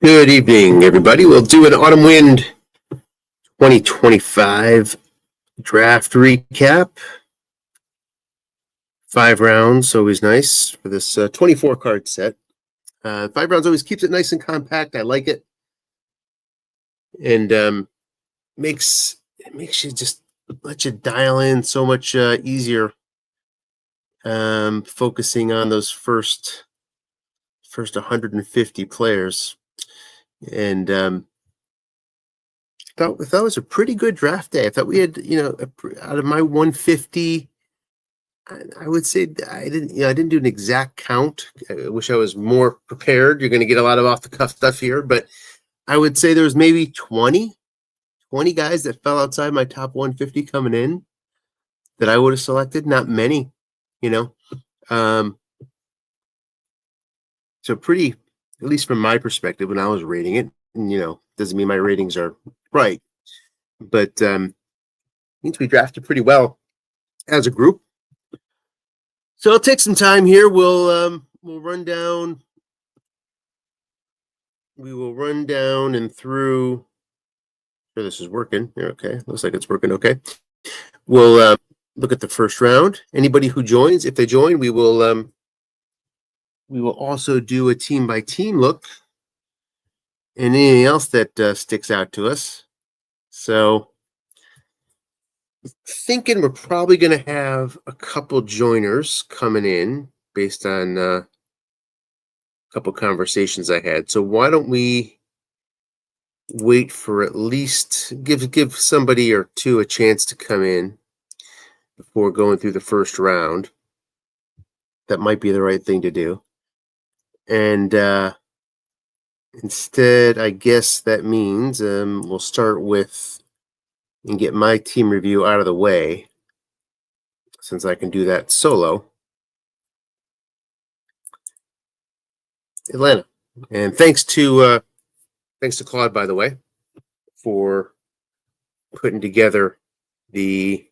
Good evening, everybody. We'll do an Autumn Wind 2025 draft recap. 5 rounds, always nice for this 24 card set. 5 rounds always keeps it nice and compact. I like it. And makes you just let you dial in so much easier. Focusing on those first 150 players. And thought it was a pretty good draft day. I thought we had, out of my 150, I would say I didn't do an exact count. I wish I was more prepared. You're going to get a lot of off the cuff stuff here, but I would say there was maybe 20 guys that fell outside my top 150 coming in that I would have selected. Not many, so pretty, at least from my perspective, when I was rating it, and, doesn't mean my ratings are right, but means we drafted pretty well as a group. So it'll take some time here. We'll run down. We will run down and through. Sure, this is working. Okay, looks like it's working. Okay, we'll look at the first round. Anybody who joins, if they join, we will also do a team by team look. And anything else that sticks out to us. So, thinking we're probably going to have a couple joiners coming in based on a couple conversations I had. So why don't we wait for at least give somebody or two a chance to come in before going through the first round. That might be the right thing to do. And instead, I guess that means we'll start with and get my team review out of the way, since I can do that solo. Atlanta, and thanks to Claude, by the way, for putting together the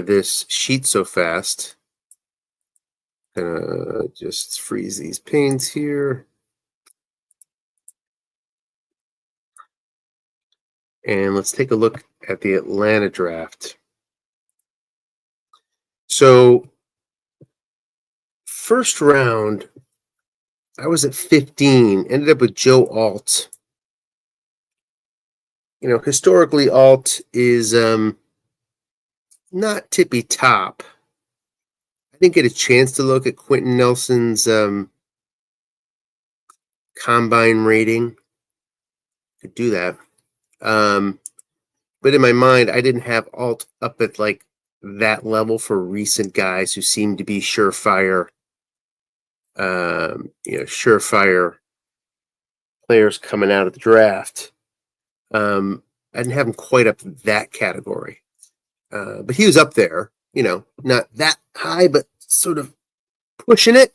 this sheet so fast. Just freeze these panes here. And let's take a look at the Atlanta draft. So, first round, I was at 15, ended up with Joe Alt. Historically, Alt is not tippy top. I didn't get a chance to look at Quentin Nelson's combine rating. Could do that. But in my mind, I didn't have Alt up at like that level for recent guys who seem to be surefire, surefire players coming out of the draft. I didn't have him quite up that category, but he was up there. Not that high, but sort of pushing it.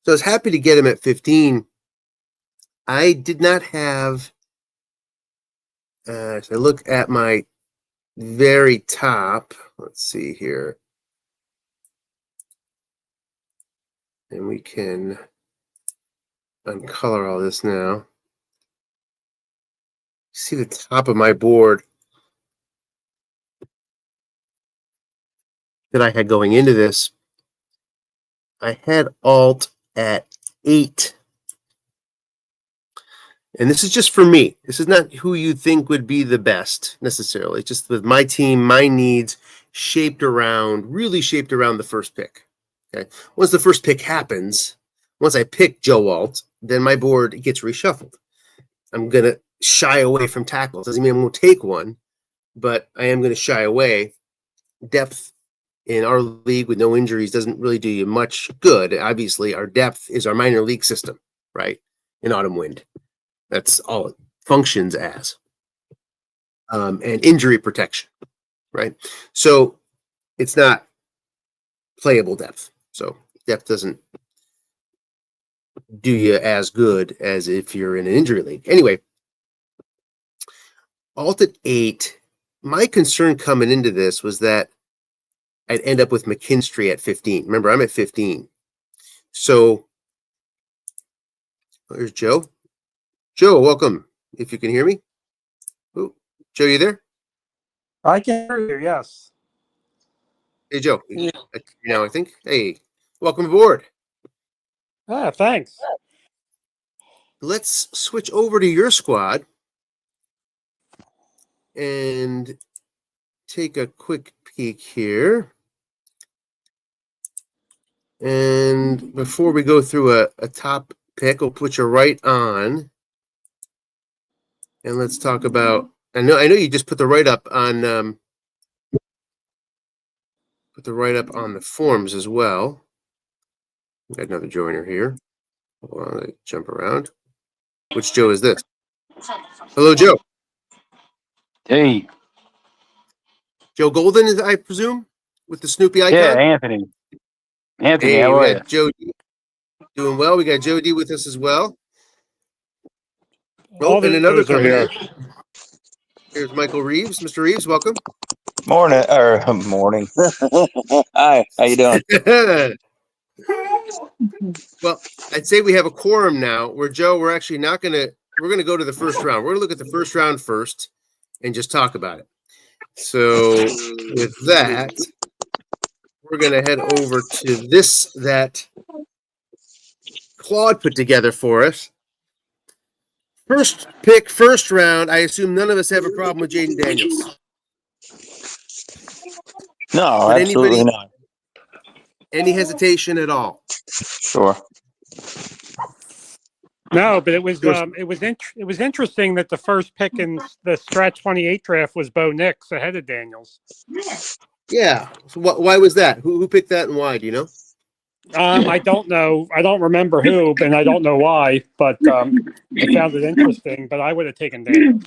So I was happy to get him at 15. I did not have. If I look at my very top, let's see here, and we can uncolor all this now. See the top of my board that I had going into this. I had Alt at 8. And this is just for me. This is not who you think would be the best necessarily. Just with my team, my needs really shaped around the first pick. Okay. Once the first pick happens, once I pick Joe Alt, then my board gets reshuffled. I'm going to shy away from tackles. Doesn't mean I'm going to take one, but I am going to shy away. Depth in our league with no injuries doesn't really do you much good. Obviously, our depth is our minor league system, right? In Autumn Wind. That's all it functions as. And injury protection, right? So it's not playable depth. So depth doesn't do you as good as if you're in an injury league. Anyway, Alt at 8, my concern coming into this was that I'd end up with McKinstry at 15. Remember, I'm at 15. So there's Joe. Joe, welcome. If you can hear me. Oh, Joe, you there? I can hear you, yes. Hey, Joe. Now, I think. Hey, welcome aboard. Thanks. Let's switch over to your squad and take a quick peek here. And before we go through a top pick, we'll put you right on. And let's talk about. I know you just put the write up on the forms as well. We got another joiner here. Hold on, let jump around. Which Joe is this? Hello, Joe. Hey. Joe Golden, is I presume, with the Snoopy icon. Yeah, Anthony. Anthony, Hey, how we are got Joe D doing well. We got Joe D with us as well. Oh, and another coming here. Here's Michael Reeves. Mr. Reeves, welcome. Morning. Hi, how you doing? Well, I'd say we have a quorum now. We're actually not gonna. We're gonna go to the first round. We're gonna look at the first round first, and just talk about it. So with that, we're gonna head over to this that Claude put together for us. First pick, first round. I assume none of us have a problem with Jayden Daniels. No, Would absolutely anybody, not. Any hesitation at all? Sure. No, but it was interesting that the first pick in the Strat 28 draft was Bo Nix ahead of Daniels. Yeah. So why was that? Who picked that and why? Do you know? I don't know. I don't remember who, and I don't know why, but I found it interesting. But I would have taken Daniels.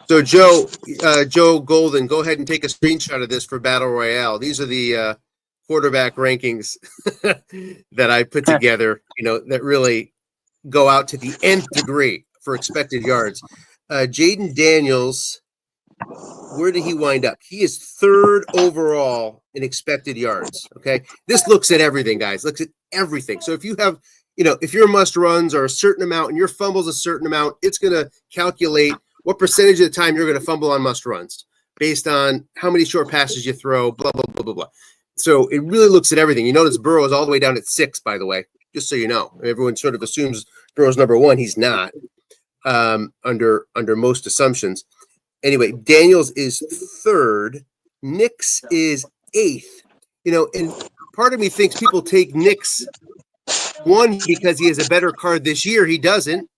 So Joe Golden, go ahead and take a screenshot of this for Battle Royale. These are the quarterback rankings that I put together, that really go out to the nth degree for expected yards. Jayden Daniels, where did he wind up? He is third overall in expected yards. Okay. This looks at everything, guys. Looks at everything. So if you have, if your must runs are a certain amount and your fumbles a certain amount, it's going to calculate what percentage of the time you're going to fumble on must runs based on how many short passes you throw, blah, blah, blah, blah, blah. So it really looks at everything. You notice Burrow is all the way down at 6, by the way, just so you know. Everyone sort of assumes Burrow's number 1. He's not, under most assumptions. Anyway, Daniels is third. Nix is 8th. And part of me thinks people take Nix, one, because he has a better card this year. He doesn't.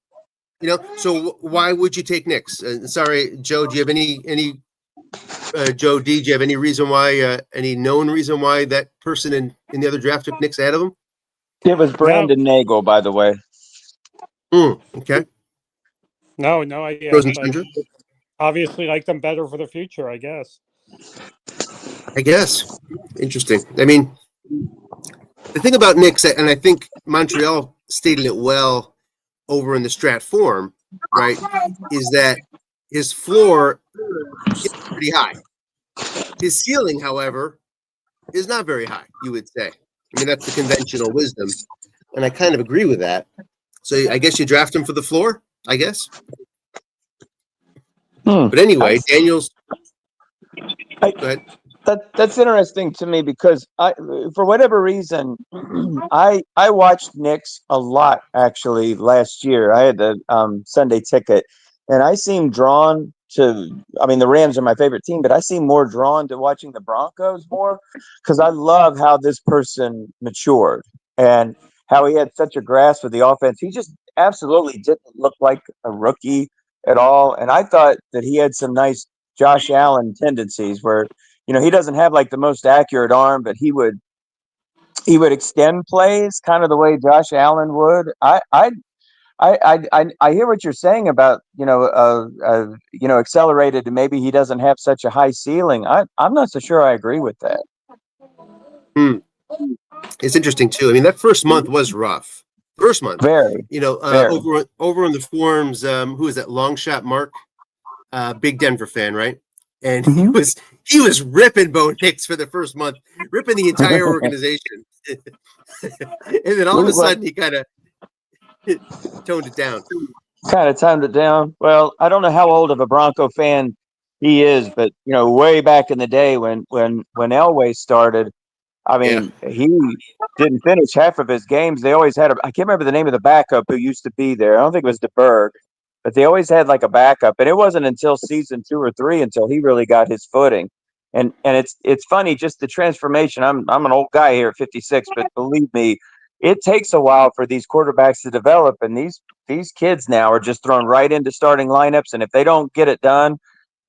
So why would you take Nix? Sorry, Joe, do you have any Joe D, do you have any reason why, any known reason why that person in the other draft took Nix ahead of him? It was Brandon Nagel, by the way. Okay. No idea. Obviously like them better for the future, I guess. Interesting. I mean, the thing about Nix, and I think Montreal stated it well over in the Strat form, right, is that his floor is pretty high. His ceiling, however, is not very high, you would say. I mean, that's the conventional wisdom, and I kind of agree with that. So I guess you draft him for the floor, I guess. But anyway, Daniels. Go ahead. That's interesting to me because for whatever reason, I watched Nix a lot actually last year. I had the Sunday ticket, and I seemed drawn to. I mean, the Rams are my favorite team, but I seem more drawn to watching the Broncos more because I love how this person matured and how he had such a grasp of the offense. He just absolutely didn't look like a rookie at all, and I thought that he had some nice Josh Allen tendencies where. He doesn't have like the most accurate arm, but he would extend plays kind of the way Josh Allen would. I hear what you're saying about accelerated, and maybe he doesn't have such a high ceiling. I'm not so sure I agree with that. It's interesting too. I mean, that first month was rough. First month, very. Over in the forums, who is that? Long Shot Mark, big Denver fan, right? And he was ripping Bo Nix for the first month, ripping the entire organization. And then all of a sudden he kind of toned it down. Kind of timed it down. Well, I don't know how old of a Bronco fan he is, but way back in the day when Elway started, I mean, he didn't finish half of his games. They always had I can't remember the name of the backup who used to be there. I don't think it was DeBerg, but they always had like a backup. And it wasn't until season 2 or 3 until he really got his footing. And it's funny, just the transformation. I'm an old guy here at 56, but believe me, it takes a while for these quarterbacks to develop. And these kids now are just thrown right into starting lineups. And if they don't get it done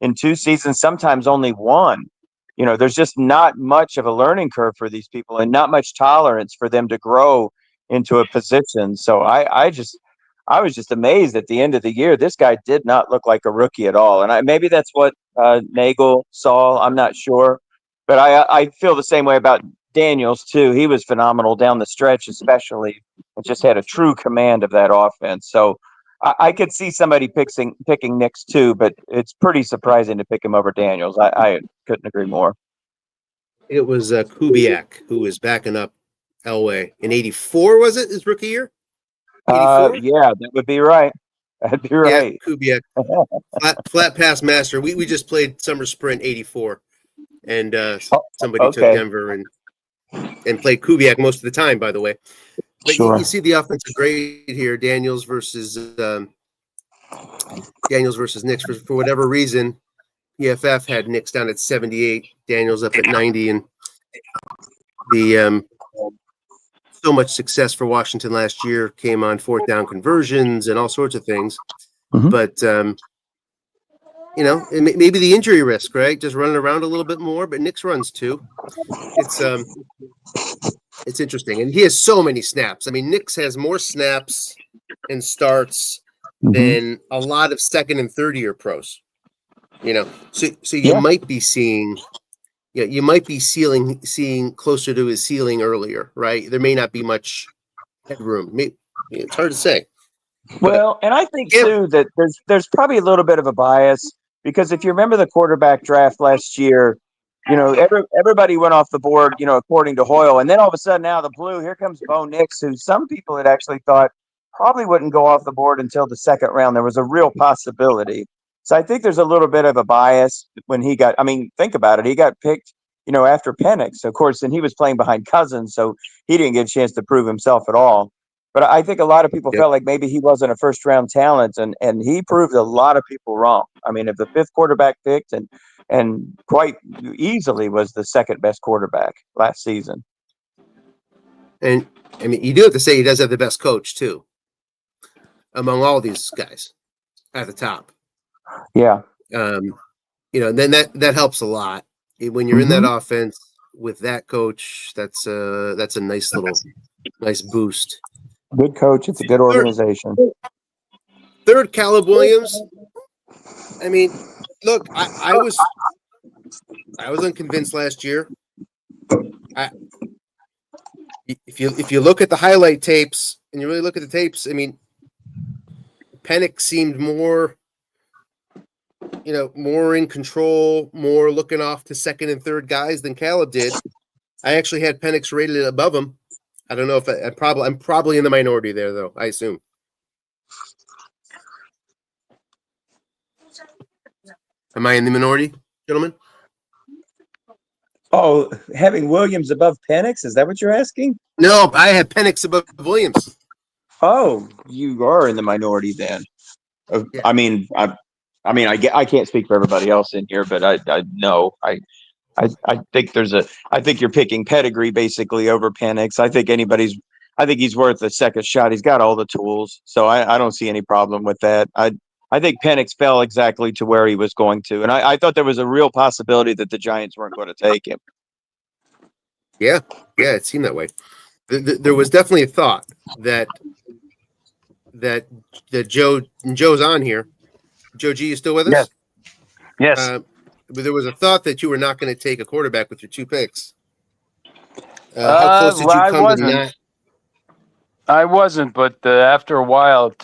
in 2 seasons, sometimes only 1, there's just not much of a learning curve for these people and not much tolerance for them to grow into a position. So I was just amazed at the end of the year. This guy did not look like a rookie at all. And maybe that's what Nagel saw. I'm not sure. But I feel the same way about Daniels, too. He was phenomenal down the stretch, especially. And just had a true command of that offense. So I could see somebody picking Nix, too. But it's pretty surprising to pick him over Daniels. I couldn't agree more. It was Kubiak who was backing up Elway in '84. Was it his rookie year? Yeah, that would be right. That'd be right. Yeah, Kubiak, flat pass master. We just played summer sprint '84, and somebody took Denver and played Kubiak most of the time. By the way, but sure. you see the offensive grade here: Daniels versus Nix. For whatever reason, PFF had Nix down at 78, Daniels up at 90, and the so much success for Washington last year came on 4th down conversions and all sorts of things. Mm-hmm. But, maybe the injury risk, right? Just running around a little bit more, but Nix runs too. It's interesting. And he has so many snaps. I mean, Nix has more snaps and starts than a lot of second and third year pros, so you might be seeing, you might be seeing closer to his ceiling earlier, right? There may not be much headroom. It's hard to say. Well, and I think too that there's probably a little bit of a bias because if you remember the quarterback draft last year, everybody went off the board, according to Hoyle, and then all of a sudden out of the blue, here comes Bo Nix, who some people had actually thought probably wouldn't go off the board until the second round. There was a real possibility. So I think there's a little bit of a bias when he got. I mean, think about it. He got picked, after Penix, of course, and he was playing behind Cousins, so he didn't get a chance to prove himself at all. But I think a lot of people felt like maybe he wasn't a first-round talent, and he proved a lot of people wrong. I mean, if the 5th quarterback picked, and quite easily was the second best quarterback last season. And I mean, you do have to say he does have the best coach too, among all these guys at the top. Yeah. Then that helps a lot when you're in that offense with that coach. That's a nice boost. Good coach. It's a good organization. Third, Caleb Williams. I mean, look, I was unconvinced last year. If you look at the highlight tapes and you really look at the tapes, I mean, Penix seemed more in control, more looking off to second and third guys than Caleb did. I actually had Penix rated above him. I don't know if I'm probably in the minority there, though, I assume. Am I in the minority, gentlemen? Oh, having Williams above Penix? Is that what you're asking? No, I have Penix above Williams. Oh, you are in the minority then. Yeah. I mean, I can't speak for everybody else in here, but I think I think you're picking pedigree basically over Penix. I think he's worth a second shot. He's got all the tools, so I don't see any problem with that. I think Penix fell exactly to where he was going to, and I thought there was a real possibility that the Giants weren't going to take him. Yeah, it seemed that way. There was definitely a thought that Joe's on here. Joe G, you still with us? Yes. But there was a thought that you were not going to take a quarterback with your 2 picks. How close did you come to that? I wasn't, but after a while,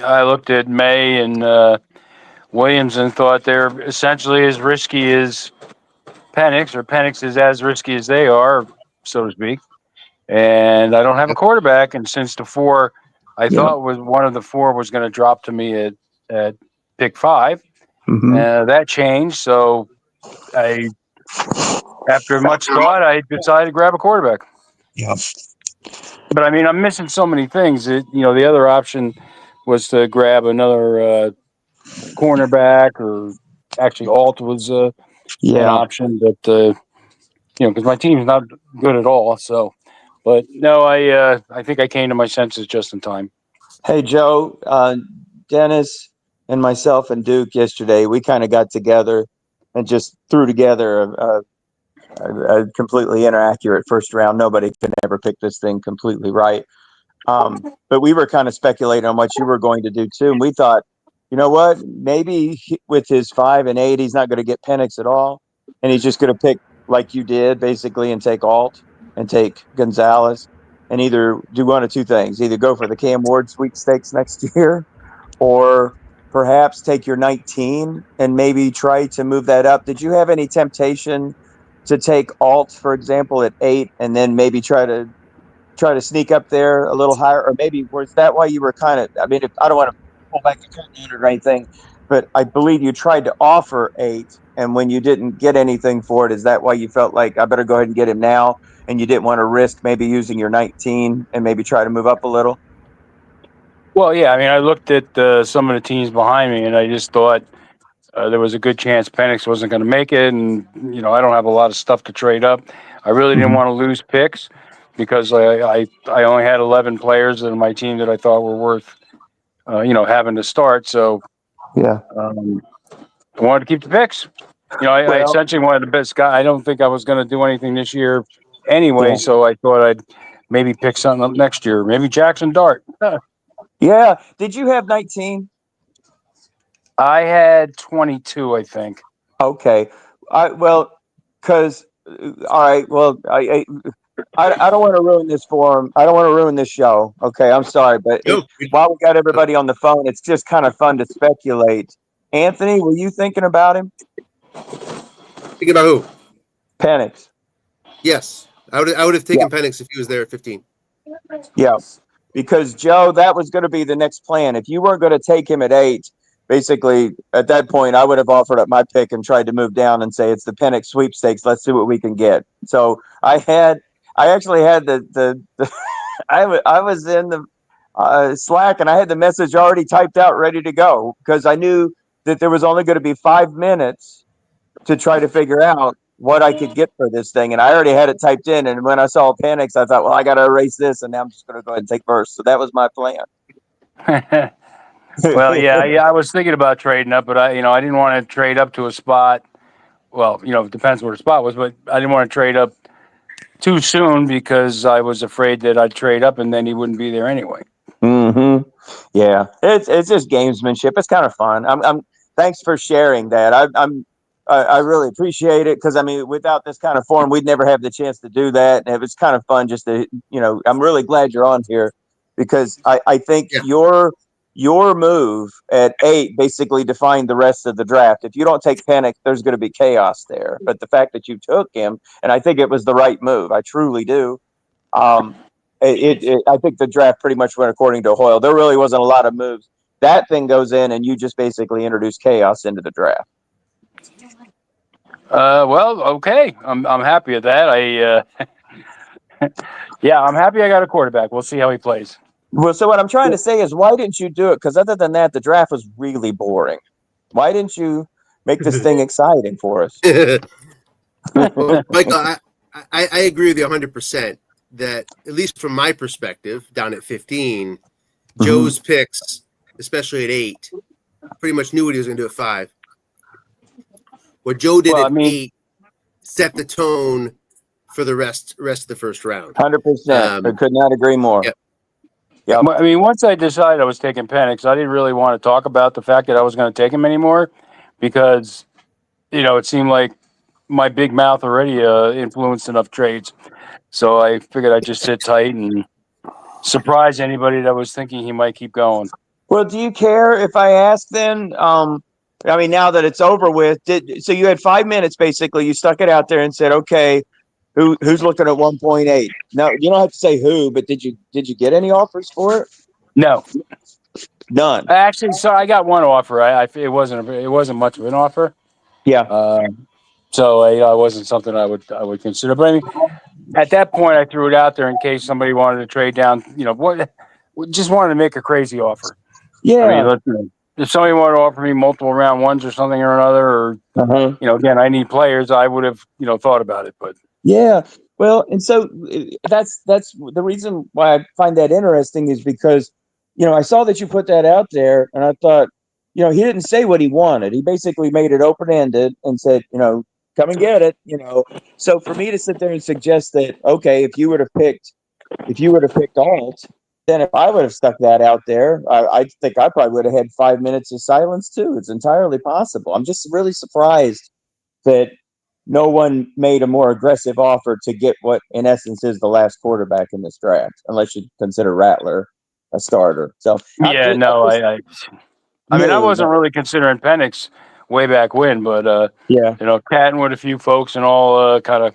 I looked at May and Williams and thought they're essentially as risky as Penix, or Penix is as risky as they are, so to speak. And I don't have a quarterback. And since the four I Yeah. thought was one of the four was going to drop to me at pick 5, Mhm. that changed. So after much thought, I decided to grab a quarterback. Yeah. But I mean, I'm missing so many things. The other option was to grab another cornerback, or actually Alt was an Yeah. option, but because my team's not good at all. So, but no, I think I came to my senses just in time. Hey, Joe, Dennis and myself and Duke yesterday, we kind of got together and just threw together a completely inaccurate first round. Nobody could ever pick this thing completely right. But we were kind of speculating on what you were going to do too. And we thought, you know what? Maybe with his 5 and 8, he's not going to get Penix at all. And he's just going to pick like you did, basically, and take Alt and take Gonzalez and either do one of two things: either go for the Cam Ward sweepstakes next year, or perhaps take your 19 and maybe try to move that up. Did you have any temptation to take Alt, for example, at 8, and then maybe try to sneak up there a little higher? Or maybe was that why you were kind of, I mean, I don't want to pull back the curtain on it or anything, but I believe you tried to offer 8, and when you didn't get anything for it, is that why you felt like I better go ahead and get him now, and you didn't want to risk maybe using your 19 and maybe try to move up a little? Well, yeah, I mean, I looked at some of the teams behind me, and I just thought there was a good chance Penix wasn't going to make it, and I don't have a lot of stuff to trade up. I really didn't want to lose picks because I only had 11 players in my team that I thought were worth having to start. So Yeah. I wanted to keep the picks. I Well, essentially wanted the best guy. I don't think I was going to do anything this year anyway, yeah. so I thought I'd maybe pick something up next year. Maybe Jackson Dart. Yeah. Did you have 19? I had 22, I think. Okay. Because all right. Well, I don't want to ruin this for him. I don't want to ruin this show. Okay, I'm sorry, but No, while we got everybody on the phone, it's just kind of fun to speculate. Anthony, were you thinking about him? think about who? Penix. Yes, I would have taken Penix if he was there at 15. Yeah, because Joe, that was going to be the next plan. If you weren't going to take him at 8, basically at that point, I would have offered up my pick and tried to move down and say it's the Penix sweepstakes. Let's see what we can get. So I actually had the I was in the Slack, and I had the message already typed out, ready to go, because I knew that there was only going to be 5 minutes to try to figure out what I could get for this thing, and I already had it typed in. And when I saw Penix, I thought, well, I got to erase this, and now I'm just going to go ahead and take first. So that was my plan. Well, yeah, I was thinking about trading up, but I didn't want to trade up to a spot. Well, it depends where the spot was, but I didn't want to trade up too soon because I was afraid that I'd trade up and then he wouldn't be there anyway. Mm-hmm. Yeah, it's just gamesmanship. It's kind of fun. I'm thanks for sharing that. I really appreciate it, because I mean, without this kind of forum, we'd never have the chance to do that. And it was kind of fun just to, I'm really glad you're on here, because I think Yeah. your move at 8 basically defined the rest of the draft. If you don't take Penix, there's going to be chaos there. But the fact that you took him, and I think it was the right move. I truly do. I think the draft pretty much went according to Hoyle. There really wasn't a lot of moves. That thing goes in, and you just basically introduce chaos into the draft. Well, okay. I'm happy at that. Yeah, I'm happy I got a quarterback. We'll see how he plays. Well, so what I'm trying to say is, why didn't you do it? Because other than that, the draft was really boring. Why didn't you make this thing exciting for us? Well, Michael, I agree with you 100% that, at least from my perspective, down at 15, Joe's picks, especially at 8, pretty much knew what he was going to do at 5. What Joe did at 8 set the tone for the rest of the first round. 100%. I could not agree more. Yep. Yep. I mean, once I decided I was taking Penix, I didn't really want to talk about the fact that I was going to take him anymore, because, it seemed like my big mouth already influenced enough trades. So I figured I'd just sit tight and surprise anybody that was thinking he might keep going. Well, do you care if I ask then? I mean, now that it's over with, so you had 5 minutes basically. You stuck it out there and said, okay, who's looking at 1.8? No, you don't have to say who, but did you get any offers for it? No, None. actually, so I got one offer. It wasn't much of an offer. Yeah. So it wasn't something I would consider. But I mean, at that point, I threw it out there in case somebody wanted to trade down. Just wanted to make a crazy offer. Yeah. I mean, if somebody wanted to offer me multiple round ones or something or another, or again, I need players, I would have thought about it. But yeah. Well, and so that's the reason why I find that interesting is because I saw that you put that out there, and I thought, he didn't say what he wanted. He basically made it open ended and said, come and get it. So for me to sit there and suggest that, okay, if you would have picked Alt, then if I would have stuck that out there, I think I probably would have had 5 minutes of silence too. It's entirely possible. I'm just really surprised that no one made a more aggressive offer to get what in essence is the last quarterback in this draft, unless you consider Rattler a starter. So I mean, I wasn't really considering Penix way back when, but chatting with a few folks and all kind of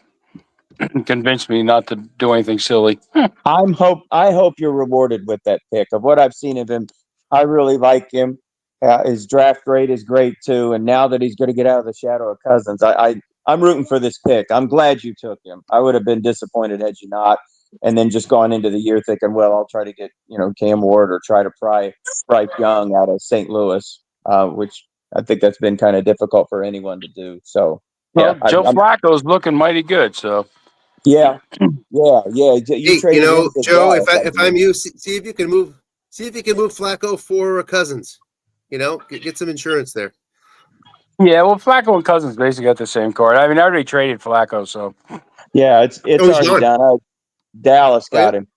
convinced me not to do anything silly. I hope you're rewarded with that pick. Of what I've seen of him, I really like him. His draft grade is great too, and now that he's going to get out of the shadow of Cousins, I'm rooting for this pick. I'm glad you took him. I would have been disappointed had you not, and then just gone into the year thinking, well, I'll try to get Cam Ward or try to pry Bryce Young out of St. Louis, which I think that's been kind of difficult for anyone to do. So Joe Flacco's looking mighty good. So. Yeah. You traded him for Joe, Dallas, if I'm you, see if you can move Flacco for Cousins. Get some insurance there. Yeah, well, Flacco and Cousins basically got the same card. I mean, I already traded Flacco, so yeah, it's already done. Dallas got him.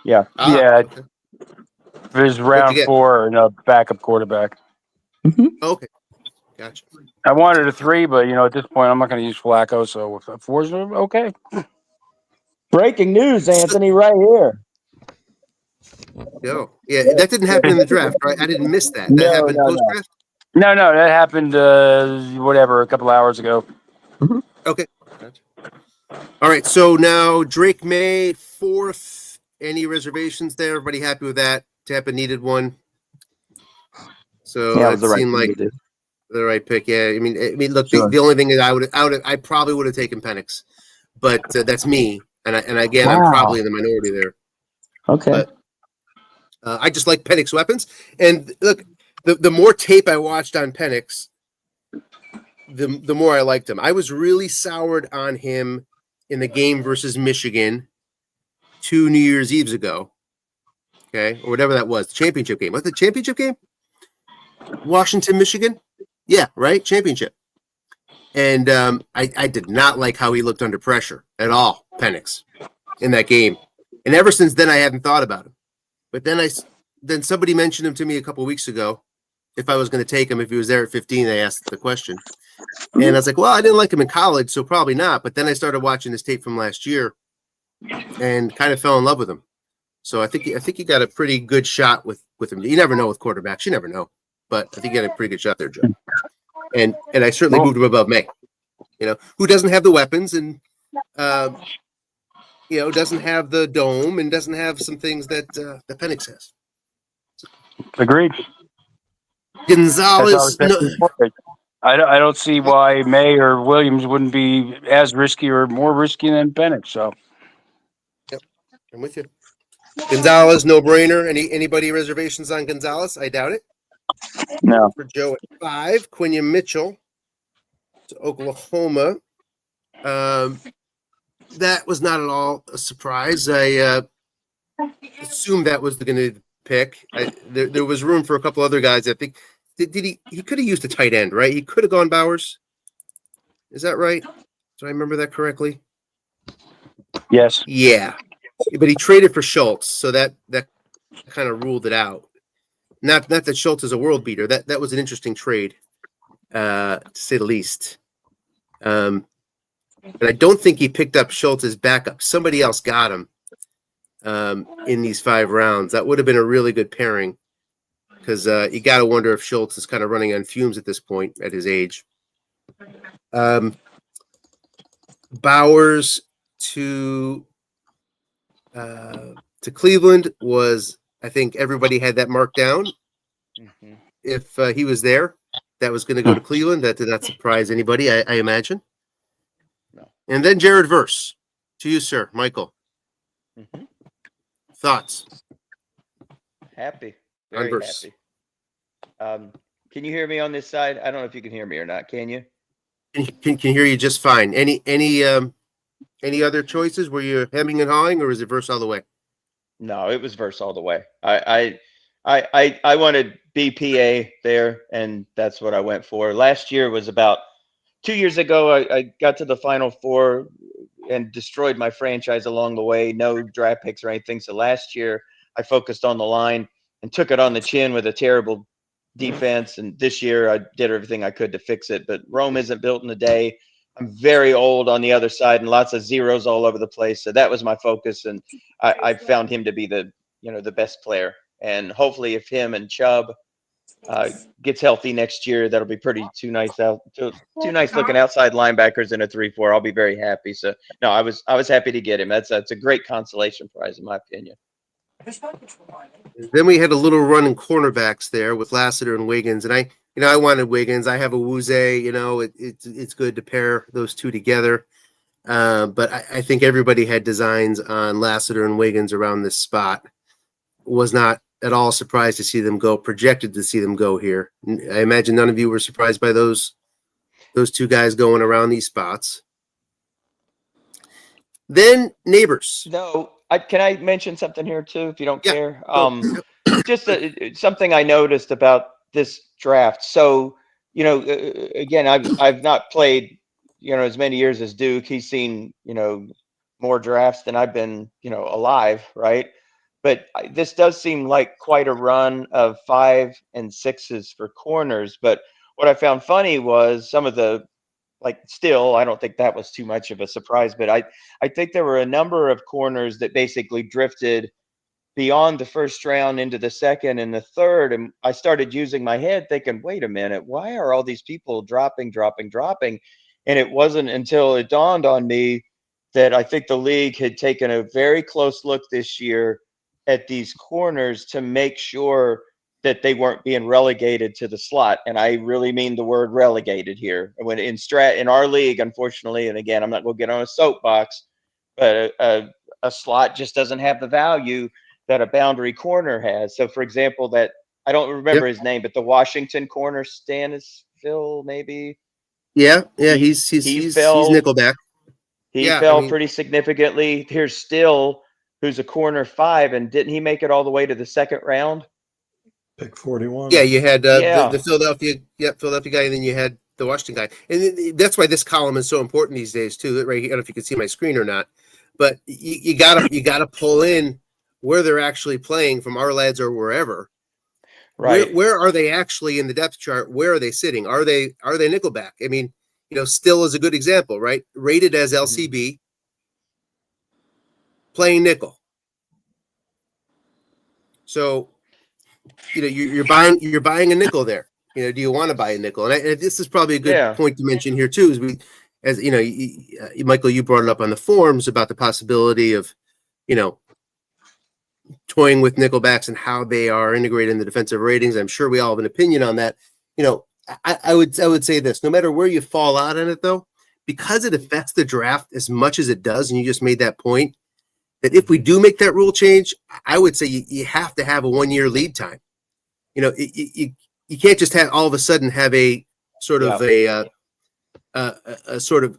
Yeah, okay. There's round 4 and a backup quarterback. Okay, gotcha. I wanted a 3, but at this point, I'm not going to use Flacco, so if 4's okay. Breaking news, Anthony, right here. Yeah, that didn't happen in the draft, right? I didn't miss that. That happened post-draft? No, that happened, a couple hours ago. Okay. Gotcha. All right, so now Drake May, 4th. Any reservations there? Everybody happy with that? Tampa needed one. So it seemed like the right pick. Yeah, I mean, look, sure. The only thing is I probably would have taken Penix, but that's me, and again, I'm probably in the minority there. Okay. But, I just like Penix weapons, and look, the more tape I watched on Penix, the more I liked him. I was really soured on him in the game versus Michigan 2 New Year's Eves ago, okay, or whatever that was, the championship game. What's the championship game? Washington, Michigan? Yeah, right? Championship. And I did not like how he looked under pressure at all, Penix, in that game. And ever since then, I haven't thought about him. But then somebody mentioned him to me a couple of weeks ago. If I was going to take him, if he was there at 15, they asked the question. And I was like, well, I didn't like him in college, so probably not. But then I started watching his tape from last year and kind of fell in love with him. So I think he got a pretty good shot with him. You never know with quarterbacks. You never know. But I think he got a pretty good shot there, Joe. And I certainly moved him above May. Who doesn't have the weapons and doesn't have the dome and doesn't have some things that Penix has. Agreed. Gonzalez. I don't see why May or Williams wouldn't be as risky or more risky than Penix. So, yep, I'm with you. Gonzalez, no brainer. Anybody reservations on Gonzalez? I doubt it. No. For Joe at 5, Quinion Mitchell to Oklahoma. That was not at all a surprise. I assumed that was going to pick. There was room for a couple other guys. I think he could have used a tight end, right? He could have gone Bowers. Is that right? Do I remember that correctly? Yes. Yeah, but he traded for Schultz, so that kind of ruled it out. Not that Schultz is a world beater. That was an interesting trade, to say the least. But I don't think he picked up Schultz as backup. Somebody else got him in these 5 rounds. That would have been a really good pairing. because you got to wonder if Schultz is kind of running on fumes at this point at his age. Bowers to Cleveland was, I think everybody had that marked down. Mhm. If he was there, that was going to go to Cleveland. That did not surprise anybody, I imagine. No. And then Jared Verse to you, sir, Michael. Mhm. Thoughts? Happy, On very Verse. happy. Can you hear me on this side? I don't know if you can hear me or not. Can you? Can hear you just fine. Any other choices? Were you hemming and hawing, or is it Verse all the way? No, it was Verse all the way. I wanted BPA there, and that's what I went for. Last year was about 2 years ago. I got to the Final Four and destroyed my franchise along the way. No draft picks or anything. So last year I focused on the line and took it on the chin with a terrible defense. And this year I did everything I could to fix it. But Rome isn't built in a day. I'm very old on the other side and lots of zeros all over the place. So that was my focus. And I found him to be the best player. And hopefully if him and Chubb gets healthy next year, that'll be two nice looking outside linebackers in a 3-4. I'll be very happy. So no, I was happy to get him. That's a great consolation prize in my opinion. Then we had a little run in cornerbacks there with Lassiter and Wiggins, and I wanted Wiggins. I have a Wuze. It's good to pair those two together. But I think everybody had designs on Lassiter and Wiggins around this spot. Was not at all surprised to see them go. Projected to see them go here. I imagine none of you were surprised by those two guys going around these spots. Then Neighbors. No, can I mention something here too, if you don't Yeah. care? Go. Just something I noticed about this draft. So, again, I've not played, as many years as Duke. He's seen, more drafts than I've been, alive, right? But this does seem like quite a run of 5 and 6s for corners. But what I found funny was some of the, still, I don't think that was too much of a surprise, but I think there were a number of corners that basically drifted beyond the first round into the second and the third. And I started using my head thinking, wait a minute, why are all these people dropping? And it wasn't until it dawned on me that I think the league had taken a very close look this year at these corners to make sure that they weren't being relegated to the slot. And I really mean the word relegated here. When in our league, unfortunately, and again, I'm not going to get on a soapbox, but a slot just doesn't have the value that a boundary corner has. So for example, that I don't remember his name, but the Washington corner, Stanisville, maybe. Yeah, he's nickelback. He fell pretty significantly. Here's Still, who's a corner 5, and didn't he make it all the way to the second round? Pick 41. Yeah, you had the Philadelphia guy, and then you had the Washington guy, and that's why this column is so important these days too. Right, I don't know if you can see my screen or not, but you gotta pull in where they're actually playing from our lads or wherever. Right. Where are they actually in the depth chart? Where are they sitting? Are they nickelback? I mean, Still is a good example, right? Rated as LCB, playing nickel. So, you're buying a nickel there. Do you want to buy a nickel? And this is probably a good point to mention here too. Michael, you brought it up on the forums about the possibility of, toying with nickelbacks and how they are integrated in the defensive ratings. I'm sure we all have an opinion on that. I would say this: no matter where you fall out on it, though, because it affects the draft as much as it does, and you just made that point, that if we do make that rule change, I would say you have to have a 1-year lead time. You can't just have all of a sudden have a sort of a sort of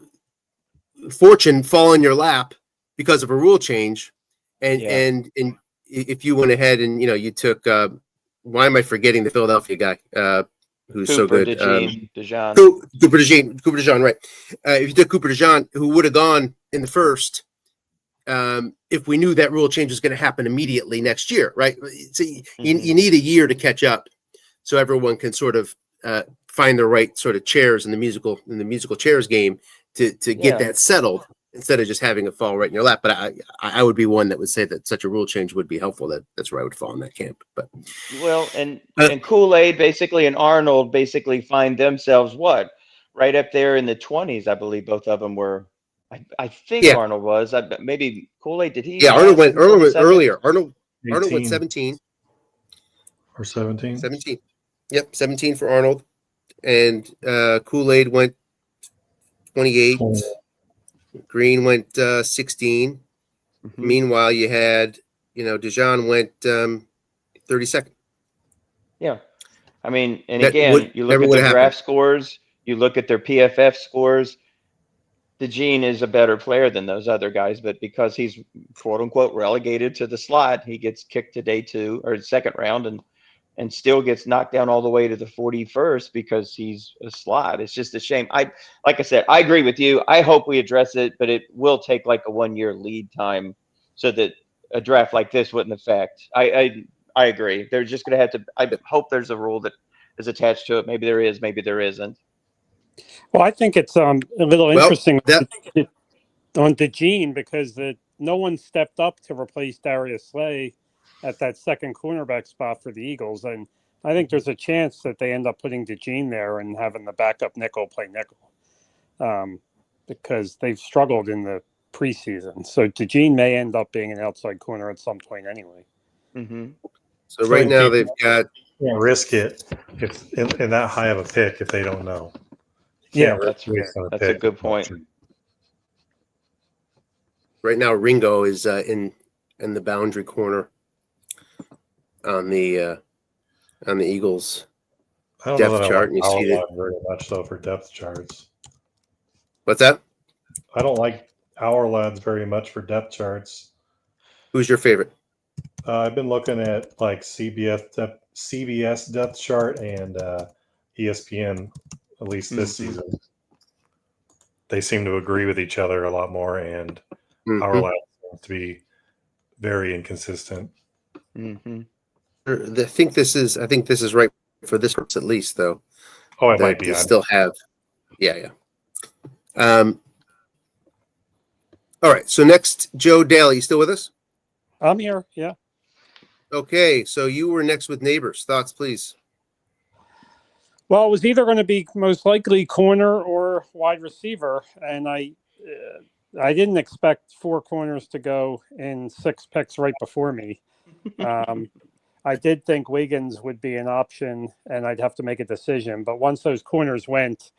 fortune fall in your lap because of a rule change, and if you went ahead and you took why am I forgetting the Philadelphia guy who's so good? DeJean. Cooper DeJean, right? If you took Cooper DeJean, who would have gone in the first, if we knew that rule change was going to happen immediately next year, right? So you need a year to catch up, so everyone can sort of find the right sort of chairs in the musical chairs game to get that settled. instead of just having it fall right in your lap. But I would be one that would say that such a rule change would be helpful. That's where I would fall in that camp. But Well, and Uh, Kool-Aid basically and Arnold basically find themselves what? Right up there in the 20s, I believe both of them were. I think Yeah. Arnold was. Maybe Kool-Aid, did he? yeah, last until Arnold the went second? earlier. Arnold went 18 17. or 17. 17. Yep, 17 for Arnold. And Kool-Aid went 28. 20. Green went 16. Mhm. Meanwhile, you had, Dijon went 32nd. Yeah. I mean, and That again, you look never at would their have draft happened. scores, you look at their PFF scores. DeJean is a better player than those other guys, but because he's quote unquote relegated to the slot, he gets kicked to day 2 or second round and still gets knocked down all the way to the 41st because he's a slot. It's just a shame. Like I said, I agree with you. I hope we address it, but it will take like a 1-year lead time so that a draft like this wouldn't affect. I agree. They're just going to have to. I hope there's a rule that is attached to it. Maybe there is. Maybe there isn't. Well, I think it's a little Well, interesting that on DeJean because no one stepped up to replace Darius Slay at that second cornerback spot for the Eagles, and I think there's a chance that they end up putting DeJean there and having the backup nickel play nickel, because they've struggled in the preseason. So DeJean may end up being an outside corner at some point anyway. Mm-hmm. so right now they've People got can't risk it if in that high of a pick if they don't know. You Yeah, can't risk waste on that's a pick. good point. right now Ringo is in the boundary corner on the Eagles. I don't Depth know that chart, I and you like see that- Our very much so for depth charts. What's that? I don't like our lads very much for depth charts. Who's your favorite? I've been looking at like CBS depth chart and ESPN, at least this Mhm. season. They seem to agree with each other a lot more, and our Mhm. lads seem to be very inconsistent. Mm-hmm. I think this is right for this purpose at least, though. Oh, it That might be. they still have. Yeah. All right. So next, Joe Daly, you still with us? I'm here. Yeah. Okay. So you were next with Neighbors. Thoughts, please. Well, it was either going to be most likely corner or wide receiver, and I didn't expect 4 corners to go in 6 picks right before me. I did think Wiggins would be an option, and I'd have to make a decision. But once those corners went,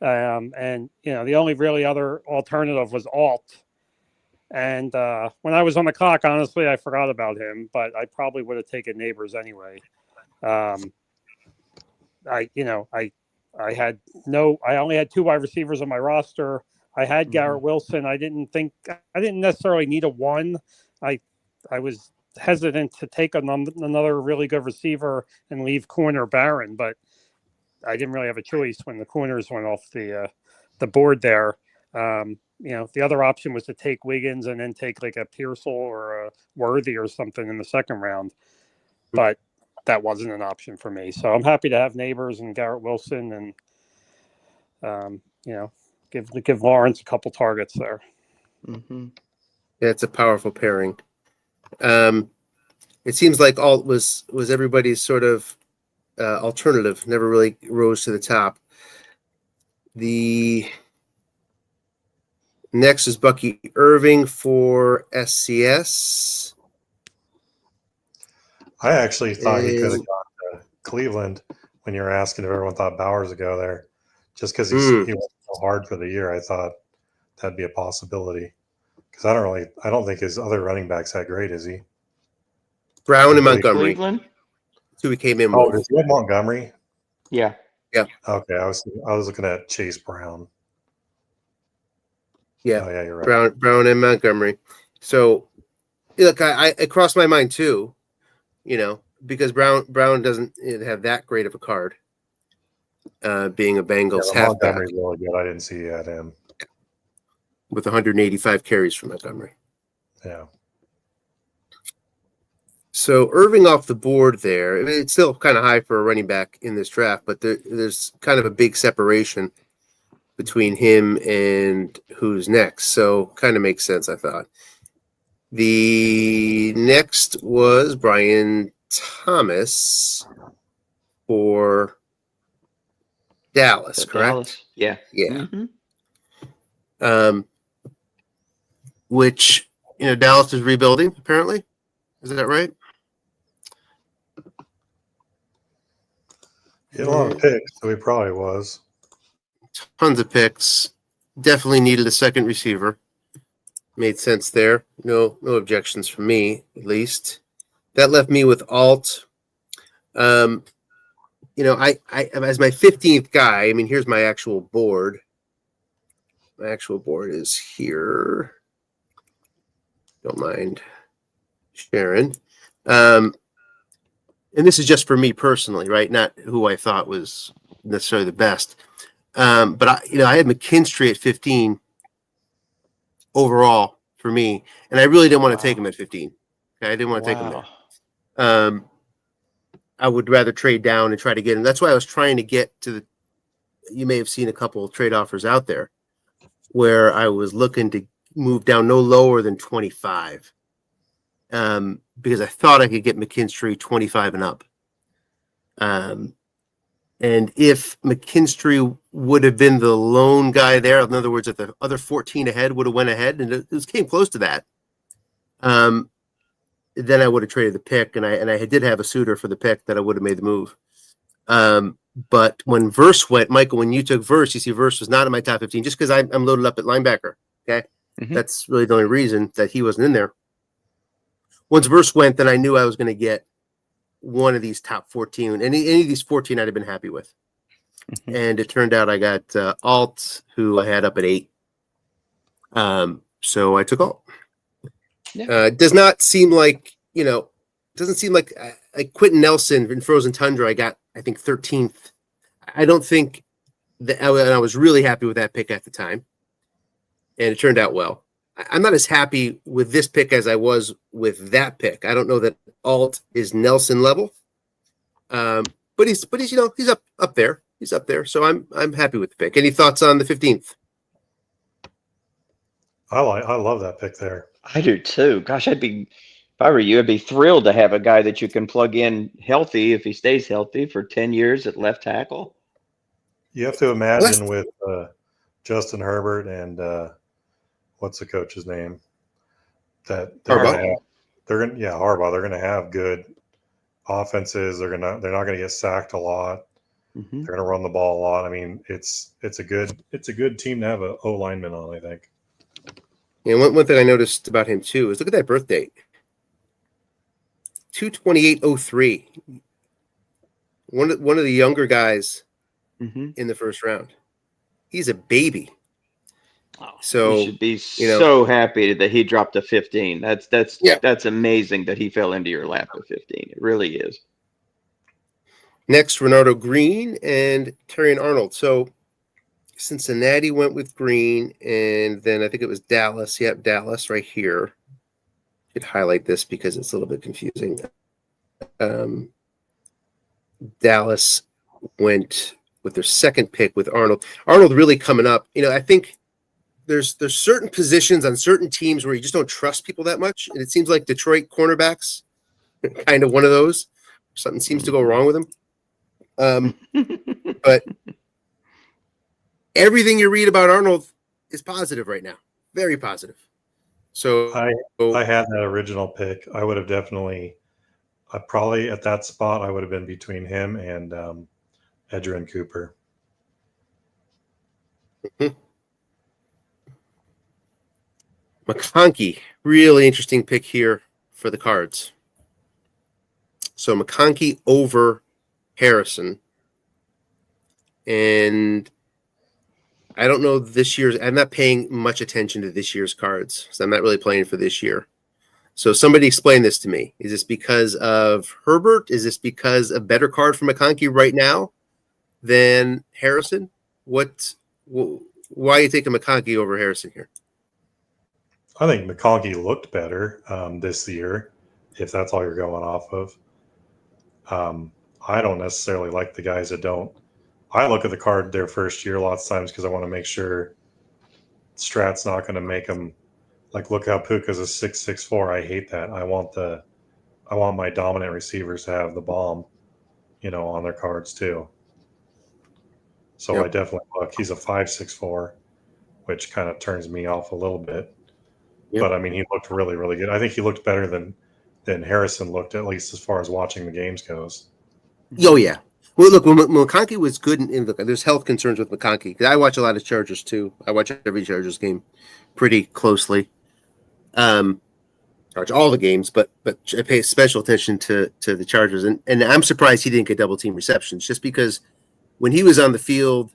and the only really other alternative was Alt. And when I was on the clock, honestly, I forgot about him, but I probably would have taken Neighbors anyway. I only had 2 wide receivers on my roster. I had Garrett Wilson. I didn't necessarily need a 1. I was hesitant to take another really good receiver and leave corner barren, but I didn't really have a choice when the corners went off the board there. The other option was to take Wiggins and then take like a Pearsall or a Worthy or something in the second round, but that wasn't an option for me. So I'm happy to have Neighbors and Garrett Wilson and, give Lawrence a couple targets there. Mm-hmm. Yeah, it's a powerful pairing. It seems like Alt was everybody's sort of alternative, never really rose to the top. The next is Bucky Irving for SCS. I actually thought he could have And- gone to Cleveland when you were asking if everyone thought Bowers would go there. Just because he went so hard for the year, I thought that'd be a possibility. Because I don't think his other running back's that great, is he? Brown and Montgomery, Cleveland. who he came in Oh, with. does he have Montgomery? Yeah. Okay, I was looking at Chase Brown. Yeah. Oh, yeah, you're right. Brown and Montgomery. So, look, it crossed my mind too, because Brown doesn't have that great of a card, being a Bengals Yeah, halfback Montgomery's really good. I didn't see you at him. with 185 carries from Montgomery. Yeah. So Irving off the board there. I mean, it's still kind of high for a running back in this draft, but there's kind of a big separation. between him and who's next. So kind of makes sense, I thought. The next was Brian Thomas for Dallas, So correct? Dallas. Yeah. Yeah. Mhm. Which, Dallas is rebuilding, apparently. Is that right? He had a lot of picks, so he probably was. Tons of picks. Definitely needed a second receiver. Made sense there. No objections from me, at least. That left me with Alt. I as my 15th guy, here's my actual board. My actual board is here. Don't mind sharing. And this is just for me personally, right? Not who I thought was necessarily the best. But I had McKinstry at 15 overall for me, and I really didn't want to take him at 15. Okay, I didn't want to take him there. I would rather trade down and try to get him. That's why I was trying to get to the. You may have seen a couple of trade offers out there where I was looking to move down no lower than 25. Because I thought I could get McKinstry 25 and up. And if McKinstry would have been the lone guy there, in other words, if the other 14 ahead would have went ahead, and it came close to that, then I would have traded the pick, and I did have a suitor for the pick that I would have made the move. But when Verse went, Michael, when you took Verse, you see Verse was not in my top 15 just because I'm loaded up at linebacker. Okay, That's really the only reason that he wasn't in there. Once Verse went, then I knew I was going to get one of these top 14. Any of these 14 I'd have been happy with. And it turned out I got Alt, who I had up at 8. So I took Alt. Yeah. It does not seem like, doesn't seem like Quentin Nelson in Frozen Tundra, I got, I think, 13th. I don't think that, and I was really happy with that pick at the time. And it turned out well. I'm not as happy with this pick as I was with that pick. I don't know that Alt is Nelson level, but he's he's up there. He's up there. So I'm happy with the pick. Any thoughts on the 15th? I love that pick there. I do too. Gosh, if I were you, I'd be thrilled to have a guy that you can plug in healthy if he stays healthy for 10 years at left tackle. You have to imagine with Justin Herbert and what's the coach's name? That Harbaugh. Harbaugh. They're gonna have good offenses. They're not gonna get sacked a lot. They're gonna run the ball a lot. It's a good team to have a O lineman on, I think. And one thing I noticed about him too is look at that birth date. 2/28/03. One of the younger guys in the first round. He's a baby. So you should be so happy that he dropped to 15. That's amazing that he fell into your lap at 15. It really is. Next, Renardo Green and Terrion Arnold. So Cincinnati went with Green, and then I think it was Dallas. Yep, Dallas right here. I could highlight this because it's a little bit confusing. Dallas went with their second pick with Arnold. Arnold really coming up. I think there's certain positions on certain teams where you just don't trust people that much, and it seems like Detroit cornerbacks kind of one of those. Something seems to go wrong with them. But everything you read about Arnold is positive right now, very positive. So I had that original pick. I would have definitely, probably at that spot, I would have been between him and Edgerrin Cooper. McConkey, really interesting pick here for the Cards. So McConkey over Harrison. And I don't know this year's, I'm not paying much attention to this year's Cards. So I'm not really playing for this year. So somebody explain this to me. Is this because of Herbert? Is this because a better card for McConkey right now than Harrison? Why are you taking McConkey over Harrison here? I think McConkey looked better this year, if that's all you're going off of. I don't necessarily like the guys that don't. I look at the card their first year lots of times because I want to make sure Strat's not going to make them like, look how Puka's a 6'6'4". I hate that. I want my dominant receivers to have the bomb, on their cards too. So Yep. I definitely look. He's a 5'6'4", which kind of turns me off a little bit. Yep. But I mean, he looked really, really good. I think he looked better than Harrison looked, at least as far as watching the games goes. Oh yeah. Well, look, when McConkey was good, and look, there's health concerns with McConkey. I watch a lot of Chargers too. I watch every Chargers game pretty closely. I watch all the games, but I pay special attention to the Chargers, and I'm surprised he didn't get double team receptions, just because when he was on the field,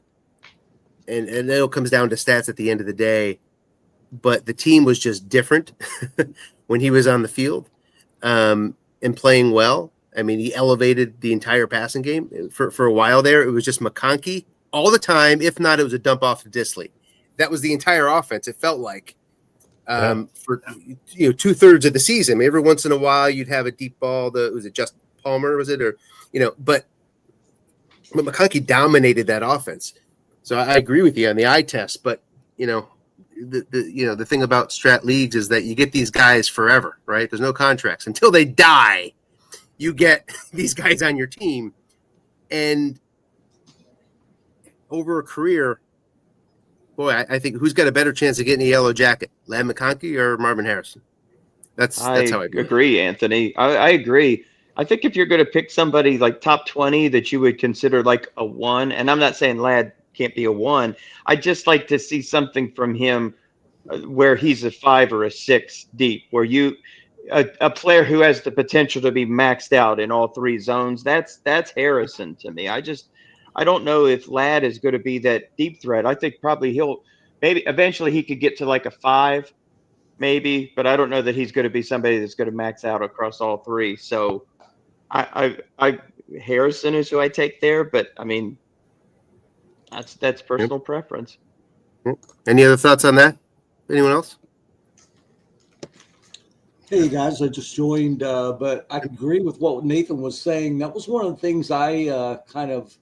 and it all comes down to stats at the end of the day, but the team was just different when he was on the field and playing well. I mean, he elevated the entire passing game for a while there. It was just McConkey all the time. If not, it was a dump off to Disley. That was the entire offense. It felt like for 2/3 of the season. I mean, every once in a while, you'd have a deep ball. Was it Justin Palmer? Was it But McConkey dominated that offense. So I agree with you on the eye test. But the thing about Strat leagues is that you get these guys forever, right? There's no contracts until they die. You get these guys on your team, and over a career, boy, I think who's got a better chance of getting a yellow jacket, Ladd McConkey or Marvin Harrison? That's how I agree, Anthony. I agree. I think if you're going to pick somebody like top 20 that you would consider like a 1, and I'm not saying Ladd can't be a 1. I'd just like to see something from him where he's a 5 or a 6 deep, where a player who has the potential to be maxed out in all 3 zones. That's Harrison to me. I don't know if Ladd is going to be that deep threat. I think probably maybe eventually he could get to like a 5, maybe, but I don't know that he's going to be somebody that's going to max out across all 3. So Harrison is who I take there, but I mean, that's personal preference. Any other thoughts on that? Anyone else? Hey guys, I just joined, but I agree with what Nathan was saying. That was one of the things I kind of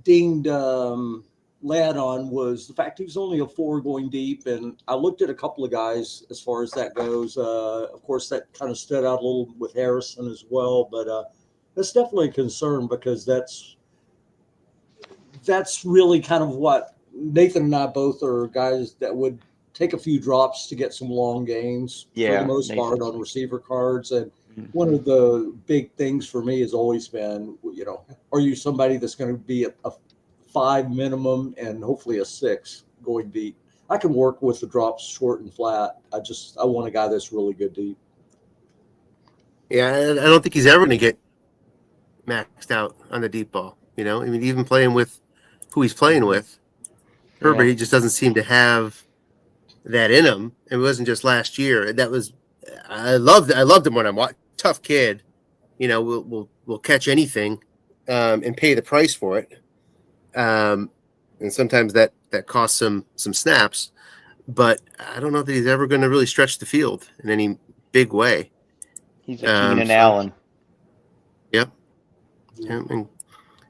dinged Ladd on, was the fact he was only a 4 going deep. And I looked at a couple of guys as far as that goes. Of course, that kind of stood out a little with Harrison as well, but that's definitely a concern, because that's really kind of what Nathan and I both are guys that would take a few drops to get some long gains for the most part on receiver cards. And one of the big things for me has always been, are you somebody that's going to be a 5 minimum and hopefully a 6 going deep? I can work with the drops short and flat. I want a guy that's really good deep. Yeah, I don't think he's ever going to get maxed out on the deep ball. I mean, even playing with who he's playing with, Herbert, he just doesn't seem to have that in him. It wasn't just last year. I loved him when I'm watching. Tough kid, will catch anything and pay the price for it. And sometimes that costs some snaps, but I don't know that he's ever going to really stretch the field in any big way. He's a Keenan Allen. Yep. Yeah,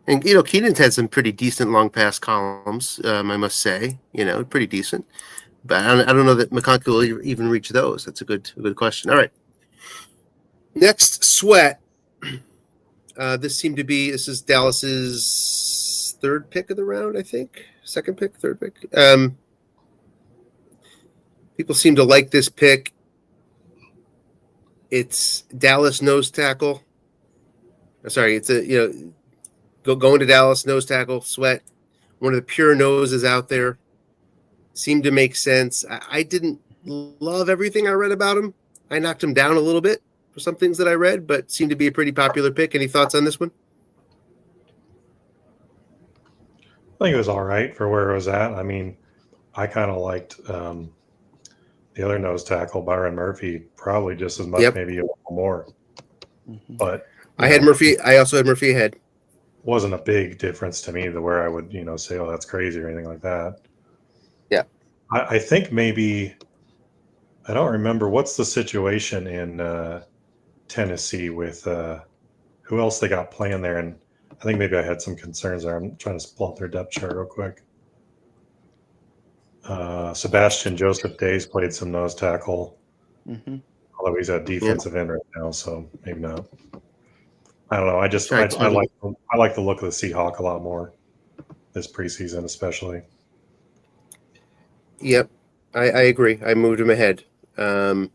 and Keenan's had some pretty decent long pass columns, I must say. Pretty decent. But I don't know that McConkey will even reach those. That's a good question. All right. Next, Sweat. This is Dallas's 3rd pick of the round, I think. 2nd pick, 3rd pick. People seem to like this pick. It's Dallas nose tackle. Sorry, it's going to Dallas nose tackle, Sweat. One of the pure noses out there. Seemed to make sense. I didn't love everything I read about him. I knocked him down a little bit for some things that I read, but seemed to be a pretty popular pick. Any thoughts on this one? I think it was all right for where it was at. I mean, I kind of liked the other nose tackle, Byron Murphy, probably just as much, maybe a little more. But I had Murphy. I also had Murphy ahead. Wasn't a big difference to me to where I would, say, oh, that's crazy or anything like that. Yeah. I think maybe, I don't remember what's the situation in Tennessee with who else they got playing there. And I think maybe I had some concerns there. I'm trying to pull up their depth chart real quick. Sebastian Joseph Days played some nose tackle, although he's at defensive end right now, so maybe not. I don't know. I like the look of the Seahawk a lot more this preseason, especially. Yep, I agree. I moved him ahead. Moved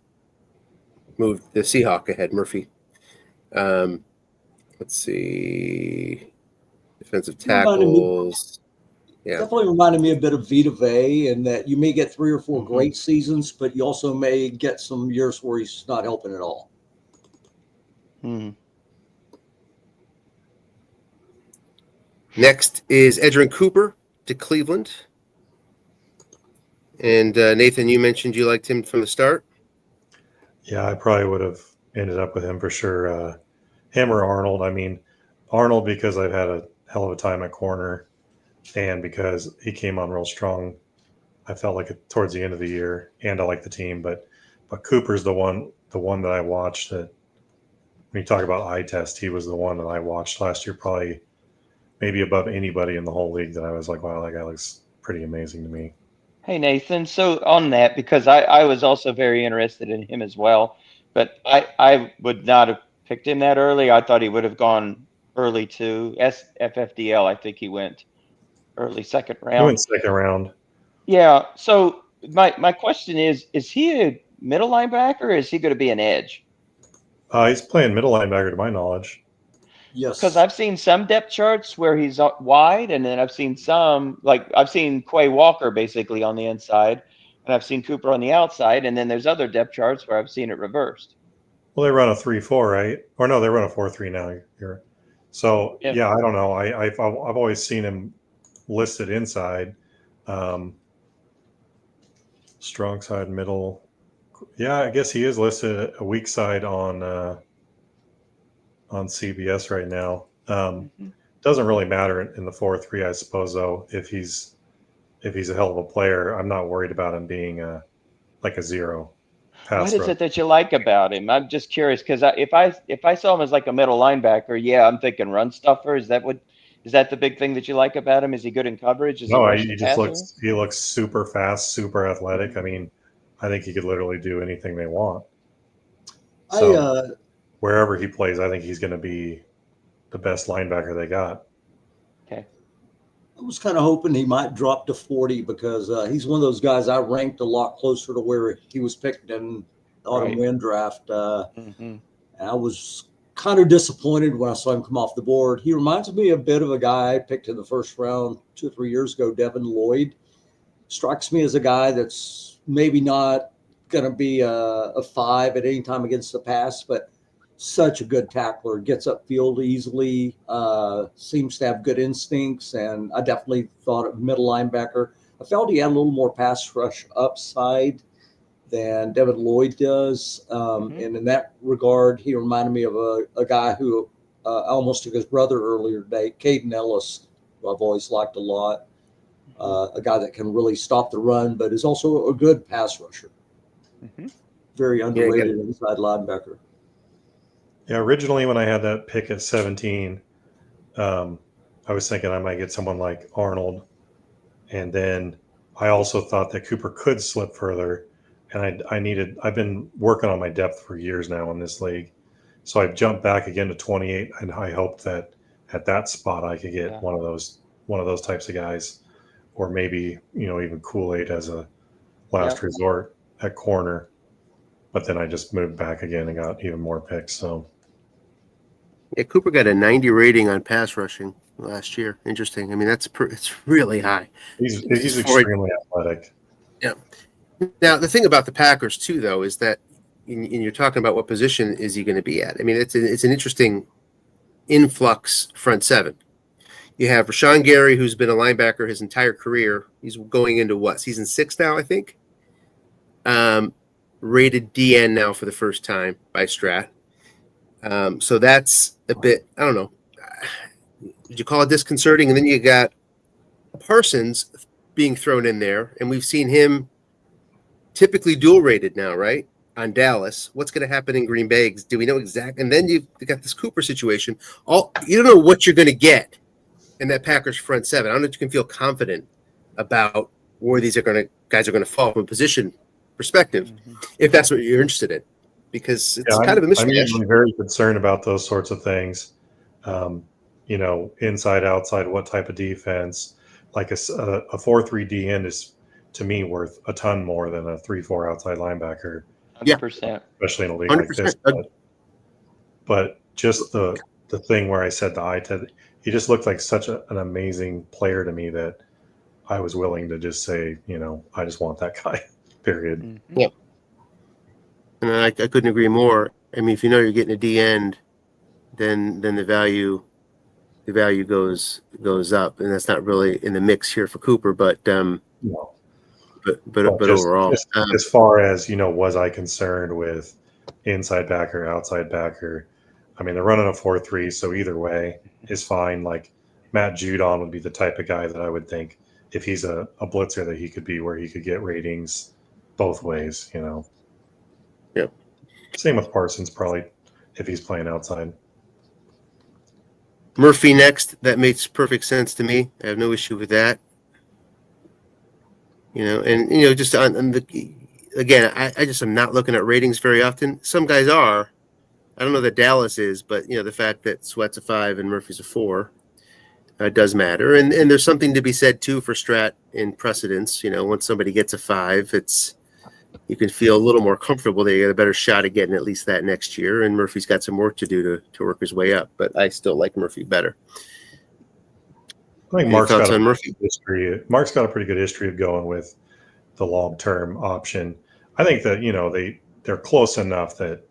the Seahawk ahead, Murphy. Let's see. Defensive tackles. Yeah. Definitely reminded me a bit of Vita Vea, in that you may get 3 or 4 great seasons, but you also may get some years where he's not helping at all. Next is Edgerrin Cooper to Cleveland. And Nathan, you mentioned you liked him from the start. Yeah, I probably would have ended up with him for sure. Him or Arnold. I mean, Arnold because I've had a hell of a time at corner, and because he came on real strong. I felt like it towards the end of the year, and I like the team, but Cooper's the one that I watched that when you talk about eye test, he was the one that I watched last year, probably maybe above anybody in the whole league that I was like, wow, that guy looks pretty amazing to me. Hey, Nathan. So on that, because I was also very interested in him as well, but I would not have picked him that early. I thought he would have gone early too. SFFDL, I think he went early second round. He went second round. Yeah. So my question is he a middle linebacker or is he going to be an edge? He's playing middle linebacker to my knowledge. Yes. Because I've seen some depth charts where he's wide, and then I've seen some, like I've seen Quay Walker basically on the inside, and I've seen Cooper on the outside, and then there's other depth charts where I've seen it reversed. Well, they run a 3-4, right? Or no, they run a 4-3 now. So yeah, I don't know. I've always seen him listed inside, strong side, middle. Yeah, I guess he is listed a weak side on CBS right now. Doesn't really matter in the 4-3, I suppose, though. If he's a hell of a player, I'm not worried about him being like a zero. What is it that you like about him? I'm just curious because if I saw him as like a middle linebacker, yeah, I'm thinking run stuffer. Is that the big thing that you like about him? Is he good in coverage? He looks super fast, super athletic. I mean, I think he could literally do anything they want. So wherever he plays, I think he's going to be the best linebacker they got. Okay. I was kind of hoping he might drop to 40 because he's one of those guys I ranked a lot closer to where he was picked in the autumn wind draft. And I was kind of disappointed when I saw him come off the board. He reminds me a bit of a guy I picked in the first round 2 or 3 years ago, Devin Lloyd. Strikes me as a guy that's maybe not going to be a 5 at any time against the pass, but such a good tackler, gets upfield easily, seems to have good instincts, and I definitely thought of middle linebacker. I felt he had a little more pass rush upside than Devin Lloyd does. And in that regard, he reminded me of a guy who I almost took his brother earlier today, Caden Ellis, who I've always liked a lot. A guy that can really stop the run, but is also a good pass rusher. Very underrated inside linebacker. Yeah, originally when I had that pick at 17, I was thinking I might get someone like Arnold. And then I also thought that Cooper could slip further. And I've been working on my depth for years now in this league. So I jumped back again to 28, and I hoped that at that spot I could get one of those types of guys, or maybe, even Kool-Aid as a last resort at corner. But then I just moved back again and got even more picks. So yeah, Cooper got a 90 rating on pass rushing last year. Interesting. I mean, it's really high. He's extremely athletic. Yeah. Now, the thing about the Packers, too, though, is that you're talking about what position is he going to be at. I mean, it's an interesting influx front seven. You have Rashawn Gary, who's been a linebacker his entire career. He's going into what, season 6 now, I think? Rated DN now for the first time by Strat. So that's a bit, I don't know. Would you call it disconcerting? And then you got Parsons being thrown in there, and we've seen him typically dual rated now, right? on Dallas. What's going to happen in Green Bay? Do we know exactly? And then you've got this Cooper situation. You don't know what you're going to get in that Packers front seven. I don't know if you can feel confident about where these guys are going to fall from a position perspective, if that's what you're interested in, because it's kind of a mismatch. I'm usually very concerned about those sorts of things. Inside, outside, what type of defense? Like a 4-3 DN is, to me, worth a ton more than a 3-4 outside linebacker. 100%. Especially in a league like this. But just the thing where I said the eye test, he just looked like such an amazing player to me that I was willing to just say, I just want that guy, period. Mm-hmm. Yeah. And I couldn't agree more. I mean, if you know you're getting a D end, then the value goes up, and that's not really in the mix here for Cooper, but overall, as far as was I concerned with inside backer, outside backer? I mean, they're running a 4-3, so either way is fine. Like Matt Judon would be the type of guy that I would think, if he's a blitzer, that he could be where he could get ratings both ways. Yeah. Same with Parsons, probably, if he's playing outside. Murphy next. That makes perfect sense to me. I have no issue with that. Just on the, again, I just am not looking at ratings very often. Some guys are. I don't know that Dallas is, but the fact that Sweat's a 5 and Murphy's a 4 does matter. And there's something to be said too for Strat in precedence. Once somebody gets a 5, you can feel a little more comfortable that you got a better shot at getting at least that next year. And Murphy's got some work to do to work his way up, but I still like Murphy better. I think Mark's got a pretty good history of going with the long-term option. I think that they're close enough that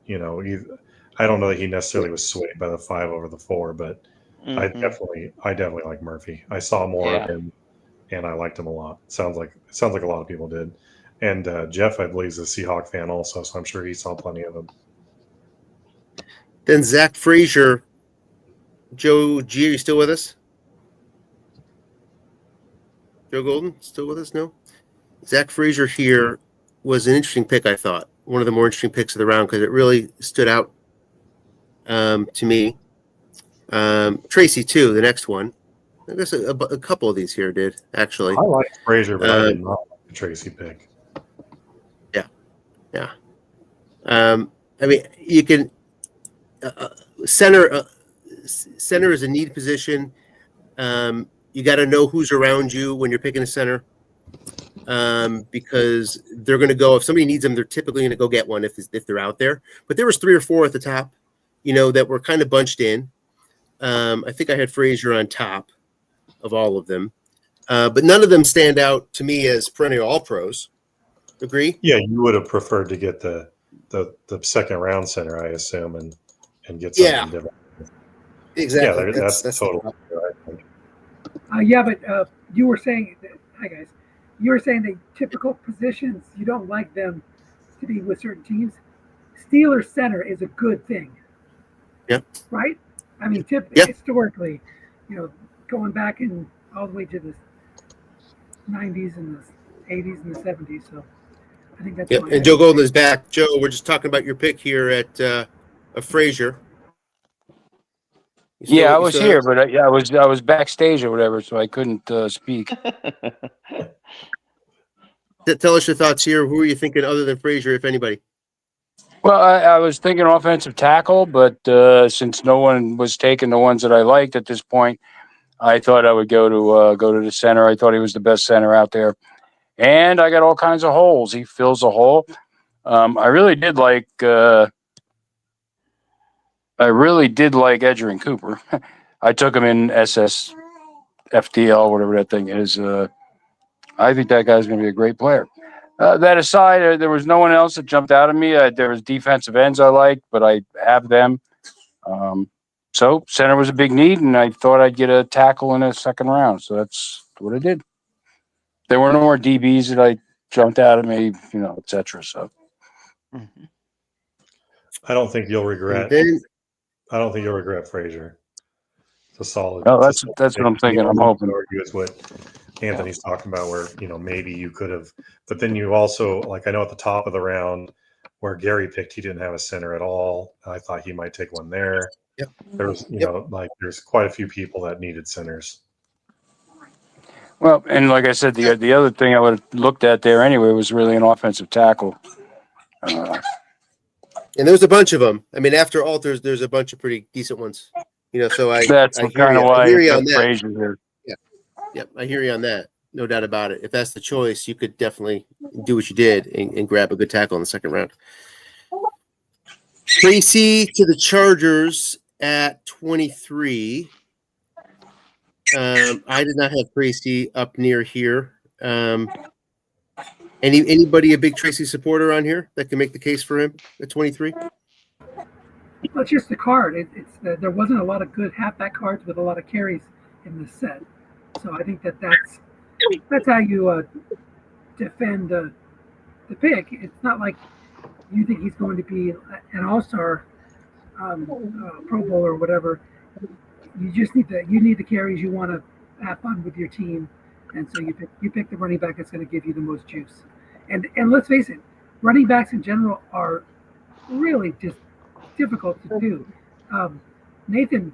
I don't know that he necessarily was swayed by the 5 over the 4, but I definitely like Murphy. I saw more of him, and I liked him a lot. Sounds like a lot of people did. And Jeff, I believe, is a Seahawk fan also, so I'm sure he saw plenty of them. Then Zach Frazier. Joe G, are you still with us? Joe Golden, still with us? No? Zach Frazier here was an interesting pick, I thought. One of the more interesting picks of the round because it really stood out to me. Tracy, too, the next one. I guess a couple of these here did, actually. I like Frazier, but I did not like the Tracy pick. Yeah. I mean, you can center is a need position. You got to know who's around you when you're picking a center, because they're going to go, if somebody needs them, they're typically going to go get one if they're out there. But there was 3 or 4 at the top, that were kind of bunched in. I think I had Frazier on top of all of them, but none of them stand out to me as perennial All-Pros. Agree? Yeah, you would have preferred to get the second round center, I assume, and get something different. Exactly. Yeah, that's totally right. But you were saying that, hi guys, you were saying the typical positions, you don't like them to be with certain teams. Steelers center is a good thing. Yeah. Right? I mean, historically, going back in all the way to the 90s and the 80s and the 70s. So I think that's and Joe Golden is back. Joe, we're just talking about your pick here at Frazier. I was here, but I was backstage or whatever, so I couldn't speak. Tell us your thoughts here. Who are you thinking other than Frazier, if anybody? Well, I was thinking offensive tackle, but since no one was taking the ones that I liked at this point, I thought I would go to the center. I thought he was the best center out there, and I got all kinds of holes. He fills a hole. I really did like Edgerrin Cooper. I took him in SSFDL, whatever that thing is. I think that guy's going to be a great player. That aside, there was no one else that jumped out at me. There was defensive ends I liked, but I have them. So center was a big need, and I thought I'd get a tackle in a second round. So that's what I did. There were no more DBs that I jumped out at me, et cetera. So I don't think you'll regret. I don't think you'll regret Frazier. It's a solid. Oh, that's what I'm thinking. I'm hoping. Is what Anthony's talking about, where maybe you could have, but then you also, like, I know at the top of the round where Gary picked, he didn't have a center at all. I thought he might take one there. Yep. There was, there's quite a few people that needed centers. Well, and like I said, the other thing I would have looked at there anyway was really an offensive tackle. And there's a bunch of them. I mean, after Alters, there's a bunch of pretty decent ones. So that's kind of why I hear you on Frazier that. here. Yep, I hear you on that. No doubt about it. If that's the choice, you could definitely do what you did and grab a good tackle in the second round. Tracy to the Chargers at 23. I did not have Tracy up near here. Anybody a big Tracy supporter on here that can make the case for him at 23? Well, it's just the card. There wasn't a lot of good halfback cards with a lot of carries in this set, so I think that's how you defend the pick. It's not like you think he's going to be an all-star, Pro Bowl or whatever. You just need the carries. You want to have fun with your team, and so you pick the running back that's going to give you the most juice. And let's face it, running backs in general are really just difficult to do. Nathan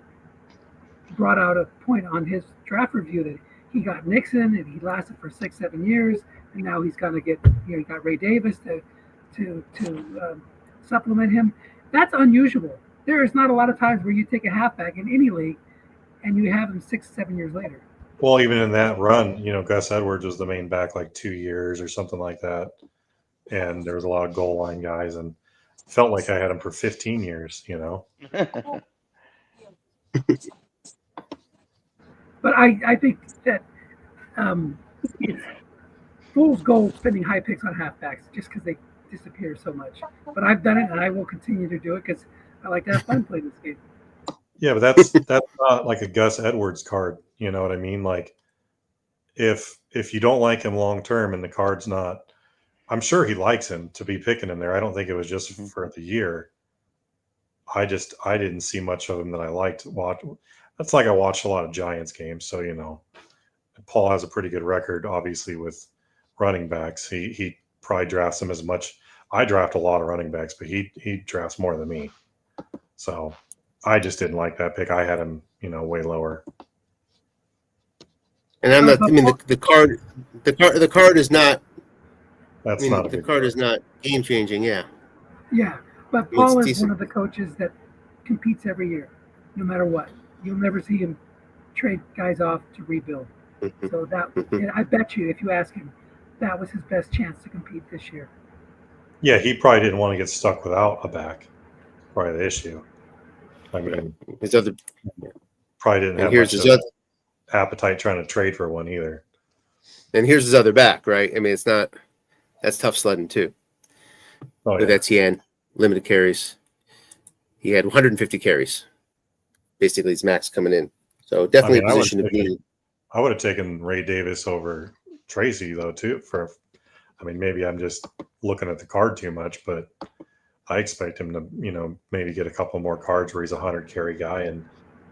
brought out a point on his draft review that he got Nixon and he lasted for 6-7 years, and now he's going to get he got Ray Davis to supplement him. That's unusual. There is not a lot of times where you take a halfback in any league and you have him 6-7 years later. Well, even in that run, Gus Edwards was the main back like 2 years or something like that. And there was a lot of goal line guys, and felt like I had him for 15 years, But I think that it's fool's gold spending high picks on halfbacks just because they disappear so much. But I've done it, and I will continue to do it because I like to have fun playing this game. Yeah, but that's not like a Gus Edwards card. You know what I mean? Like, if you don't like him long term and the card's not, I'm sure he likes him to be picking him there. I don't think it was just for the year. I didn't see much of him that I liked. That's like I watched a lot of Giants games, so Paul has a pretty good record, obviously, with running backs. He probably drafts them as much. I draft a lot of running backs, but he drafts more than me. So I just didn't like that pick. I had him, way lower. And I'm not. I mean, the card is not. That's the card is not game changing. Yeah. Yeah, but Paul is one of the coaches that competes every year, no matter what. You'll never see him trade guys off to rebuild. So I bet you, if you ask him, that was his best chance to compete this year. Yeah, he probably didn't want to get stuck without a back. Probably the issue. I mean, his other probably didn't have much appetite trying to trade for one either. And here's his other back, right? I mean, that's tough sledding too. Oh, yeah. With Etienne, limited carries. He had 150 carries. Basically, his max coming in. So definitely a position of need. I would have taken Ray Davis over Tracy though too. Maybe I'm just looking at the card too much, but I expect him to, maybe get a couple more cards where he's a 100 carry guy and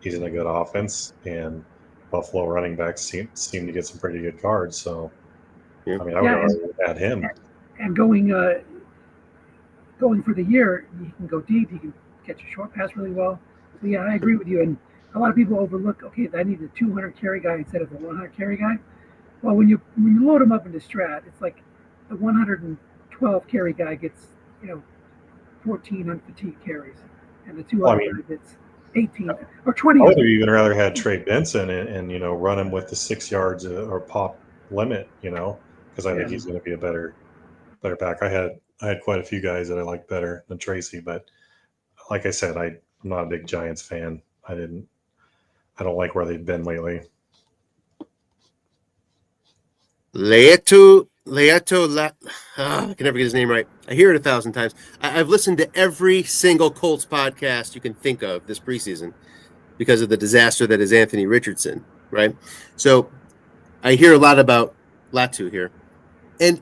he's in a good offense, and Buffalo running backs seem to get some pretty good cards. So, I would have had him. And going for the year, you can go deep. You can catch a short pass really well. So, yeah, I agree with you. And a lot of people overlook, okay, I need a 200 carry guy instead of a 100 carry guy. Well, when you load them up into Strat, it's like the 112 carry guy gets, 14 unfatigued carries, and the 200 gets 18 or 20. I would have even rather had Trey Benson and run him with the 6 yards or pop limit, because I think he's going to be a better back. I had quite a few guys that I liked better than Tracy, but like I said, I'm not a big Giants fan. I don't like where they've been lately. I can never get his name right. I hear it 1,000 times. I've listened to every single Colts podcast you can think of this preseason because of the disaster that is Anthony Richardson, right? So I hear a lot about Latu here. And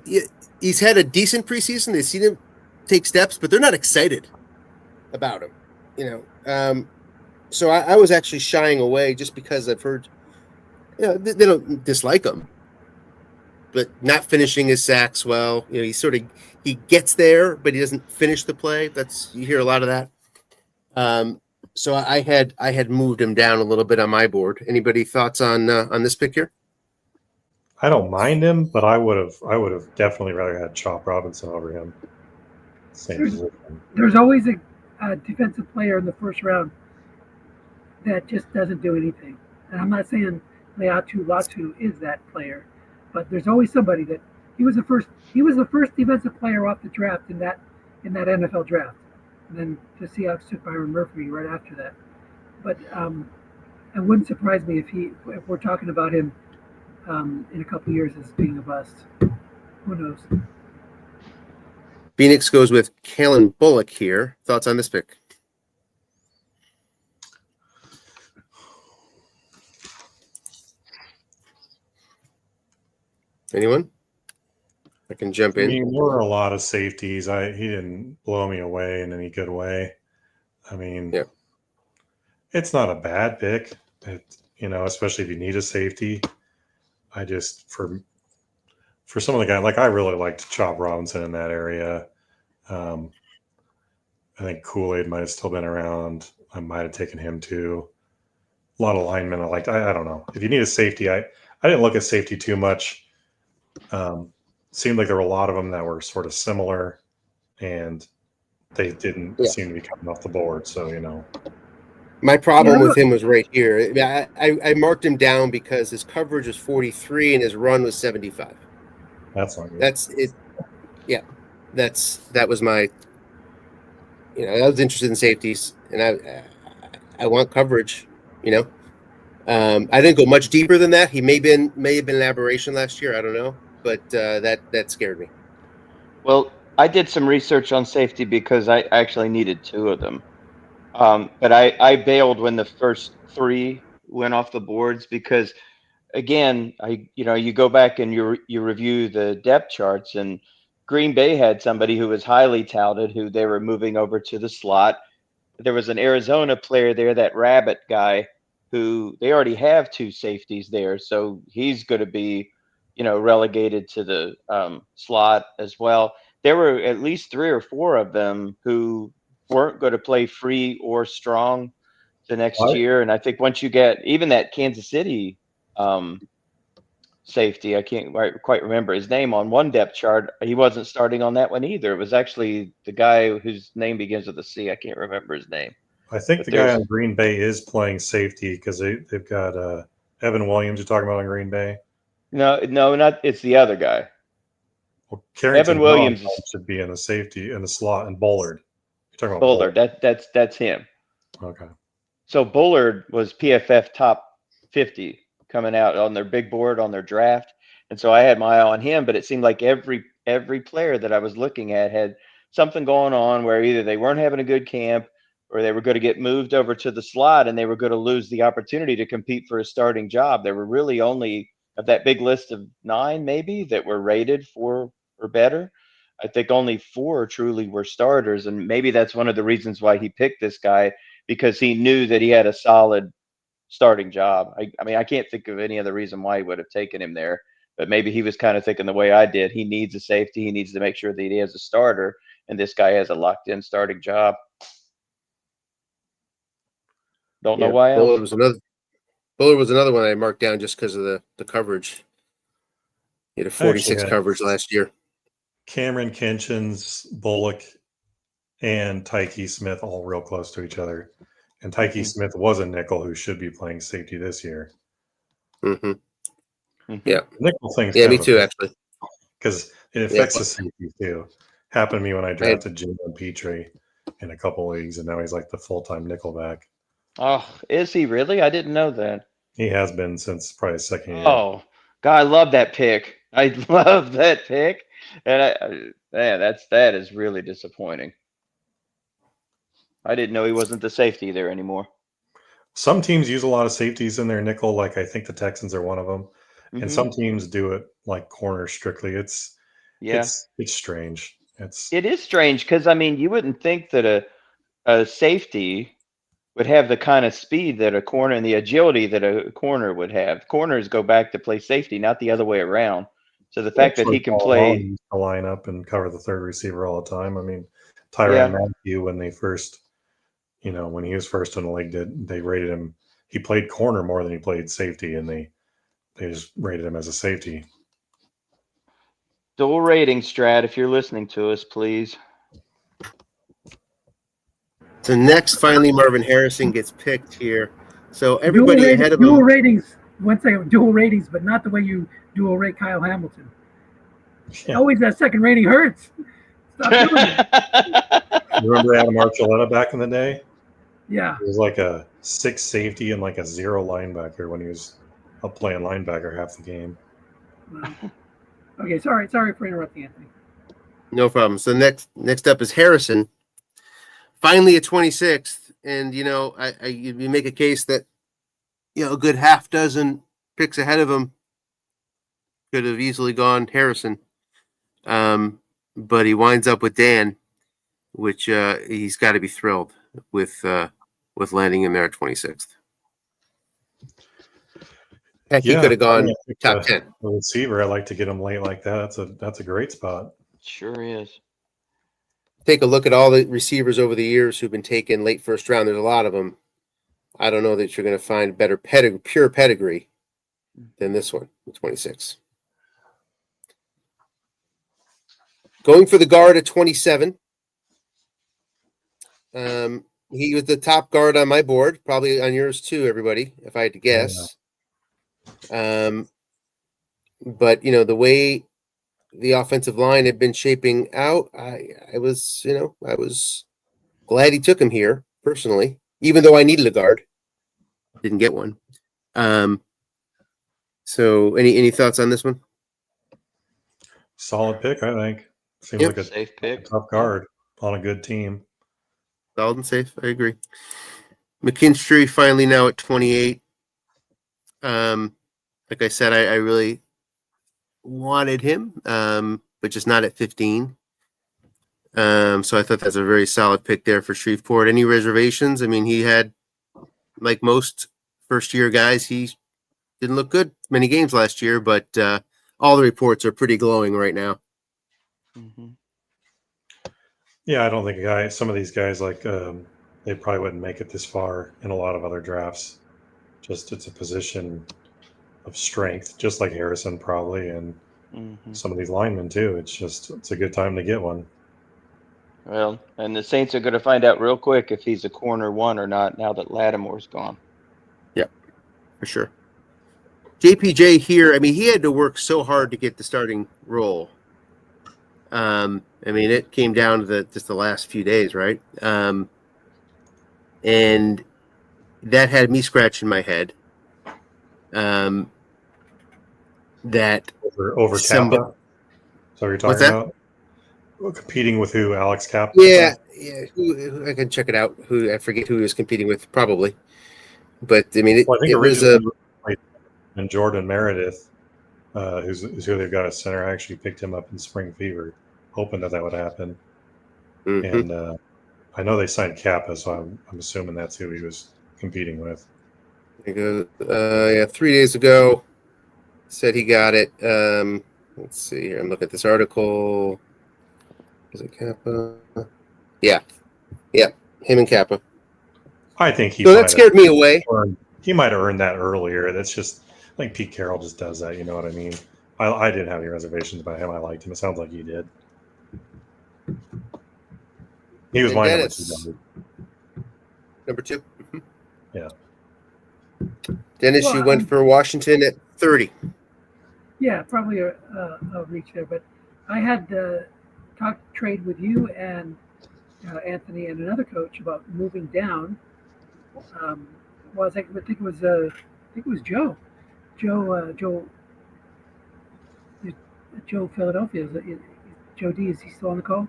he's had a decent preseason. They've seen him take steps, but they're not excited about him, So I was actually shying away just because I've heard, they don't dislike him. but not finishing his sacks well. You know, he gets there, but he doesn't finish the play. You hear a lot of that. So I had moved him down a little bit on my board. Anybody thoughts on this pick here? I don't mind him, but I would have definitely rather had Chop Robinson over him. Same position. There's always a defensive player in the first round that just doesn't do anything. And I'm not saying Laiatu Latu is that player, but there's always somebody that he was the first defensive player off the draft in that NFL draft. And then the Seahawks took Byron Murphy right after that. But it wouldn't surprise me if we're talking about him in a couple years as being a bust. Who knows? Phoenix goes with Kalen Bullock here. Thoughts on this pick? Anyone? I can jump in. I mean, there were a lot of safeties. He didn't blow me away in any good way. I mean, yeah. It's not a bad pick. Especially if you need a safety. I just for some of the guys, like I really liked Chop Robinson in that area. I think Kool-Aid might have still been around. I might have taken him too. A lot of linemen I liked. I don't know. If you need a safety, I didn't look at safety too much. Seemed like there were a lot of them that were sort of similar, and they didn't seem to be coming off the board. So, My problem with him was right here. I marked him down because his coverage was 43 and his run was 75. That's not good. That's it. Yeah, that was my. I was interested in safeties, and I want coverage. I didn't go much deeper than that. He may have been an aberration last year. I don't know, but that scared me. Well, I did some research on safety because I actually needed two of them. But I bailed when the first three went off the boards because, again, you go back and you review the depth charts, and Green Bay had somebody who was highly touted who they were moving over to the slot. There was an Arizona player there, that Rabbit guy, who they already have two safeties there, so he's going to be, relegated to the slot as well. There were at least 3 or 4 of them who weren't going to play free or strong the next year. And I think once you get even that Kansas City safety, I can't quite remember his name, on one depth chart, he wasn't starting on that one either. It was actually the guy whose name begins with a C. I can't remember his name. I think the guy on Green Bay is playing safety because they've got Evan Williams. You're talking about on Green Bay? No, not. It's the other guy. Well, Evan Williams should be in the safety in the slot, and Bullard. You're talking about Bullard. That's him. Okay. So Bullard was PFF top 50 coming out on their big board on their draft, and so I had my eye on him. But it seemed like every player that I was looking at had something going on where either they weren't having a good camp, or they were going to get moved over to the slot and they were going to lose the opportunity to compete for a starting job. There were really only, of that big list of 9 maybe, that were rated 4 or better. I think only 4 truly were starters. And maybe that's one of the reasons why he picked this guy, because he knew that he had a solid starting job. I mean, I can't think of any other reason why he would have taken him there, but maybe he was kind of thinking the way I did. He needs a safety. He needs to make sure that he has a starter, and this guy has a locked in starting job. Don't know why else. Bullard was another one I marked down just because of the coverage. He had a 46 coverage last year. Cameron Kinchins, Bullock, and Tyke Smith all real close to each other. And Tyke Smith was a nickel who should be playing safety this year. Mm-hmm. Yeah. Nickel thing. Yeah, me too, actually. Because it affects the safety too. Happened to me when I drafted Jalen Petrie in a couple leagues, and now he's like the full-time nickelback. Oh, is he really? I didn't know that. He has been since probably second year. Oh, God, I love that pick. I love that pick. And that is really disappointing. I didn't know he wasn't the safety there anymore. Some teams use a lot of safeties in their nickel, like I think the Texans are one of them. Mm-hmm. And some teams do it like corner strictly. It's strange. It is strange because, I mean, you wouldn't think that a safety would have the kind of speed that a corner and the agility that a corner would have. Corners go back to play safety, not the other way around. So the fact that he can play, He used to line up and cover the third receiver all the time. I mean, Tyrann Mathieu, when they first, when he was first in the league, they rated him. He played corner more than he played safety, and they just rated him as a safety. dual rating, Strat, if you're listening to us, please. So next, finally, Marvin Harrison gets picked here. So everybody ahead of him. Dual ratings. One second, dual ratings, but not the way you dual rate Kyle Hamilton. Yeah. Always that second rating hurts. Stop doing it. Remember Adam Archuleta back in the day? Yeah. He was like a 6 safety and like a 0 linebacker when he was up playing linebacker half the game. Wow. Okay, sorry for interrupting, Anthony. No problem. So next up is Harrison. Finally, at 26th, and you make a case that a good half dozen picks ahead of him could have easily gone Harrison, but he winds up with Dan, which he's got to be thrilled with landing in there at 26th. Heck, he could have gone top 10. A receiver, I like to get him late like that. That's a great spot. Sure is. Take a look at all the receivers over the years who've been taken late first round. There's a lot of them. I don't know that you're going to find better pure pedigree than this one, the 26. Going for the guard at 27. He was the top guard on my board, probably on yours too, everybody, if I had to guess. But the way the offensive line had been shaping out, I was glad he took him here personally, even though I needed a guard. Didn't get one. So any thoughts on this one? Solid pick, I think. Seems like a safe pick. Tough guard on a good team. Solid and safe. I agree. McKinstry finally now at 28. Like I said, I really wanted him, but just not at 15. So I thought that's a very solid pick there for Shreveport. Any reservations? I mean, he had, like most first-year guys, he didn't look good many games last year, but all the reports are pretty glowing right now. Mm-hmm. Yeah, I don't think some of these guys, they probably wouldn't make it this far in a lot of other drafts. Just it's a position of strength, just like Harrison probably, and some of these linemen too. It's a good time to get one. Well, and the Saints are going to find out real quick if he's a corner one or not now that Lattimore's gone. Yep, for sure. JPJ here, I mean, he had to work so hard to get the starting role. I mean, it came down to just the last few days, right? And that had me scratching my head. That over Kappa. Is that what you're talking about? Well, competing with who? Alex Kappa? Yeah. I can check it out. I forget who he was competing with, probably. But I mean, I think it was a. And Jordan Meredith, who's who they've got at center. I actually picked him up in spring fever, hoping that would happen. Mm-hmm. And I know they signed Kappa, so I'm assuming that's who he was competing with. 3 days ago, said he got it. Let's see here. I'm looking at this article. Is it Kappa? Yeah. Him and Kappa. I think he. So that scared me away. He might have earned that earlier. That's just. I think Pete Carroll just does that. You know what I mean? I didn't have any reservations about him. I liked him. It sounds like you did. He was my number 2. Number 2. Mm-hmm. Yeah. Dennis, you went for Washington at 30. Yeah, probably a reach there. But I had talked trade with you and Anthony and another coach about moving down. I think it was Joe. Joe Philadelphia. Joe D, is he still on the call?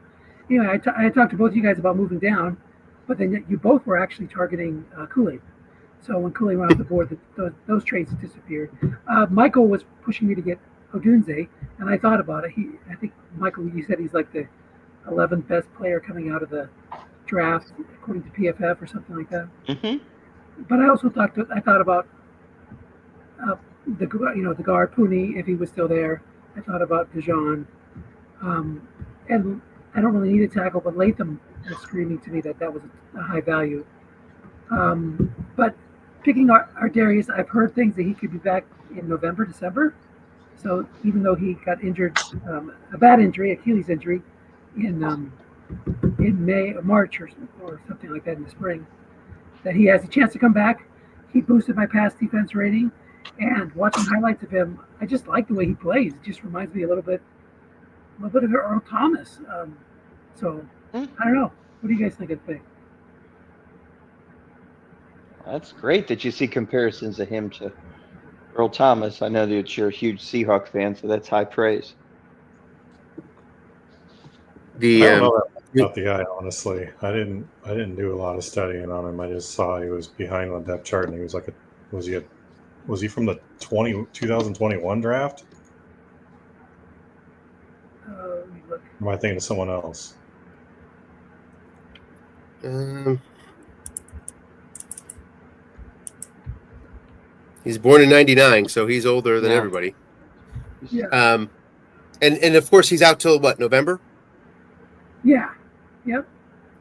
Anyway, I talked to both of you guys about moving down, but then you both were actually targeting Kool-Aid. So when Kool-Aid went off the board, those trades disappeared. Michael was pushing me to get Odunze, and I thought about it. I think Michael, you said he's like the 11th best player coming out of the draft, according to PFF or something like that. Mm-hmm. But I also thought about the guard Pooney, if he was still there, I thought about Dijon. And I don't really need a tackle, but Latham was screaming to me that was a high value. But picking our Darius, I've heard things that he could be back in November, December. So even though he got injured, a bad injury, Achilles injury, in May or March or something like that in the spring, that he has a chance to come back. He boosted my pass defense rating, and watching highlights of him, I just like the way he plays. It just reminds me a little bit of Earl Thomas. So I don't know. What do you guys think of the thing? That's great that you see comparisons of him to Earl Thomas. I know that you're a huge Seahawk fan, so that's high praise. I don't know about the guy, honestly. I didn't do a lot of studying on him. I just saw he was behind on depth chart, and he was like was he from the 2021 draft? Let me look. Or am I thinking of someone else? He's born in '99, so he's older than everybody. Yeah. And of course he's out till what, November? Yeah. Yep.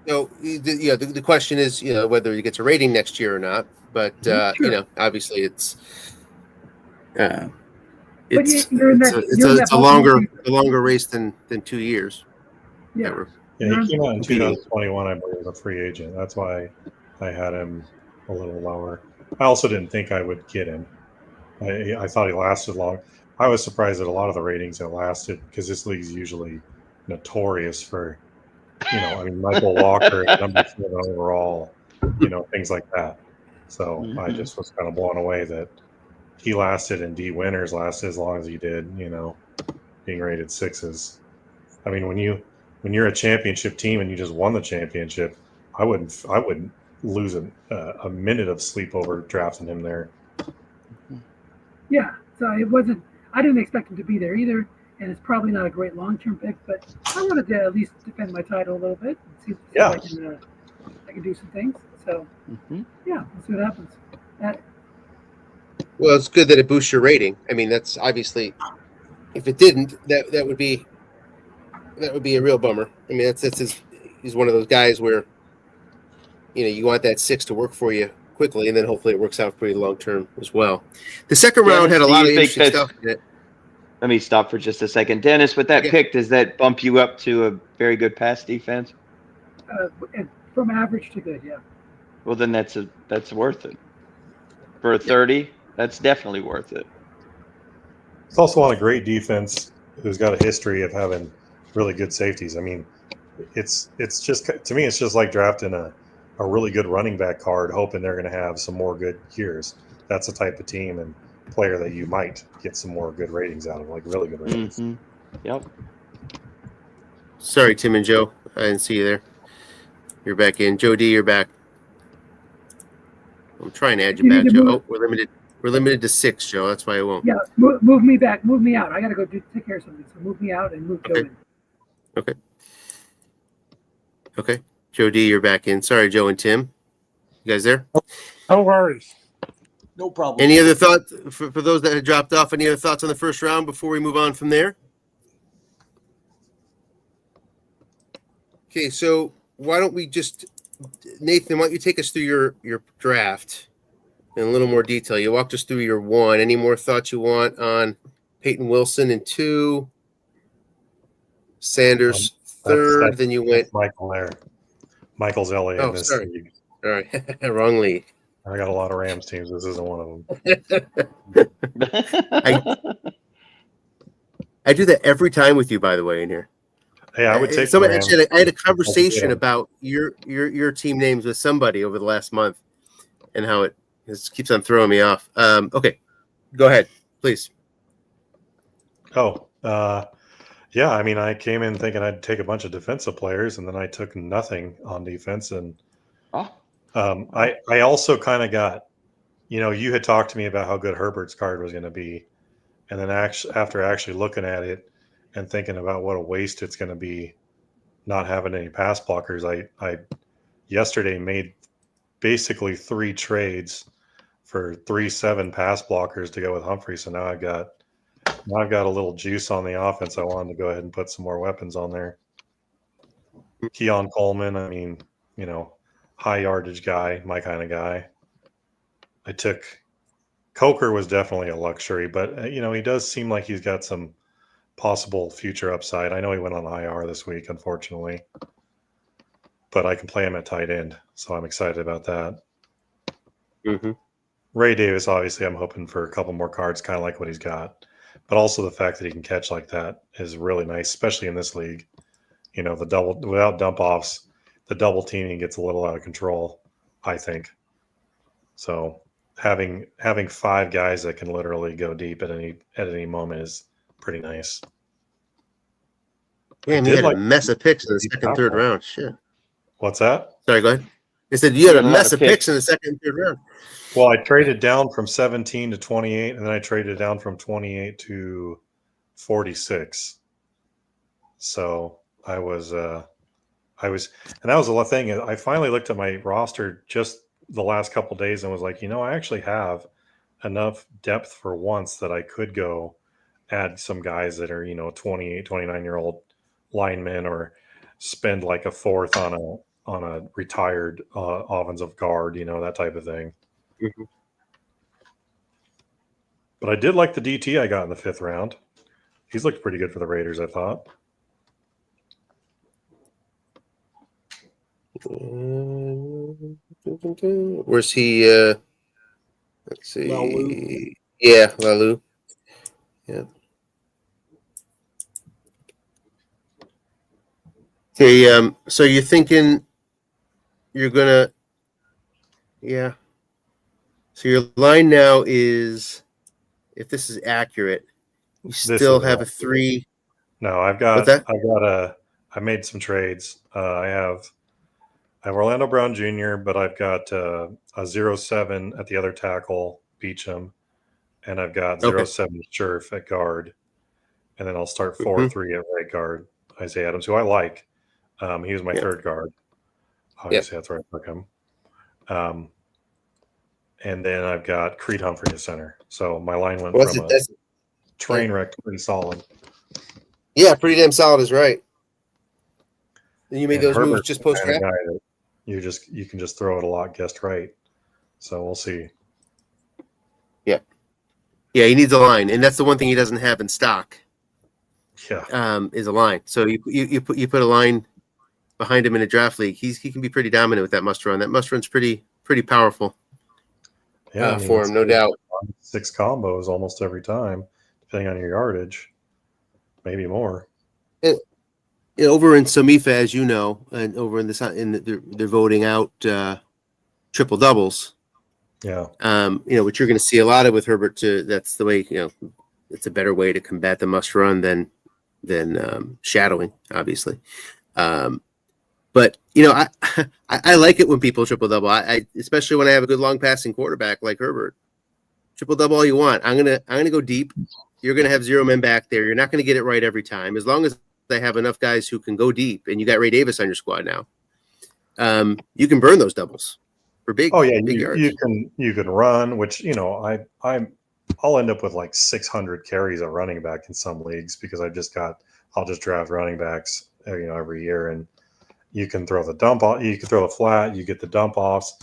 So the question is, whether he gets a rating next year or not. But Sure. Obviously it's you're in it's a longer race than 2 years. Yeah. Yeah, he came out in 2021, I believe, as a free agent. That's why I had him a little lower. I also didn't think I would get him. I thought he lasted long. I was surprised at a lot of the ratings that lasted, because this league's usually notorious for, Michael Walker, number 7 overall, things like that. So I just was kind of blown away that he lasted and D Winters lasted as long as he did, being rated 6s. I mean, when you're a championship team and you just won the championship, I wouldn't lose a minute of sleep over drafting him there. Yeah. So I didn't expect him to be there either. And it's probably not a great long-term pick, but I wanted to at least defend my title a little bit and see if I can do some things. So, yeah, we'll see what happens. Well, it's good that it boosts your rating. I mean, that's obviously, if it didn't, that would be a real bummer. I mean, he's one of those guys where, you want that 6 to work for you quickly, and then hopefully it works out for you long term as well. The second round had a lot of interesting stuff in it. Let me stop for just a second. Dennis, with that pick, does that bump you up to a very good pass defense? From average to good, yeah. Well, then that's worth it. For a 30, that's definitely worth it. It's also on a great defense who's got a history of having really good safeties. I mean, it's just, to me, it's just like drafting a really good running back card, hoping they're going to have some more good years. That's the type of team and player that you might get some more good ratings out of, like really good ratings. Yep. Sorry, Tim and Joe, I didn't see you there. You're back in. Joe D, you're back. I'm trying to add you back, Joe. Oh, we're limited to 6, Joe. That's why I won't. Yeah, move me back. Move me out. I got to go take care of something. So move me out and move Joe in. Okay. Joe D, you're back in. Sorry, Joe and Tim. You guys there? No worries. No problem. Any other thoughts for those that had dropped off? Any other thoughts on the first round before we move on from there? Okay, so why don't we just, Nathan, why don't you take us through your draft in a little more detail? You walked us through your 1. Any more thoughts you want on Peyton Wilson in 2, Sanders 3rd, then you went Michael there. Michael's LA in this league. All right, wrong league. I got a lot of Rams teams. This isn't one of them. I do that every time with you, by the way, in here. Hey, I would take somebody. Actually, I had a conversation about your team names with somebody over the last month, and how it keeps on throwing me off. Okay, go ahead, please. Yeah. I mean, I came in thinking I'd take a bunch of defensive players, and then I took nothing on defense. And I also kind of got, you had talked to me about how good Herbert's card was going to be, and then after actually looking at it and thinking about what a waste it's going to be not having any pass blockers, I yesterday made basically 3 trades for 3-7 pass blockers to go with Humphrey. So now I've got Now I've got a little juice on the offense. I wanted to go ahead and put some more weapons on there. Keon Coleman, I mean, high yardage guy, my kind of guy. I took Coker was definitely a luxury, but he does seem like he's got some possible future upside. I know he went on IR this week, unfortunately, but I can play him at tight end, so I'm excited about that. Mm-hmm. Ray Davis, obviously, I'm hoping for a couple more cards, kind of like what he's got, but also the fact that he can catch like that is really nice, especially in this league. The double without dump offs, the double teaming gets a little out of control, I think. So having 5 guys that can literally go deep at any moment is pretty nice. Yeah, and he had a mess of picks in the second, third round. Shit. What's that? Sorry, go ahead. They said you had a mess of picks in the second and third round. Well, I traded down from 17 to 28, and then I traded down from 28 to 46. So I was, and that was the thing. I finally looked at my roster just the last couple of days and was like, I actually have enough depth for once that I could go add some guys that are, 28, 29-year-old linemen, or spend like a fourth on a retired offensive guard, that type of thing. Mm-hmm. But I did like the DT I got in the 5th round. He's looked pretty good for the Raiders, I thought. Where's he? Let's see. Lalu. Yeah, Lalu. Yeah. Okay. So you're thinking you're gonna? Yeah. So your line now is, if this is accurate, you still have a 3. No, I made some trades. I have Orlando Brown Jr., but I've got a 0-7 at the other tackle, Beecham, and I've got 0-7 Scherf at guard, and then I'll start 4-3 at right guard, Isaiah Adams, who I like. He was my third guard. Obviously, that's where I took him. And then I've got Creed Humphrey to center. So my line went from a train wreck to pretty solid. Yeah, pretty damn solid is right. And you made those moves just post draft. You can just throw it a lot guessed right. So we'll see. Yeah. Yeah, he needs a line, and that's the one thing he doesn't have in stock. Yeah. Is a line. So you put a line behind him in a draft league. He can be pretty dominant with that must run. That must run's pretty powerful. Yeah, for him, no doubt. 6 combos almost every time, depending on your yardage, maybe more. Over in Somifa, as you know, and over in they're voting out triple doubles. Yeah. Which you're going to see a lot of with Herbert. That's the way. It's a better way to combat the must run than shadowing, obviously. But I like it when people triple double. I especially when I have a good long passing quarterback like Herbert. Triple double all you want. I'm gonna go deep. You're gonna have 0 men back there. You're not gonna get it right every time. As long as they have enough guys who can go deep, and you got Ray Davis on your squad now, you can burn those doubles for big. Oh yeah, big yards. You can run, which I'll end up with like 600 carries at running back in some leagues because I'll just draft running backs every year, and you can throw the dump off, you can throw the flat, you get the dump offs.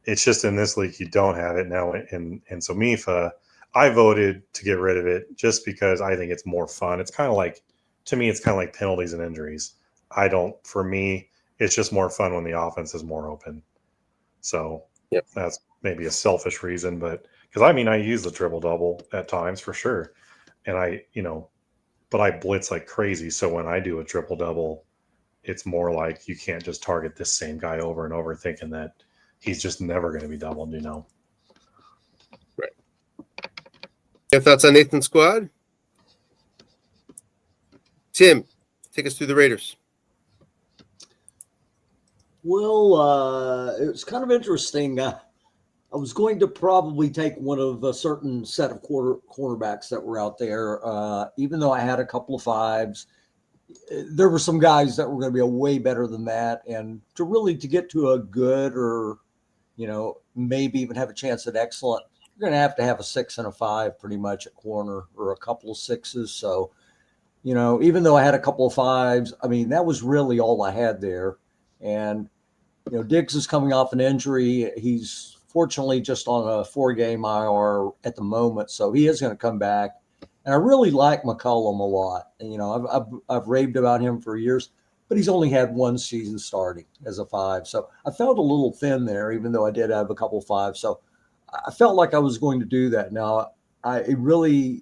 It's just in this league you don't have it now. In Somifa, I voted to get rid of it just because I think it's more fun. It's kind of like, to me, it's kind of like penalties and injuries. For me, it's just more fun when the offense is more open. So that's maybe a selfish reason, but because I use the triple double at times for sure, and but I blitz like crazy. So when I do a triple double, it's more like you can't just target this same guy over and over thinking that he's just never going to be doubled, Right. Your thoughts on Nathan's squad? Tim, take us through the Raiders. Well, it was kind of interesting. I was going to probably take one of a certain set of cornerbacks that were out there, even though I had a couple of 5s. There were some guys that were going to be way better than that. And to get to a good or, maybe even have a chance at excellent you're going to have a 6 and a 5 pretty much at corner, or a couple of 6s. So, even though I had a couple of 5s, I mean, that was really all I had there. And, Diggs is coming off an injury. He's fortunately just on a 4-game IR at the moment, so he is going to come back. And I really like McCollum a lot. And, I've raved about him for years, but he's only had one season starting as a 5. So I felt a little thin there, even though I did have a couple of 5s. So I felt like I was going to do that. Now, I knew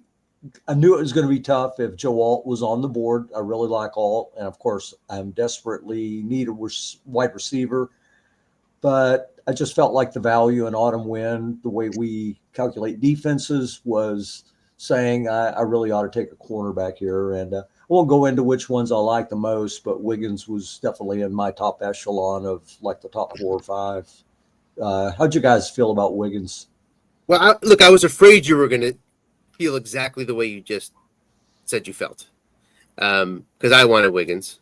it was going to be tough if Joe Alt was on the board. I really like Alt. And of course, I'm desperately need a wide receiver. But I just felt like the value in Autumn Wynn, the way we calculate defenses, was saying I really ought to take a cornerback here. And I won't go into which ones I like the most, but Wiggins was definitely in my top echelon of like the top 4 or 5. How'd you guys feel about Wiggins? Well, I was afraid you were going to feel exactly the way you just said you felt, because I wanted Wiggins,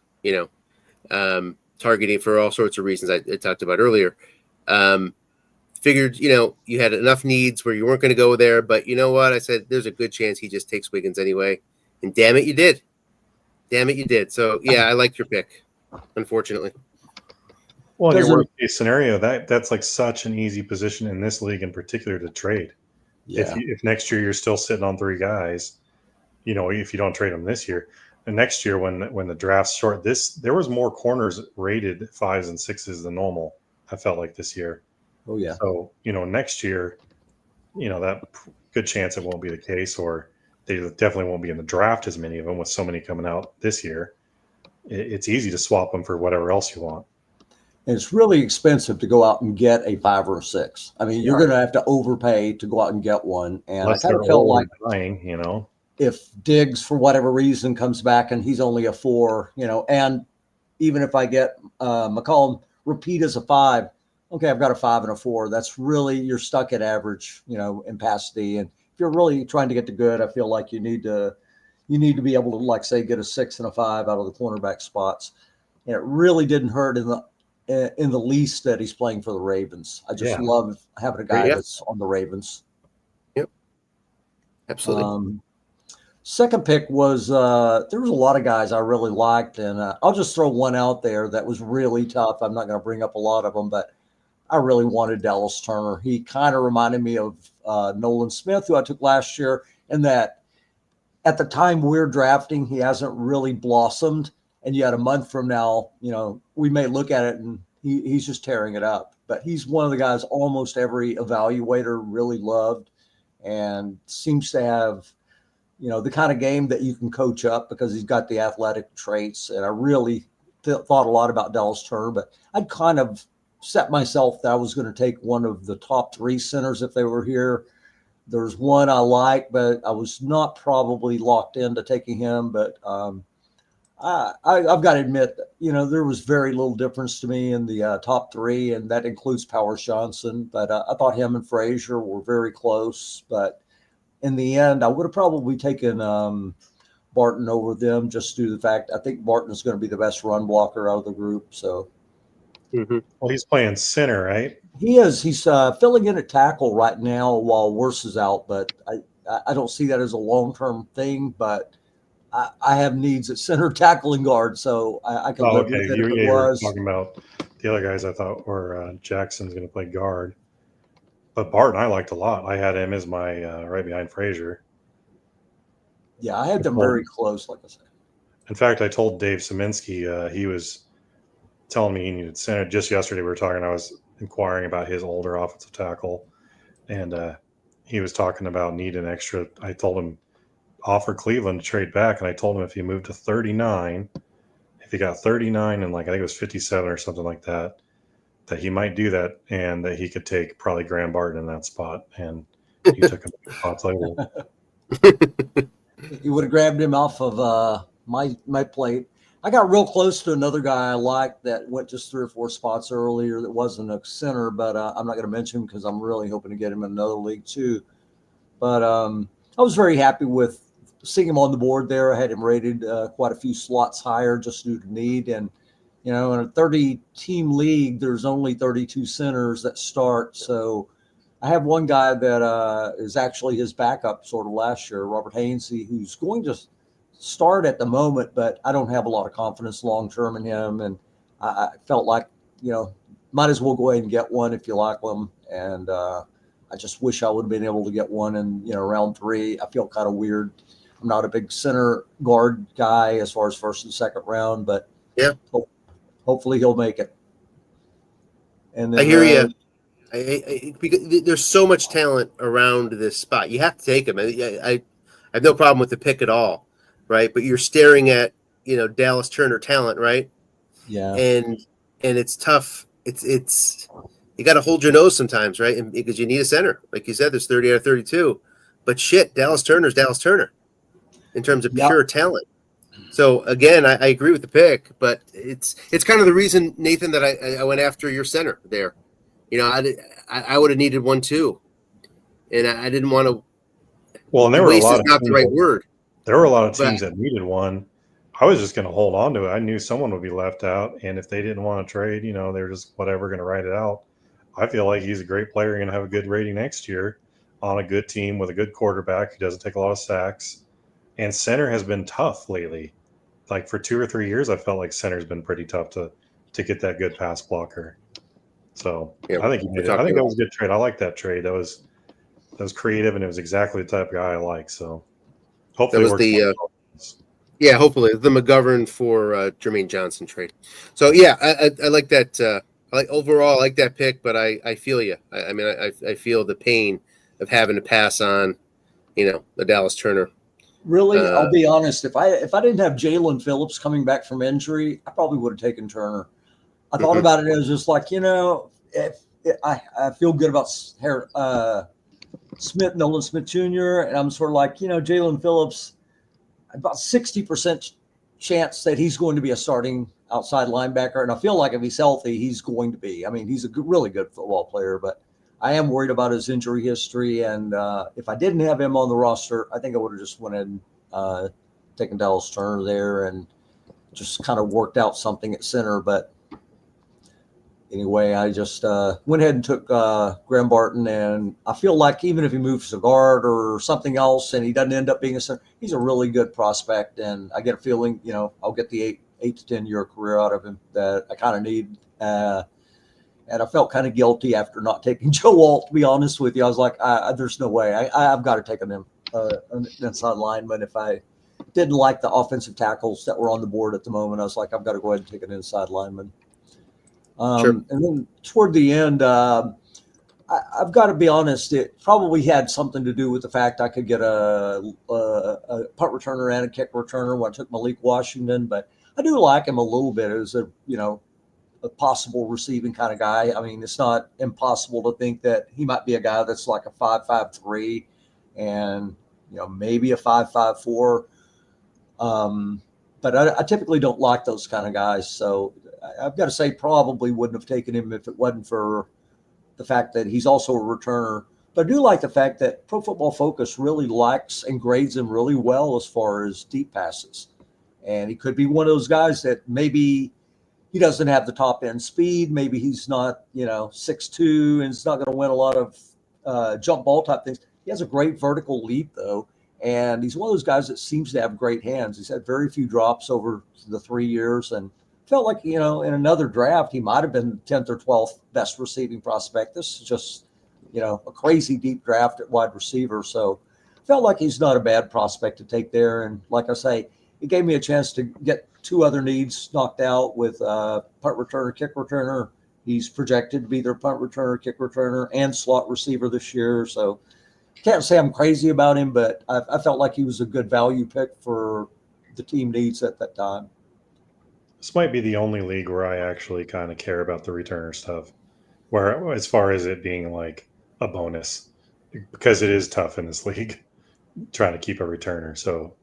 targeting for all sorts of reasons I talked about earlier. Figured, you had enough needs where you weren't going to go there, but you know what? I said, there's a good chance he just takes Wiggins anyway. And damn it, you did. So yeah, I liked your pick, unfortunately. Well, in your worst case scenario, that's like such an easy position in this league in particular to trade. Yeah. If next year you're still sitting on 3 guys, if you don't trade them this year, and next year when the draft's short, there was more corners rated 5s and 6s than normal. I felt like this year. Oh yeah. So next year, that good chance it won't be the case, or they definitely won't be in the draft as many of them with so many coming out this year. It's easy to swap them for whatever else you want. And it's really expensive to go out and get a 5 or a 6. I mean, you're going to have to overpay to go out and get one. And I kind of felt like if Diggs, for whatever reason, comes back and he's only a 4, and even if I get McCollum repeat as a 5, okay, I've got a 5 and a 4. That's really, you're stuck at average, in pass D. And if you're really trying to get to good, I feel like you need to be able to, like, say, get a 6 and a 5 out of the cornerback spots. And it really didn't hurt in the least that he's playing for the Ravens. I just love having a guy that's on the Ravens. Yep. Absolutely. Second pick was, there was a lot of guys I really liked, and I'll just throw one out there that was really tough. I'm not going to bring up a lot of them, but I really wanted Dallas Turner. He kind of reminded me of Nolan Smith, who I took last year, in that at the time we're drafting, he hasn't really blossomed. And yet a month from now, we may look at it and he's just tearing it up. But he's one of the guys almost every evaluator really loved, and seems to have, the kind of game that you can coach up because he's got the athletic traits. And I really thought a lot about Dallas Turner, but I'd kind of set myself that I was going to take one of the top 3 centers if they were here. There's one I like, but I was not probably locked into taking him. But I've got to admit, there was very little difference to me in the top 3, and that includes Powers Johnson. But I thought him and Frazier were very close. But in the end, I would have probably taken Barton over them, just due to the fact I think Barton is going to be the best run blocker out of the group. So, Well, he's playing center, right? He is. He's filling in at tackle right now while Wirfs is out. But I don't see that as a long-term thing. But I have needs at center, tackle, and guard, so I can live with it if it was. You were talking about the other guys I thought were Jackson's going to play guard. But Barton I liked a lot. I had him as my right behind Frazier. Yeah, I had them very close, like I said. In fact, I told Dave Szymanski, he was telling me he needed center. Just yesterday we were talking, I was inquiring about his older offensive tackle, and he was talking about needing extra. I told him offer Cleveland to trade back, and I told him if he moved to 39, if he got 39 and I think it was 57 or something like that, that he might do that, and that he could take probably Graham Barton in that spot, and he took him spots later. You would have grabbed him off of my plate. I got real close to another guy I liked that went just 3 or 4 spots earlier that wasn't a center, but I'm not going to mention him because I'm really hoping to get him in another league too. But I was very happy with seeing him on the board there. I had him rated quite a few slots higher just due to need. And, in a 30-team league, there's only 32 centers that start. So I have one guy that is actually his backup sort of last year, Robert Hainsey, who's going to start at the moment, but I don't have a lot of confidence long term in him. And I felt like, might as well go ahead and get one if you like them. And I just wish I would have been able to get one in, round 3. I feel kind of weird. I'm not a big center guard guy as far as first and second round, but yeah, hopefully he'll make it. And then, I hear you. Because there's so much talent around this spot. You have to take him. I have no problem with the pick at all, right? But you're staring at, Dallas Turner talent, right? Yeah. And it's tough. It's you got to hold your nose sometimes, right? And because you need a center, like you said, there's 30 out of 32. But shit, Dallas Turner's Dallas Turner in terms of pure talent. So again, I agree with the pick, but it's kind of the reason, Nathan, that I went after your center there. I would have needed one too, and I didn't want to. Well, and there were a lot is of not the right word. There were a lot of teams that needed one. I was just going to hold on to it. I knew someone would be left out, and if they didn't want to trade, they were just whatever going to write it out. I feel like he's a great player, going to have a good rating next year on a good team with a good quarterback who doesn't take a lot of sacks. And center has been tough lately. Like for 2 or 3 years, I felt like center's been pretty tough to get that good pass blocker. So I think he made it. I think that was a good trade. I like that trade. That was creative, and it was exactly the type of guy I like. So hopefully that was hopefully the McGovern for Jermaine Johnson trade. So yeah, I like that. I like that pick, but I feel you. I feel the pain of having to pass on, the Dallas Turner. Really, I'll be honest. If I didn't have Jalen Phillips coming back from injury, I probably would have taken Turner. I thought about it as just like, if I feel good about Nolan Smith Jr., and I'm sort of like, Jalen Phillips, about 60% chance that he's going to be a starting outside linebacker. And I feel like if he's healthy, he's going to be. I mean, he's a really good football player, but I am worried about his injury history. And if I didn't have him on the roster, I think I would have just went ahead and taken Dallas Turner there and just kind of worked out something at center. But anyway, I just went ahead and took Graham Barton, and I feel like even if he moves to guard or something else and he doesn't end up being a center, he's a really good prospect. And I get a feeling, I'll get the 8 to 10 year career out of him that I kind of need. And I felt kind of guilty after not taking Joe Alt, to be honest with you. I was like, there's no way. I've got to take an inside lineman. If I didn't like the offensive tackles that were on the board at the moment, I was like, I've got to go ahead and take an inside lineman. Sure. And then toward the end, I've got to be honest, it probably had something to do with the fact I could get a punt returner and a kick returner when I took Malik Washington, but I do like him a little bit as a possible receiving kind of guy. I mean, it's not impossible to think that he might be a guy that's like a 5.53 and, maybe a 5.54. But I typically don't like those kind of guys. So I've got to say probably wouldn't have taken him if it wasn't for the fact that he's also a returner. But I do like the fact that Pro Football Focus really likes and grades him really well as far as deep passes. And he could be one of those guys that maybe he doesn't have the top end speed. Maybe he's not, 6'2", and he's not going to win a lot of jump ball type things. He has a great vertical leap, though. And he's one of those guys that seems to have great hands. He's had very few drops over the 3 years, and felt like, in another draft, he might have been 10th or 12th best receiving prospect. This is just, a crazy deep draft at wide receiver. So felt like he's not a bad prospect to take there. And like I say, it gave me a chance to get 2 other needs knocked out with punt returner, kick returner. He's projected to be their punt returner, kick returner, and slot receiver this year. So can't say I'm crazy about him, but I felt like he was a good value pick for the team needs at that time. This might be the only league where I actually kind of care about the returner stuff, where as far as it being like a bonus, because it is tough in this league trying to keep a returner. So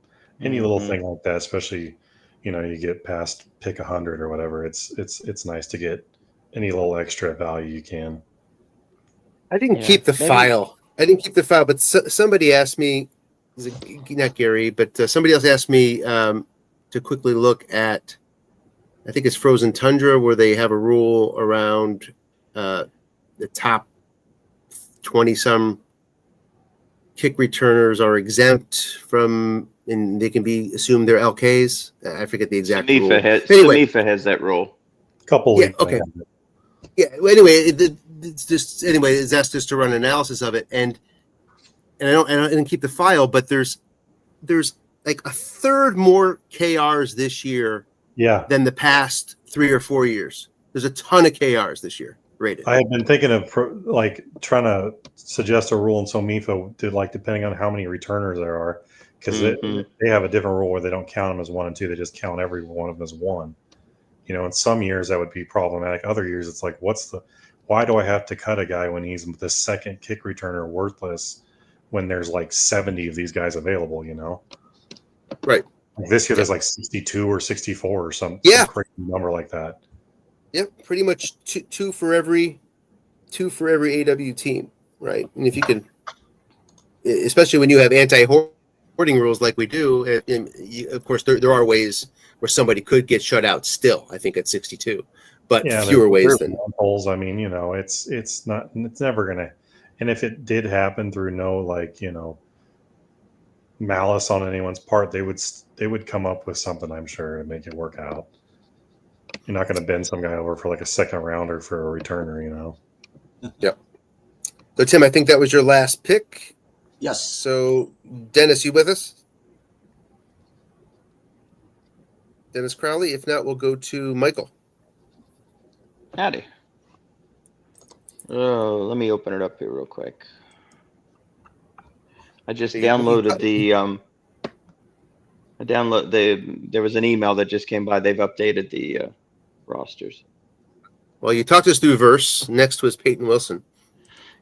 any little thing like that, especially, you get past pick 100 or whatever, it's nice to get any little extra value you can. I didn't keep the file. But somebody asked me, not Gary, but somebody else asked me to quickly look at, I think it's Frozen Tundra, where they have a rule around the top 20 some kick returners are exempt from, and they can be assumed they're LKs. I forget the exact rule. Samifa has that rule. Couple Yeah, leagues. okay. Yeah. Well, anyway, it's just that's just to run an analysis of it, and I didn't keep the file, but there's like a third more KRs this year than the past 3 or 4 years. There's a ton of KRs this year rated. I have been thinking of like trying to suggest a rule in Somifa to like depending on how many returners there are, because they have a different rule where they don't count them as 1 and 2. They just count every one of them as 1. You know, in some years that would be problematic. Other years it's like, why do I have to cut a guy when he's the second kick returner worthless when there's like 70 of these guys available, you know? Right. Like this year there's like 62 or 64 or some crazy number like that. Yep, pretty much two for every AW team, right? And if you can, especially when you have anti-hoarding rules like we do, of course there are ways where somebody could get shut out still. I think at 62, but fewer ways than polls. I mean, you know, it's never gonna. And if it did happen through no like, you know, malice on anyone's part, they would come up with something, I'm sure, and make it work out. You're not going to bend some guy over for like a second rounder for a returner, you know? Yep. So, Tim, I think that was your last pick. Yes. So, Dennis, you with us? Dennis Crowley? If not, we'll go to Michael. Howdy. Oh, let me open it up here real quick. I just downloaded there was an email that just came by. They've updated the rosters. Well, you talked us through Verse. Next was Peyton Wilson.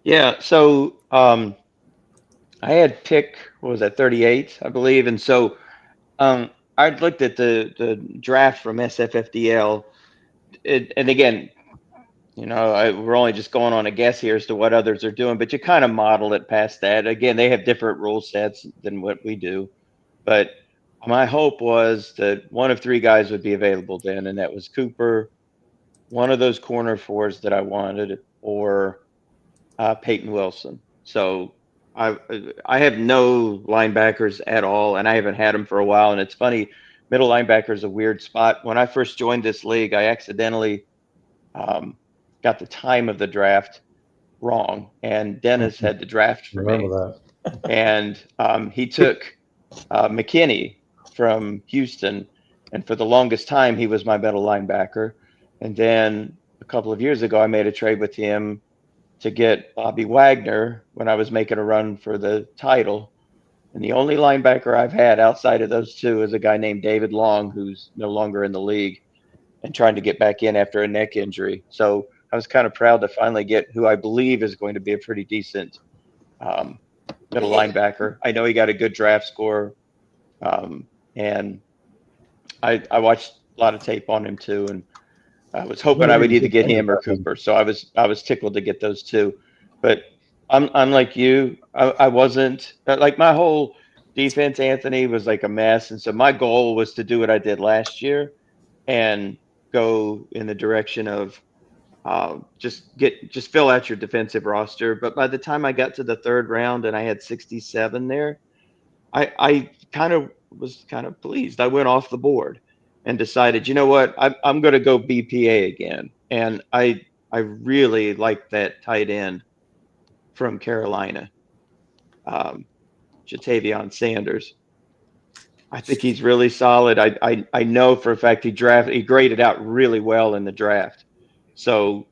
Yeah, so I had pick, what was that, 38, I believe. And so I'd looked at the draft from SFFDL. And again, you know, we're only just going on a guess here as to what others are doing, but you kind of model it past that. Again, they have different rule sets than what we do. But my hope was that one of 3 guys would be available then, and that was Cooper, one of those corner fours that I wanted, or Peyton Wilson. So I have no linebackers at all, and I haven't had them for a while. And it's funny, middle linebacker is a weird spot. When I first joined this league, I accidentally got the time of the draft wrong, and Dennis had the draft for me. That. And he took McKinney from Houston, and for the longest time he was my middle linebacker. And then a couple of years ago I made a trade with him to get Bobby Wagner when I was making a run for the title. And the only linebacker I've had outside of those two is a guy named David Long, who's no longer in the league and trying to get back in after a neck injury. So I was kind of proud to finally get who I believe is going to be a pretty decent middle linebacker. I know he got a good draft score, and I watched a lot of tape on him too, and I was hoping I would either get him or Cooper. So I was tickled to get those two. But I'm like you. I wasn't like, my whole defense, Anthony, was like a mess, and so my goal was to do what I did last year and go in the direction of just fill out your defensive roster. But by the time I got to the 3rd round and I had 67 there, I was kind of pleased. I went off the board and decided, you know what, I'm going to go BPA again. And I really like that tight end from Carolina, Jatavion Sanders. I think he's really solid. I know for a fact he graded out really well in the draft. So,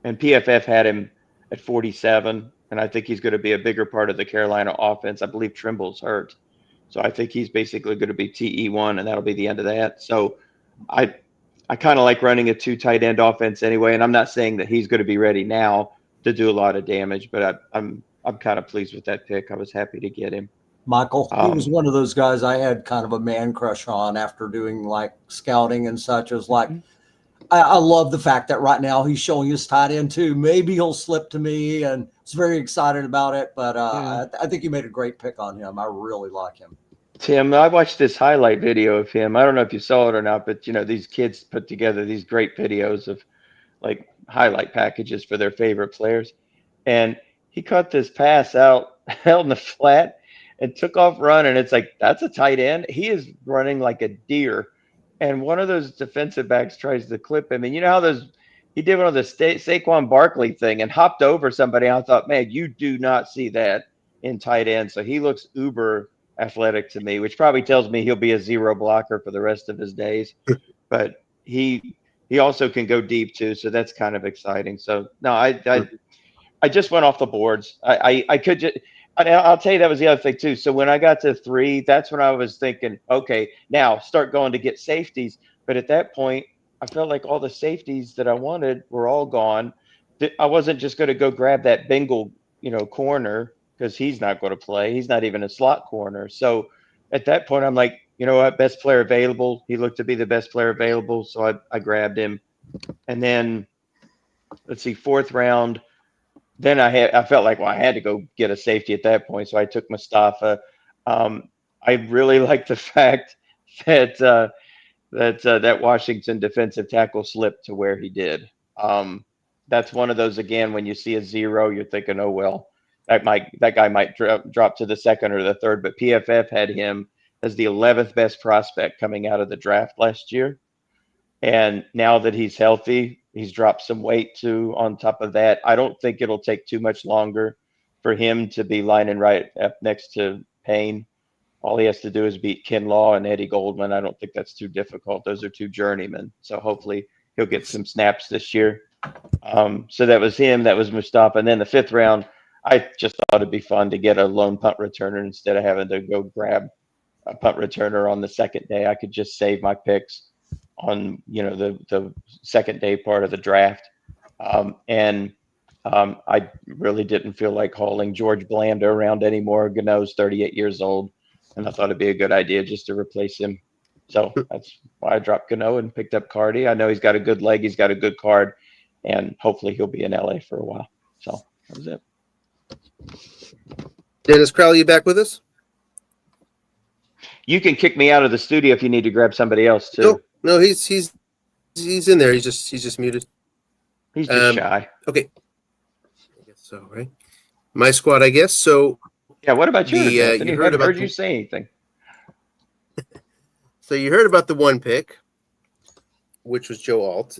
and PFF had him at 47, and I think he's going to be a bigger part of the Carolina offense. I believe Trimble's hurt. So I think he's basically going to be TE1, and that'll be the end of that. So I kind of like running a 2 tight end offense anyway, and I'm not saying that he's going to be ready now to do a lot of damage, but I'm kind of pleased with that pick. I was happy to get him. Michael, he was one of those guys I had kind of a man crush on after doing like scouting and such. It was like, I love the fact that right now he's showing his tight end too. Maybe he'll slip to me, and I was very excited about it. But I think you made a great pick on him. I really like him. Tim, I watched this highlight video of him. I don't know if you saw it or not, but you know, these kids put together these great videos of like highlight packages for their favorite players. And he caught this pass out in the flat and took off running. It's like, that's a tight end. He is running like a deer. And one of those defensive backs tries to clip him. And you know how he did one of the Saquon Barkley thing and hopped over somebody. I thought, man, you do not see that in tight end. So he looks uber athletic to me, which probably tells me he'll be a zero blocker for the rest of his days. But he also can go deep too. So that's kind of exciting. So no, I just went off the boards. I could just, I'll tell you, that was the other thing too. So when I got to 3, that's when I was thinking, okay, now start going to get safeties. But at that point, I felt like all the safeties that I wanted were all gone. I wasn't just going to go grab that Bengal, corner, because he's not going to play. He's not even a slot corner. So at that point, I'm like, you know what, best player available. He looked to be the best player available. So I grabbed him. And then, let's see, 4th round. Then I felt like, well, I had to go get a safety at that point. So I took Mustafa. I really like the fact that that Washington defensive tackle slipped to where he did. That's one of those, again, when you see a 0, you're thinking, oh, well, that guy might drop to the 2nd or the 3rd. But PFF had him as the 11th best prospect coming out of the draft last year. And now that he's healthy, he's dropped some weight too on top of that. I don't think it'll take too much longer for him to be lining right up next to Payne. All he has to do is beat Kinlaw and Eddie Goldman. I don't think that's too difficult. Those are 2 journeymen. So hopefully he'll get some snaps this year. So that was him. That was Mustafa. And then the 5th round, I just thought it'd be fun to get a lone punt returner instead of having to go grab a punt returner on the 2nd day. I could just save my picks on the 2nd day part of the draft. I really didn't feel like hauling George Blanda around anymore. Gano's 38 years old, and I thought it'd be a good idea just to replace him. So that's why I dropped Gano and picked up Cardi. I know he's got a good leg, he's got a good card, and hopefully he'll be in LA for a while. So that was it. Dennis Crowley, you back with us? You can kick me out of the studio if you need to grab somebody else too. No, he's in there. He's just muted. He's just shy. Okay. I guess so, right? My squad, I guess. So yeah, what about yours? Anthony? You heard you say anything. So you heard about the 1 pick, which was Joe Alt.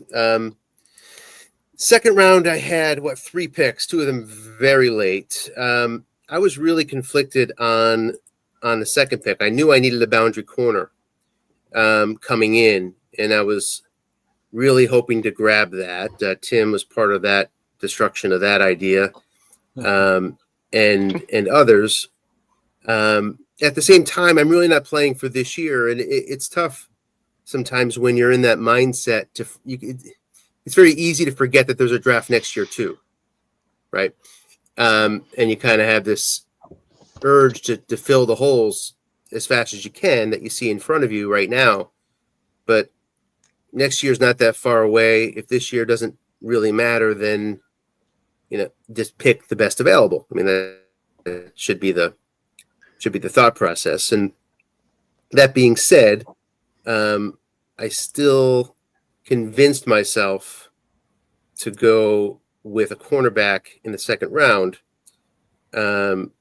2nd round, I had 3 picks, 2 of them very late. I was really conflicted on the 2nd pick. I knew I needed a boundary corner coming in, and I was really hoping to grab that. Tim was part of that destruction of that idea, and others. At the same time, I'm really not playing for this year, and it's tough sometimes when you're in that mindset. It's very easy to forget that there's a draft next year too, right? And you kind of have this urge to fill the holes as fast as you can that you see in front of you right now. But next year's not that far away. If this year doesn't really matter, then just pick the best available. I mean, that should be the thought process. And that being said, I still convinced myself to go with a cornerback in the 2nd round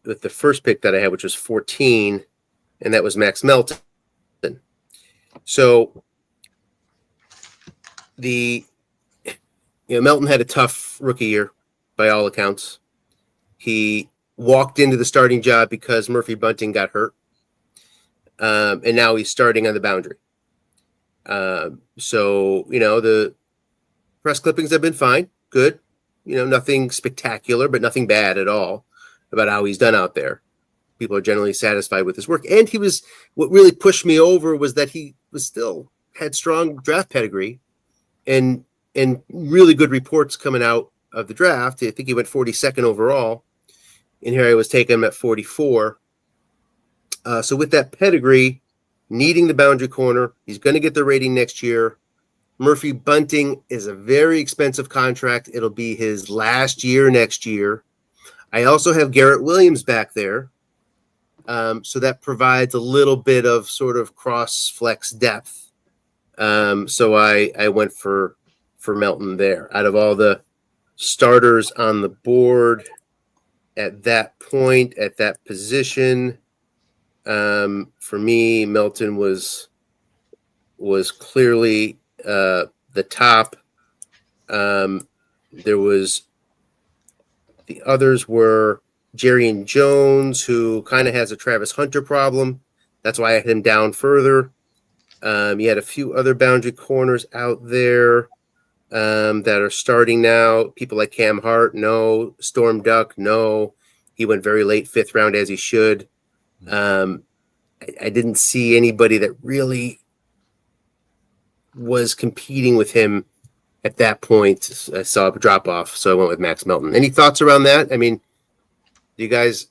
with the 1st pick that I had, which was 14, and that was Max Melton. So Melton had a tough rookie year by all accounts. He walked into the starting job because Murphy Bunting got hurt, and now he's starting on the boundary. So the press clippings have been fine, good. Nothing spectacular, but nothing bad at all about how he's done out there. People are generally satisfied with his work. And what really pushed me over was that he had strong draft pedigree and really good reports coming out of the draft. I think he went 42nd overall. And here I was taking him at 44. So with that pedigree, needing the boundary corner, he's going to get the rating next year. Murphy Bunting is a very expensive contract. It'll be his last year next year. I also have Garrett Williams back there. So that provides a little bit of sort of cross flex depth. So I went for Melton there. Out of all the starters on the board, at that point, at that position, for me, Melton was clearly the top. There was the others were Jerry Jones, who kind of has a Travis Hunter problem. That's why I had him down further. You had a few other boundary corners out there that are starting now. People like Cam Hart, no. Storm Duck, no. He went very late, 5th round, as he should. I didn't see anybody that really was competing with him at that point. I saw a drop off, so I went with Max Melton. Any thoughts around that? I mean, do you guys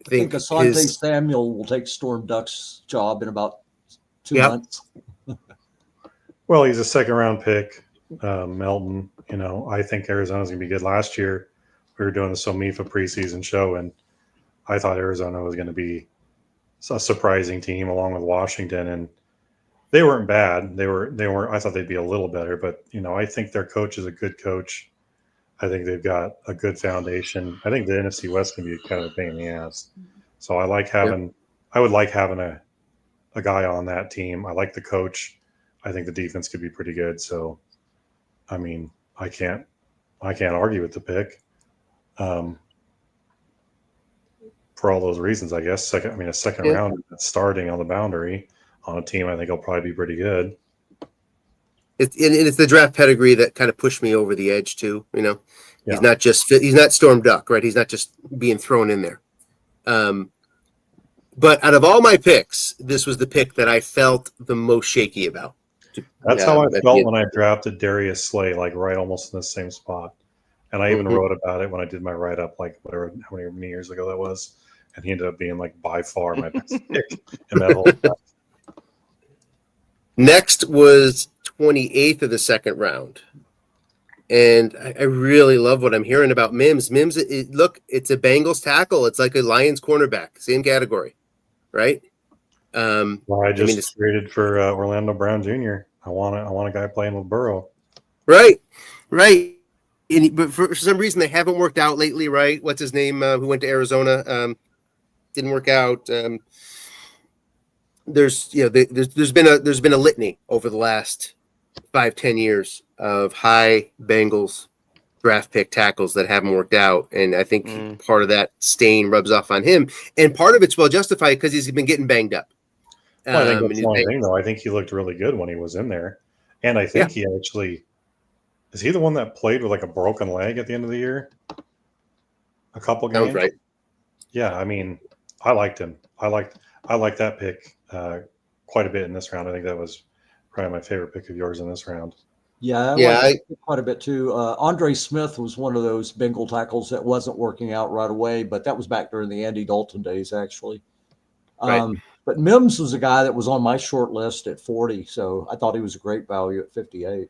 think Asante Samuel will take Storm Duck's job in about 2 months? Well, he's a 2nd round pick. Melton, I think Arizona's going to be good. Last year, we were doing the SoMIFA preseason show, and I thought Arizona was going to be a surprising team along with Washington, and they weren't bad. They weren't. I thought they'd be a little better, but I think their coach is a good coach. I think they've got a good foundation. I think the NFC West can be kind of a pain in the ass. So I like having. I would like having a guy on that team. I like the coach. I think the defense could be pretty good. So, I mean, I can't argue with the pick. For all those reasons, I guess. A second round starting on the boundary on a team, I think will probably be pretty good. It's the draft pedigree that kind of pushed me over the edge too. He's not just he's not Storm Duck, right? He's not just being thrown in there. But out of all my picks, this was the pick that I felt the most shaky about. That's how I felt when I drafted Darius Slay, like right almost in the same spot. And I even wrote about it when I did my write up, like how many years ago that was. And he ended up being like by far my best pick in that whole draft. Next was 28th of the 2nd round. And I really love what I'm hearing about Mims. Mims, it's a Bengals tackle. It's like a Lions cornerback, same category, right? Well, I just traded for Orlando Brown Jr. I want a guy playing with Burrow. Right. But for some reason, they haven't worked out lately, right? What's his name? Who went to Arizona? Didn't work out. There's been a litany over the last 5-10 years of high Bengals draft pick tackles that haven't worked out, and I think part of that stain rubs off on him, and part of it's well justified because he's been getting banged up. Well, I think that's one thing, though. I think he looked really good when he was in there, and I think he actually is he the one that played with like a broken leg at the end of the year? A couple games, sounds right? Yeah, I mean, I liked him. I liked that pick quite a bit in this round. I think that was probably my favorite pick of yours in this round. Yeah, I quite a bit too. Andre Smith was one of those Bengal tackles that wasn't working out right away, but that was back during the Andy Dalton days, actually. Right. But Mims was a guy that was on my short list at 40, so I thought he was a great value at 58.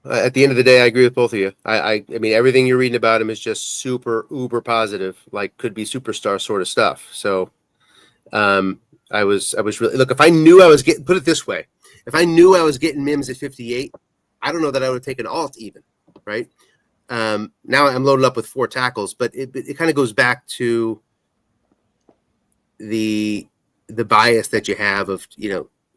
At the end of the day, I agree with both of you. I mean, everything you're reading about him is just super uber positive, like could be superstar sort of stuff. So, I was really look. If I knew I was getting, put it this way, if I knew I was getting Mims at 58, I don't know that I would have taken Alt even, right? Now I'm loaded up with 4 tackles, but it kind of goes back to the bias that you have of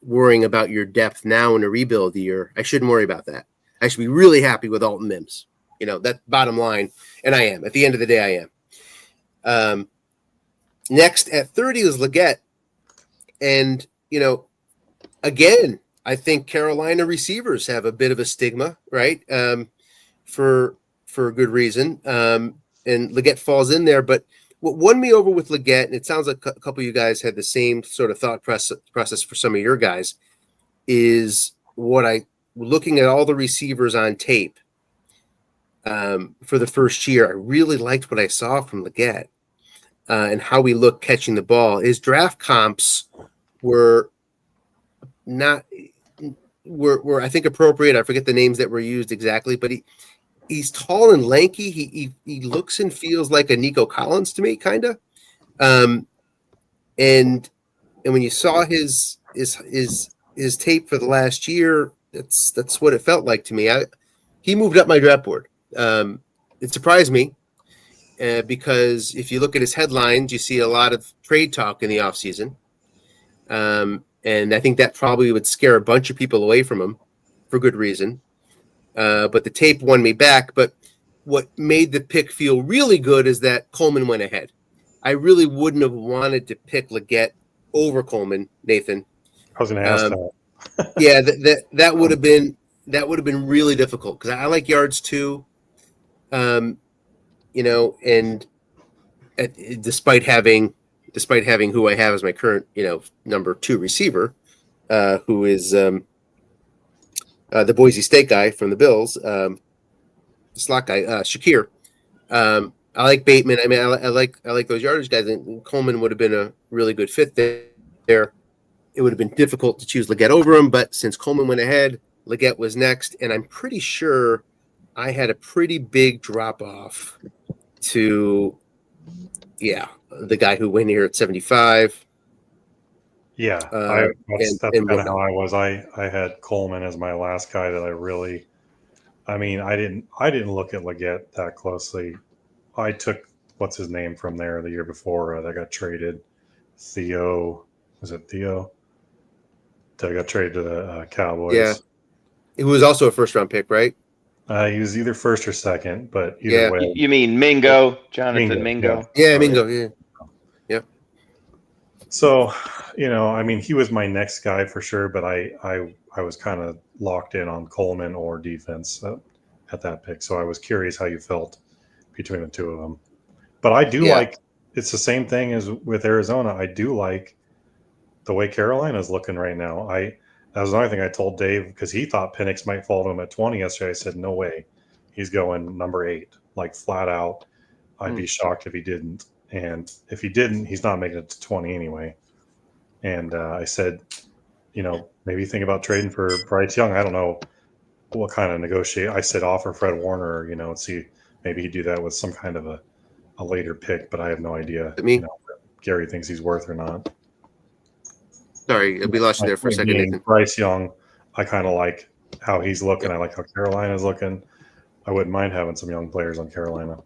worrying about your depth now in a rebuild year. I shouldn't worry about that. I should be really happy with Alton Mims. That bottom line, and I am. At the end of the day, I am. Next at 30 is Leggett, and again, I think Carolina receivers have a bit of a stigma, right? For good reason. And Leggett falls in there, but what won me over with Leggett, and it sounds like a couple of you guys had the same sort of thought process for some of your guys, is looking at all the receivers on tape for the first year. I really liked what I saw from Leggett and how he looked catching the ball. His draft comps were I think appropriate. I forget the names that were used exactly, but he's tall and lanky. He looks and feels like a Nico Collins to me, kind of. And when you saw his tape for the last year, that's what it felt like to me. He moved up my draft board. It surprised me, because if you look at his headlines, you see a lot of trade talk in the offseason. And I think that probably would scare a bunch of people away from him for good reason. But the tape won me back. But what made the pick feel really good is that Coleman went ahead. I really wouldn't have wanted to pick Leggett over Coleman, Nathan. I was going to ask that. Yeah, that would have been really difficult because I like yards too. And despite having who I have as my current, number 2 receiver, who is the Boise State guy from the Bills, slot guy, Shakir. I like Bateman. I mean, I like those yardage guys. And Coleman would have been a really good fit there. It would have been difficult to choose Leggett over him, but since Coleman went ahead, Leggett was next, and I'm pretty sure I had a pretty big drop off to, the guy who went here at 75. Yeah, that's kind of how I was. I had Coleman as my last guy that I didn't look at Leggett that closely. I took what's his name from there the year before that got traded. Theo, was it Theo? That got traded to the Cowboys. Yeah, he was also a first-round pick, right? He was either first or second, but either way. You mean Mingo, Jonathan Mingo? Yeah, Mingo. Yeah. So, he was my next guy for sure, but I was kind of locked in on Coleman or defense at that pick. So I was curious how you felt between the two of them. But I do like, it's the same thing as with Arizona. I do like the way Carolina's looking right now. That was another thing I told Dave because he thought Penix might fall to him at 20 yesterday. I said, no way. He's going number 8, like flat out. I'd be shocked if he didn't. And if he didn't, he's not making it to 20 anyway. And I said, maybe think about trading for Bryce Young. I don't know what kind of negotiate. I said offer Fred Warner, and see maybe he'd do that with some kind of a later pick, but I have no idea. Gary thinks he's worth or not. Sorry, we lost you there for a second, Nathan. Bryce Young, I kind of like how he's looking. I like how Carolina's looking. I wouldn't mind having some young players on Carolina.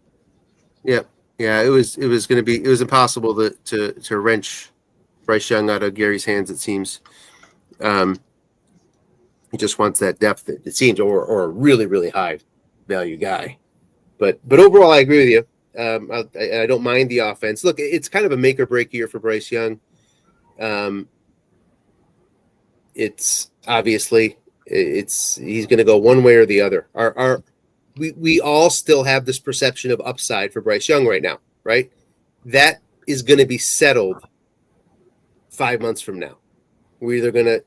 Yeah, it was impossible to wrench Bryce Young out of Gary's hands. It seems he just wants that depth. It seems, or a really really high value guy. But overall, I agree with you. I don't mind the offense. Look, it's kind of a make or break year for Bryce Young. It's obviously he's going to go one way or the other. We all still have this perception of upside for Bryce Young right now, right? That is going to be settled 5 months from now. We're either going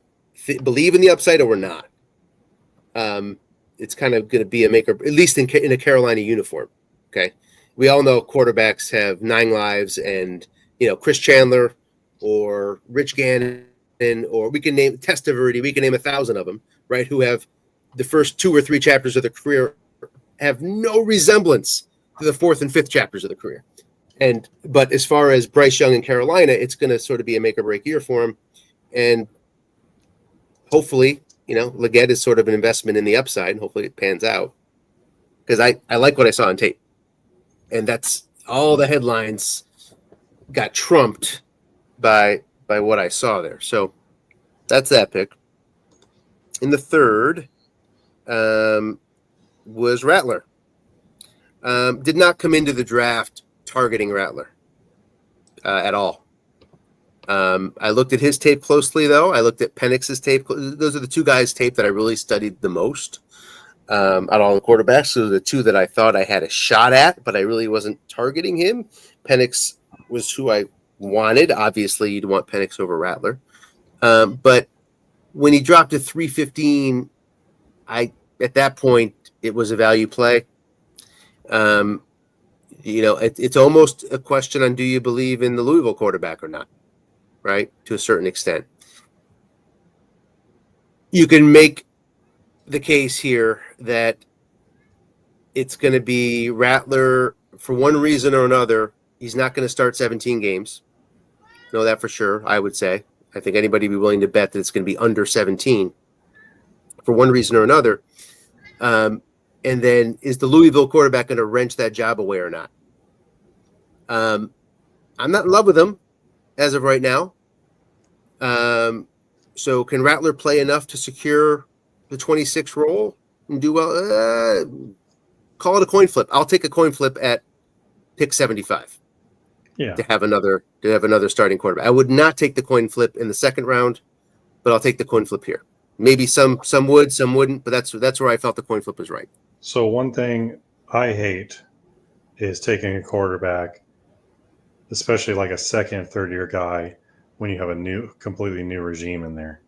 to believe in the upside or we're not. It's kind of going to be a maker, at least in a Carolina uniform. Okay, we all know quarterbacks have 9 lives, and Chris Chandler or Rich Gannon, or we can name Testaverde. We can name 1,000 of them, right? Who have the first 2 or 3 chapters of their career have no resemblance to the 4th and 5th chapters of the career. But as far as Bryce Young in Carolina, it's going to sort of be a make or break year for him, and hopefully, Leggett is sort of an investment in the upside, and hopefully it pans out because I like what I saw on tape, and that's all the headlines got trumped by what I saw there. So that's that pick. In the third was Rattler. Did not come into the draft targeting Rattler at all. I looked at his tape closely, though. I looked at Penix's tape. Those are the 2 guys' tape that I really studied the most out of all the quarterbacks. So the 2 that I thought I had a shot at, but I really wasn't targeting him. Penix was who I wanted. Obviously, you'd want Penix over Rattler. But when he dropped to 315, at that point, it was a value play. It's almost a question on do you believe in the Louisville quarterback or not, right? To a certain extent. You can make the case here that it's going to be Rattler for one reason or another. He's not going to start 17 games. Know that for sure, I would say. I think anybody would be willing to bet that it's going to be under 17 for one reason or another. And then is the Louisville quarterback going to wrench that job away or not? I'm not in love with him as of right now. So can Rattler play enough to secure the 26 role and do well? Call it a coin flip. I'll take a coin flip at pick 75. Yeah. To have another starting quarterback. I would not take the coin flip in the second round, but I'll take the coin flip here. Maybe some would, some wouldn't, but that's where I felt the coin flip was right. So one thing I hate is taking a quarterback, especially like a second, third year guy, when you have a completely new regime in there.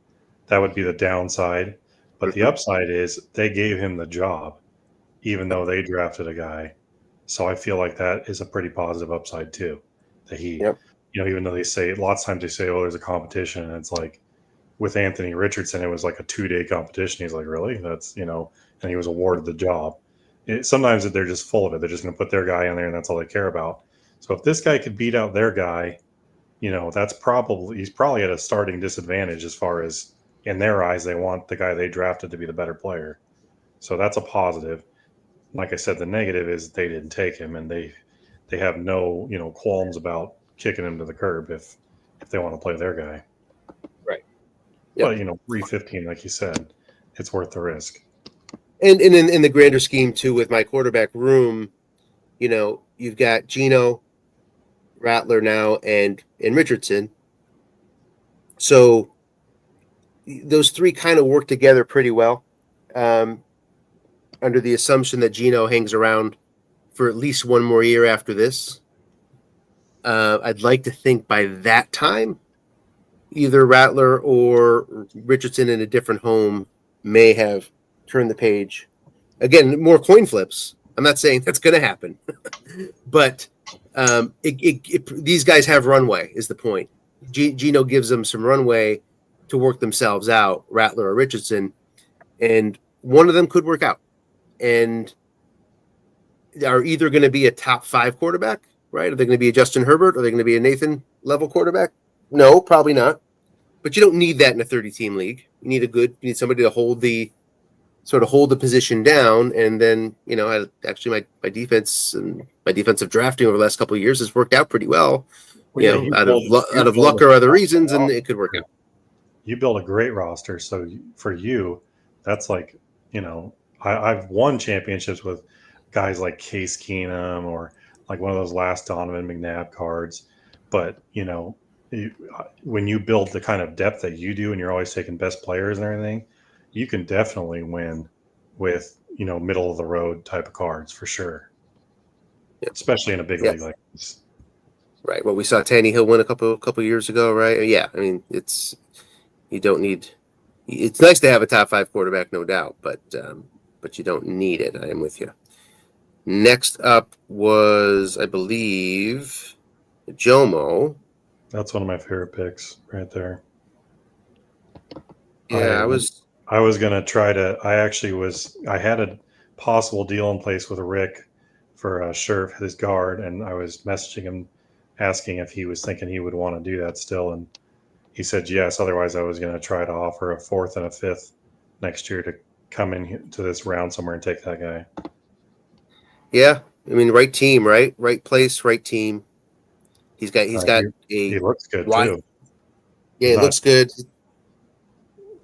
That would be the downside. But the upside is they gave him the job, even though they drafted a guy. So I feel like that is a pretty positive upside too. That he, even though lots of times they say, oh, there's a competition, and it's like with Anthony Richardson, it was like a 2-day competition. He's like, really? That's, and he was awarded the job. Sometimes they're just full of it. They're just going to put their guy in there, and that's all they care about. So if this guy could beat out their guy, he's probably at a starting disadvantage as far as in their eyes, they want the guy they drafted to be the better player. So that's a positive. Like I said, the negative is they didn't take him, and they have no, qualms about kicking him to the curb if they want to play their guy. Right. Yep. But, 315, like you said, it's worth the risk. And in the grander scheme too, with my quarterback room, you've got Geno, Rattler now, and Richardson. So those three kind of work together pretty well, under the assumption that Geno hangs around for at least one more year after this. I'd like to think by that time, either Rattler or Richardson in a different home may have turned the page. Again, more coin flips. I'm not saying that's going to happen, but these guys have runway is the point. Geno gives them some runway to work themselves out, Rattler or Richardson, and one of them could work out. And are either going to be a top 5 quarterback, right? Are they going to be a Justin Herbert? Are they going to be a Nathan level quarterback? No, probably not. But you don't need that in a 30-team league. You need somebody to hold the position down. And then, actually my defense and my defensive drafting over the last couple of years has worked out pretty well. Out of luck or other reasons, and it could work out. You build a great roster. So for you, that's like, I've won championships with guys like Case Keenum or like one of those last Donovan McNabb cards. But, when you build the kind of depth that you do and you're always taking best players and everything, you can definitely win with, middle of the road type of cards for sure. Yep. Especially in a big league like this. Right. Well, we saw Tannehill win a couple years ago, right? Yeah. I mean, it's nice to have a top 5 quarterback, no doubt, but you don't need it. I am with you. Next up was, I believe, Jomo. That's one of my favorite picks right there. Yeah, I was going to try to, I had a possible deal in place with Rick for Scherf, his guard, and I was messaging him asking if he was thinking he would want to do that still. And he said yes. Otherwise, I was going to try to offer a 4th and a 5th next year to come in to this round somewhere and take that guy. Yeah. I mean, right team, right place, right team. He looks good too. Yeah, it looks good.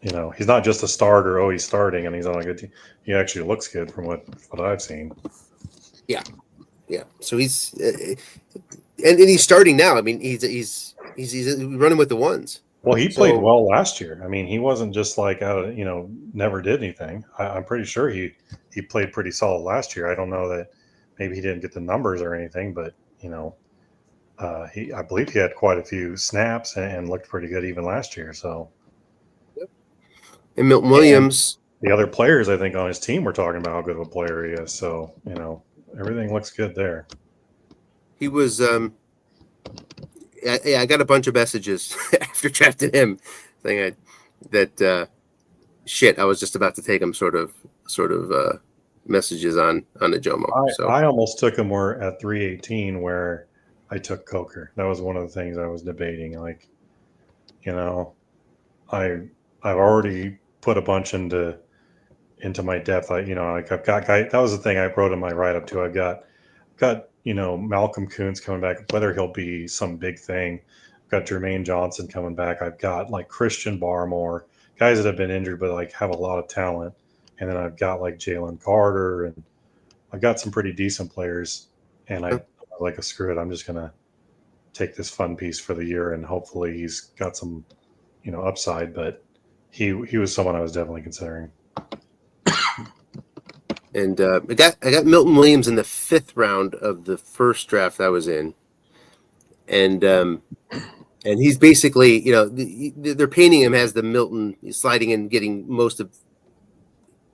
He's not just a starter. Oh, he's starting and he's on a good team. He actually looks good from what I've seen. Yeah. So he's and he's starting now. I mean, he's running with the ones. Well, he played well last year. I mean, he wasn't just like never did anything. I'm pretty sure he played pretty solid last year. I don't know that maybe he didn't get the numbers or anything, but I believe he had quite a few snaps and looked pretty good even last year. So. Yep. And Milton Williams. And the other players, I think, on his team were talking about how good of a player he is. So, everything looks good there. He was, I got a bunch of messages after drafting him saying that I was just about to take him sort of messages on the Jomo. I almost took him at 318 where I took Coker. That was one of the things I was debating. Like, I've already put a bunch into my depth. I've got guy. That was the thing I wrote in my write up too. I've got Malcolm Kuntz coming back, whether he'll be some big thing. I've got Jermaine Johnson coming back. I've got like Christian Barmore, guys that have been injured but like have a lot of talent. And then I've got like Jalen Carter, and I've got some pretty decent players. And I like a screw it. I'm just gonna take this fun piece for the year, and hopefully he's got some, upside. But he was someone I was definitely considering. And I got Milton Williams in the 5th round of the first draft I was in, and he's basically, they're painting him as the Milton sliding in, getting most of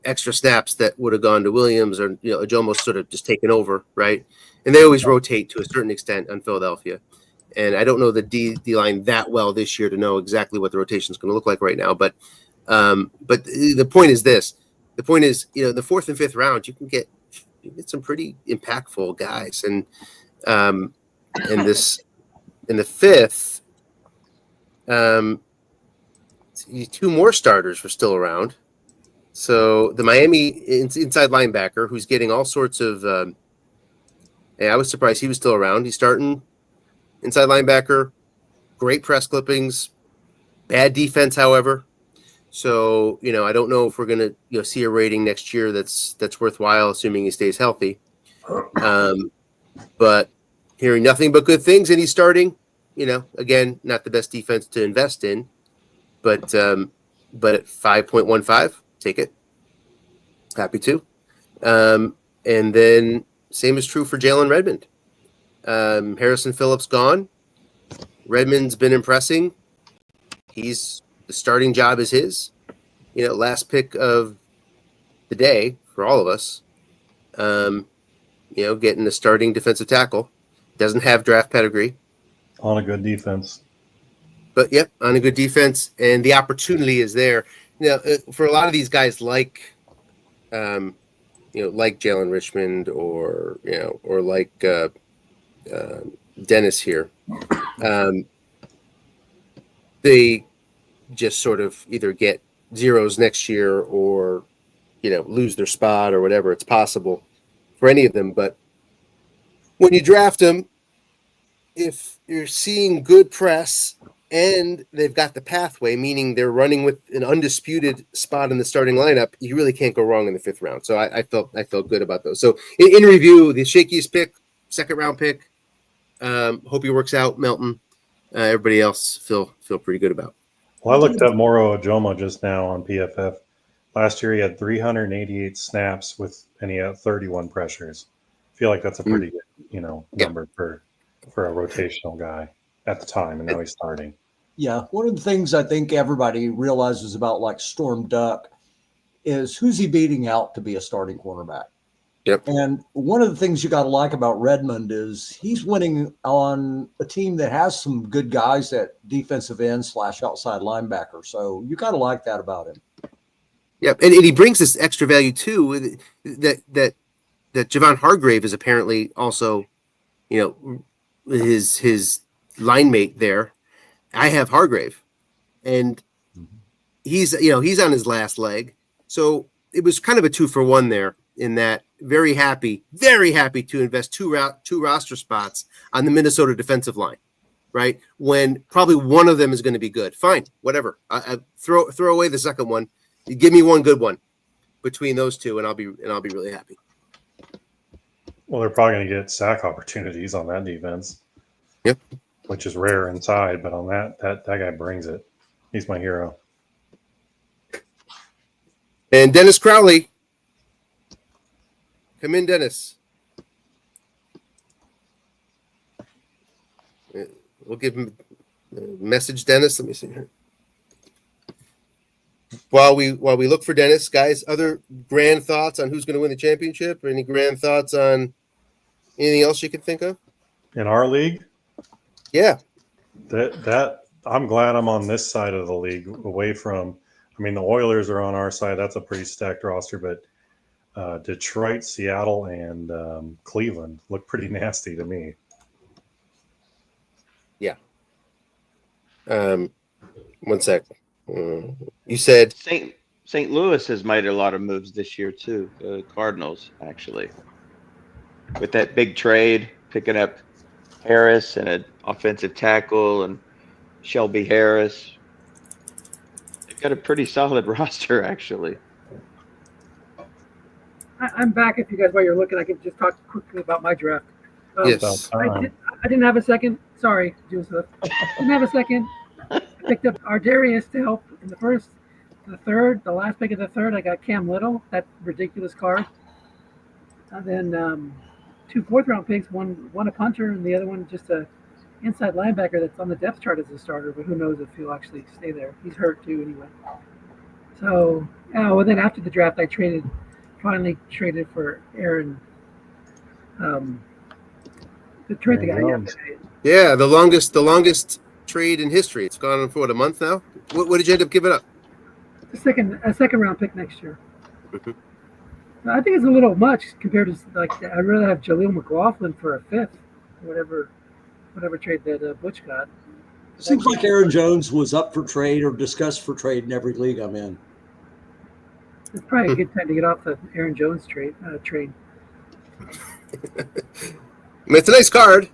extra snaps that would have gone to Williams, or Ajomo sort of just taken over, right? And they always rotate to a certain extent on Philadelphia, and I don't know the D line that well this year to know exactly what the rotation is going to look like right now, but the point is this. The point is, the 4th and 5th round, you can get some pretty impactful guys, and in the 5th, 2 more starters were still around. So the Miami inside linebacker, who's getting all sorts of, I was surprised he was still around. He's starting inside linebacker, great press clippings, bad defense, however. So, I don't know if we're going to see a rating next year that's worthwhile, assuming he stays healthy. But hearing nothing but good things, and he's starting, again, not the best defense to invest in, but at 5.15, take it. Happy to. And then same is true for Jalen Redmond. Harrison Phillips gone. Redmond's been impressing. The starting job is his. Last pick of the day for all of us. Getting the starting defensive tackle. Doesn't have draft pedigree. On a good defense. But, yep, on a good defense. And the opportunity is there. For a lot of these guys like Jalen Richmond or like Dennis here, they just sort of either get zeros next year or, lose their spot or whatever. It's possible for any of them. But when you draft them, if you're seeing good press and they've got the pathway, meaning they're running with an undisputed spot in the starting lineup, you really can't go wrong in the 5th round. So I felt good about those. So in review, the shakiest pick, 2nd round pick. Hope he works out, Melton. Everybody else feel pretty good about. Well, I looked up Moro Ojomo just now on PFF. Last year he had 388 snaps and he had 31 pressures. I feel like that's a pretty good, number for a rotational guy at the time, and now he's starting. Yeah, one of the things I think everybody realizes about like Storm Duck is who's he beating out to be a starting cornerback. Yep. And one of the things you got to like about Redmond is he's winning on a team that has some good guys at defensive end / outside linebacker. So you got to like that about him. Yep, and he brings this extra value too. That Javon Hargrave is apparently also, his line mate there. I have Hargrave, and he's on his last leg. So it was kind of a 2-for-1 there. In that, very happy to invest two roster spots on the Minnesota defensive line, right? When probably one of them is going to be good. Fine, whatever. I throw away the second one. You give me one good one between those two, and I'll be really happy. Well, they're probably going to get sack opportunities on that defense. Yep, which is rare inside, but on that guy brings it. He's my hero. And Dennis Crowley. Come in, Dennis. We'll give him a message, Dennis. Let me see here. While we look for Dennis, guys, other grand thoughts on who's going to win the championship? Or any grand thoughts on anything else you can think of? In our league? Yeah. That I'm glad I'm on this side of the league, away from, the Oilers are on our side. That's a pretty stacked roster, but Detroit, Seattle, and Cleveland look pretty nasty to me. Yeah. 1 sec. You said St. Louis has made a lot of moves this year too. The Cardinals, actually, with that big trade picking up Harris and an offensive tackle and Shelby Harris. They've got a pretty solid roster, actually. I'm back. If you guys, while you're looking, I can just talk quickly about my draft. Yes. I didn't have a second. Sorry, Joseph. Didn't have a second. I picked up Ardarius to help in the first, the third, the last pick of the third. I got Cam Little, that ridiculous card. And then 2 4th-round picks, one a punter and the other one just a inside linebacker that's on the depth chart as a starter, but who knows if he'll actually stay there. He's hurt too anyway. So, and then after the draft, I finally traded for Aaron. The trade the guy yesterday. Yeah, the longest trade in history. It's gone on for what, a month now? What did you end up giving up? A second round pick next year. I think it's a little much compared to, like, I'd rather have Jaleel McLaughlin for a 5th, whatever trade that Butch got. Seems like Aaron Jones was up for trade or discussed for trade in every league I'm in. It's probably a good time to get off the Aaron Jones trade. I mean, it's a nice card.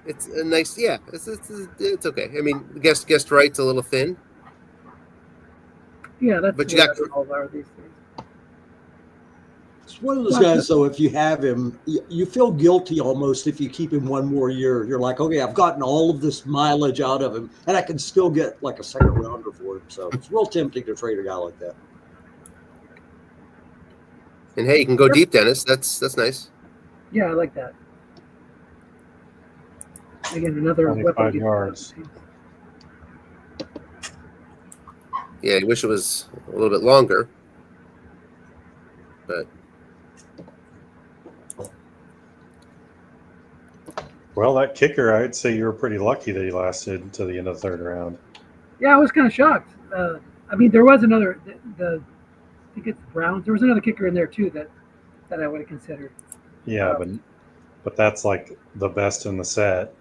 It's a nice, yeah. It's okay. I mean, guest right's a little thin. Yeah, that's. But you got all of our these days. It's one of those guys, though. If you have him, you feel guilty almost if you keep him one more year. You're like, okay, I've gotten all of this mileage out of him, and I can still get like a second rounder for him. So it's real tempting to trade a guy like that. And hey, you can go deep, Dennis. That's nice. Yeah, I like that. Again, another 25 yards. Yeah, I wish it was a little bit longer, but. Well, that kicker, I'd say you were pretty lucky that he lasted to the end of the 3rd round. Yeah, I was kind of shocked. I mean, there was another. I think it's Browns. There was another kicker in there too that I would have considered. Yeah, but that's like the best in the set.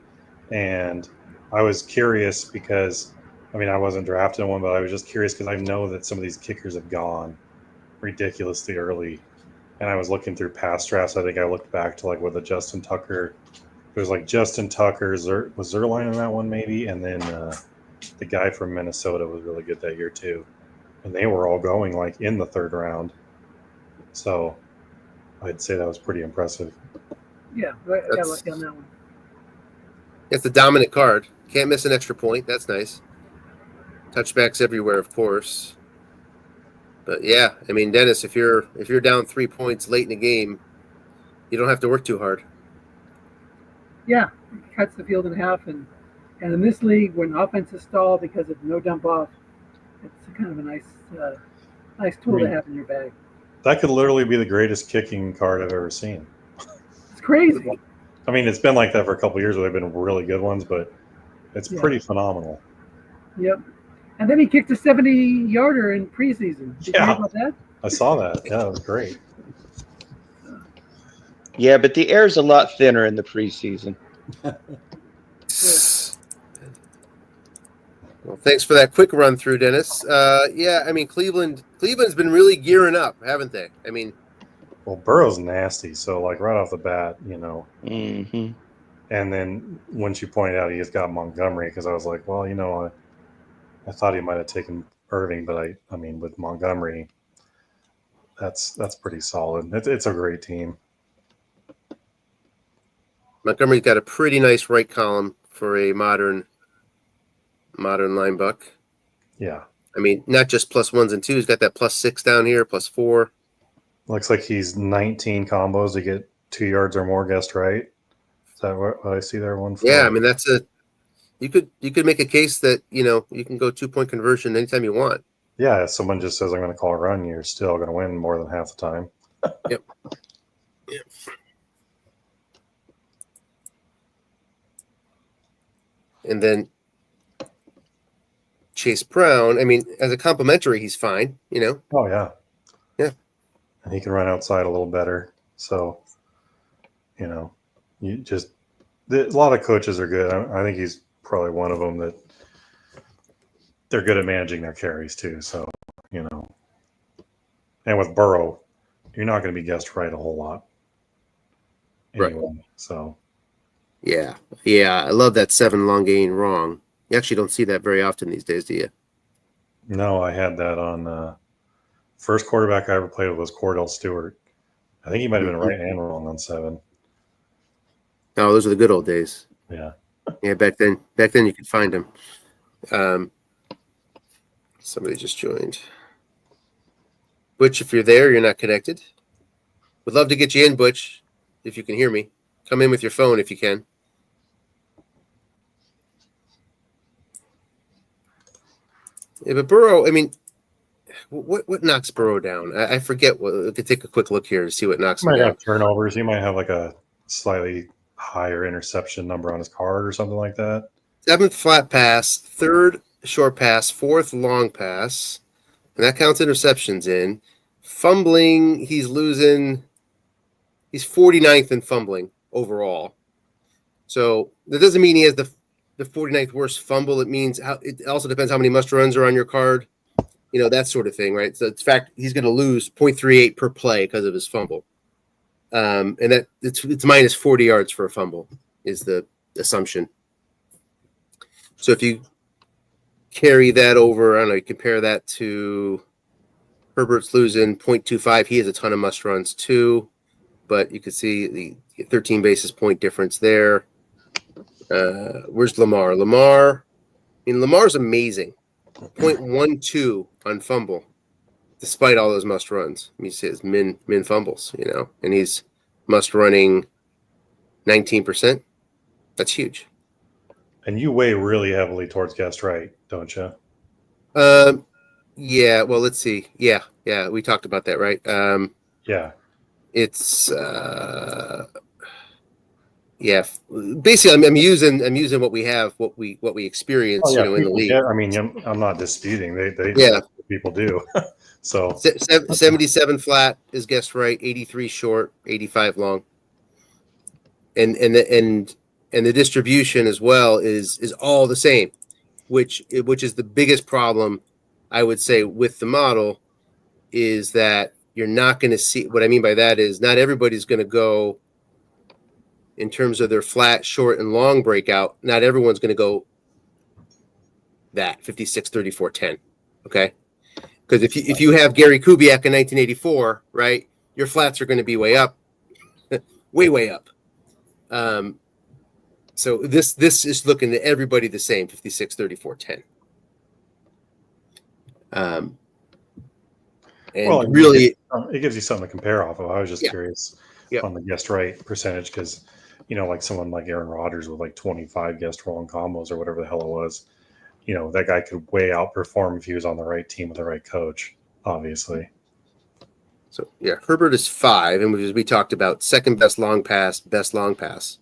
And I was curious because, I mean, I wasn't drafting one, but I was just curious because I know that some of these kickers have gone ridiculously early. And I was looking through past drafts. I think I looked back to like with the Justin Tucker. It was like Justin Tucker, was Zerline in that one maybe? And then the guy from Minnesota was really good that year too. And they were all going like in the 3rd round. So I'd say that was pretty impressive. Yeah, I got lucky on that one. It's a dominant card. Can't miss an extra point. That's nice. Touchbacks everywhere, of course. But yeah, I mean, Dennis, if you're down 3 points late in the game, you don't have to work too hard. Yeah, it cuts the field in half, and in this league, when offenses stall because of no dump off, it's kind of a nice tool to have in your bag. That could literally be the greatest kicking card I've ever seen. It's crazy. I mean, it's been like that for a couple of years where they've been really good ones, but it's pretty phenomenal. Yep. And then he kicked a 70-yarder in preseason. Did you hear about that? I saw that. Yeah, it was great. Yeah, but the air's a lot thinner in the preseason. Well, thanks for that quick run through, Dennis. Yeah, I mean, Cleveland's been really gearing up, haven't they? I mean, well, Burrow's nasty, so like right off the bat, you know. Mm-hmm. And then once you pointed out he's got Montgomery, because I was like, well, you know, I thought he might have taken Irving, but I mean, with Montgomery, that's pretty solid. It's a great team. Montgomery's got a pretty nice right column for a modern linebucker. Yeah. I mean, not just +1s and 2s. He's got that +6 down here, +4. Looks like he's 19 combos to get 2 yards or more guessed right. Is that what I see there? Yeah, I mean, that's you could make a case that, you know, you can go 2-point conversion anytime you want. Yeah, if someone just says I'm going to call a run, you're still going to win more than half the time. Yep. And then Chase Brown, I mean, as a complimentary, he's fine, you know? Oh, yeah. Yeah. And he can run outside a little better. So, you know, a lot of coaches are good. I think he's probably one of them that they're good at managing their carries too. So, you know, and with Burrow, you're not going to be guessed right a whole lot. Anyway, right. So Yeah. Yeah. I love that 7 long gain wrong. You actually don't see that very often these days, do you? No, I had that on first quarterback I ever played with was Cordell Stewart. I think he might have been right and wrong on 7. Oh, those are the good old days. Yeah. Yeah, back then you could find them. Somebody just joined. Butch, if you're there, you're not connected. Would love to get you in, Butch, if you can hear me. Come in with your phone if you can. Yeah, but Burrow, I mean, what knocks Burrow down? I forget. We could take a quick look here to see what knocks He him might down. have turnovers. He might have like a slightly higher interception number on his card or something like that. 7th flat pass, 3rd short pass, 4th long pass, and that counts interceptions in. Fumbling, he's losing. He's 49th in fumbling overall. So that doesn't mean he has the 49th worst fumble. It means it also depends how many must runs are on your card. You know, that sort of thing, right? So in fact, he's going to lose 0.38 per play because of his fumble. And that it's minus 40 yards for a fumble is the assumption. So if you carry that over, I don't know, you compare that to Herbert's losing 0.25. He has a ton of must runs too, but you can see the 13 basis point difference there. Where's Lamar? Lamar's amazing. 0.12 on fumble, despite all those must runs. He says min fumbles, and he's must running 19%. That's huge. And you weigh really heavily towards guest right, don't you? Yeah. Well, let's see. Yeah. We talked about that, right? Yeah. It's yeah. Basically, I'm using what we have, what we experience, Oh, yeah, in the league. I mean, I'm not disputing. They Yeah. people do. So 77 flat is guessed right, 83 short, 85 long, and the distribution as well is all the same, which is the biggest problem, I would say, with the model, is that you're not going to see. What I mean by that is not everybody's going to go in terms of their flat, short, and long breakout. Not everyone's going to go that 56, 34, 10. Okay. Because if you have Gary Kubiak in 1984, right, your flats are going to be way up, way up. So this is looking at everybody the same, 56, 34, 10. And well, really, it gives you something to compare off of. I was just curious Yeah. on the guest right percentage because, like someone like Aaron Rodgers with like 25 guest wrong combos or whatever the hell it was, that guy could way outperform if he was on the right team with the right coach, obviously. So, yeah, Herbert is 5, and we talked about second best long pass, best long pass.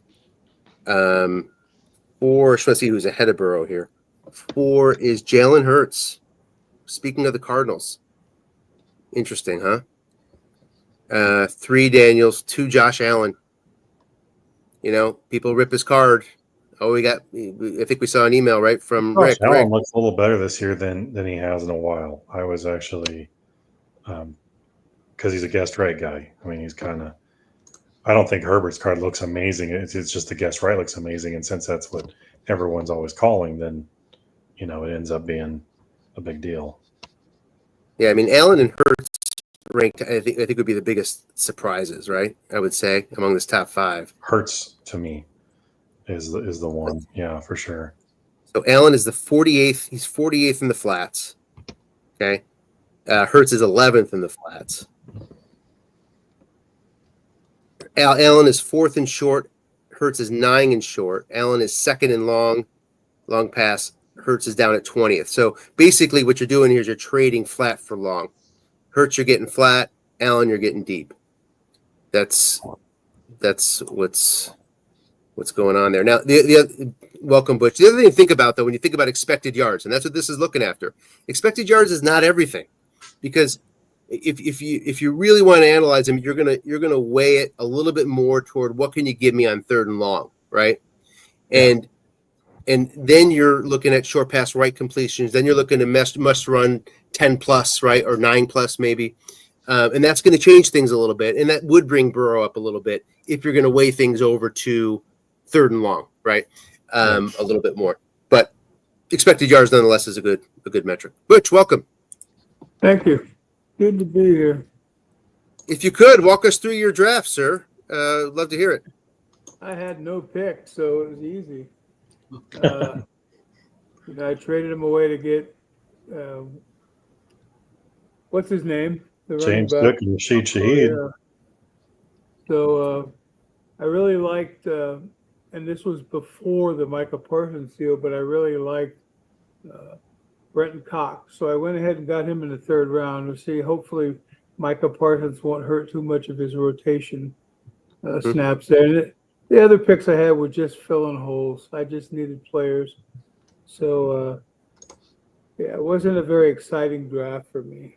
4, let's see who's ahead of Burrow here. 4 is Jalen Hurts. Speaking of the Cardinals. Interesting, huh? 3, Daniels. 2, Josh Allen. People rip his card. Oh, I think we saw an email, right, from Josh Rick. Allen looks a little better this year than he has in a while. I was actually, because he's a guest right guy. I mean, he's kind of, I don't think Herbert's card looks amazing. It's just the guest right looks amazing. And since that's what everyone's always calling, then, it ends up being a big deal. Yeah, I mean, Allen and Hurts ranked, I think would be the biggest surprises, right? I would say among this top 5. Hurts to me is the one, yeah, for sure. So Allen is the 48th. He's 48th in the flats. Okay, Hurts is 11th in the flats. Allen is 4th in short. Hurts is 9 in short. Allen is 2nd in long pass. Hurts is down at 20th. So basically, what you're doing here is you're trading flat for long. Hurts, you're getting flat. Allen, you're getting deep. That's what's going on there. Now, the welcome, Butch. The other thing to think about, though, when you think about expected yards, and that's what this is looking after, expected yards is not everything, because if you really want to analyze them, you're gonna weigh it a little bit more toward what can you give me on 3rd and long, right? And then you're looking at short pass right completions. Then you're looking at must run 10 plus, right, or 9 plus maybe. And that's going to change things a little bit. And that would bring Burrow up a little bit if you're going to weigh things over to third and long, right? A little bit more, but expected yards nonetheless is a good metric. Butch, welcome. Thank you. Good to be here. If you could walk us through your draft, sir, love to hear it. I had no pick, so it was easy. I traded him away to get what's his name? The James running back. Cook and Rashid Shaheed. Oh, yeah. So I really liked, and this was before the Micah Parsons deal, but I really liked Brenton Cox. So I went ahead and got him in the third round to see. Hopefully, Micah Parsons won't hurt too much of his rotation snaps there. And the other picks I had were just filling holes. I just needed players. So, it wasn't a very exciting draft for me.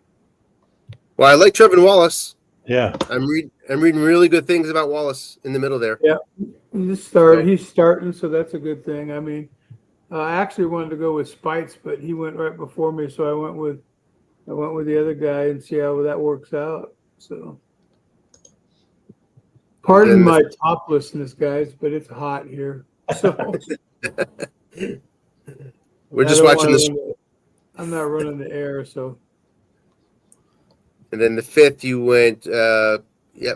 Well, I like Trevin Wallace. Yeah. I'm reading really good things about Wallace in the middle there. Yeah, he's starting, so that's a good thing. I mean, I actually wanted to go with Spites, but he went right before me, so I went with the other guy and see how that works out. So, pardon my toplessness, guys, but it's hot here. So we're just watching this. I'm not running the air, so. And then the fifth, you went,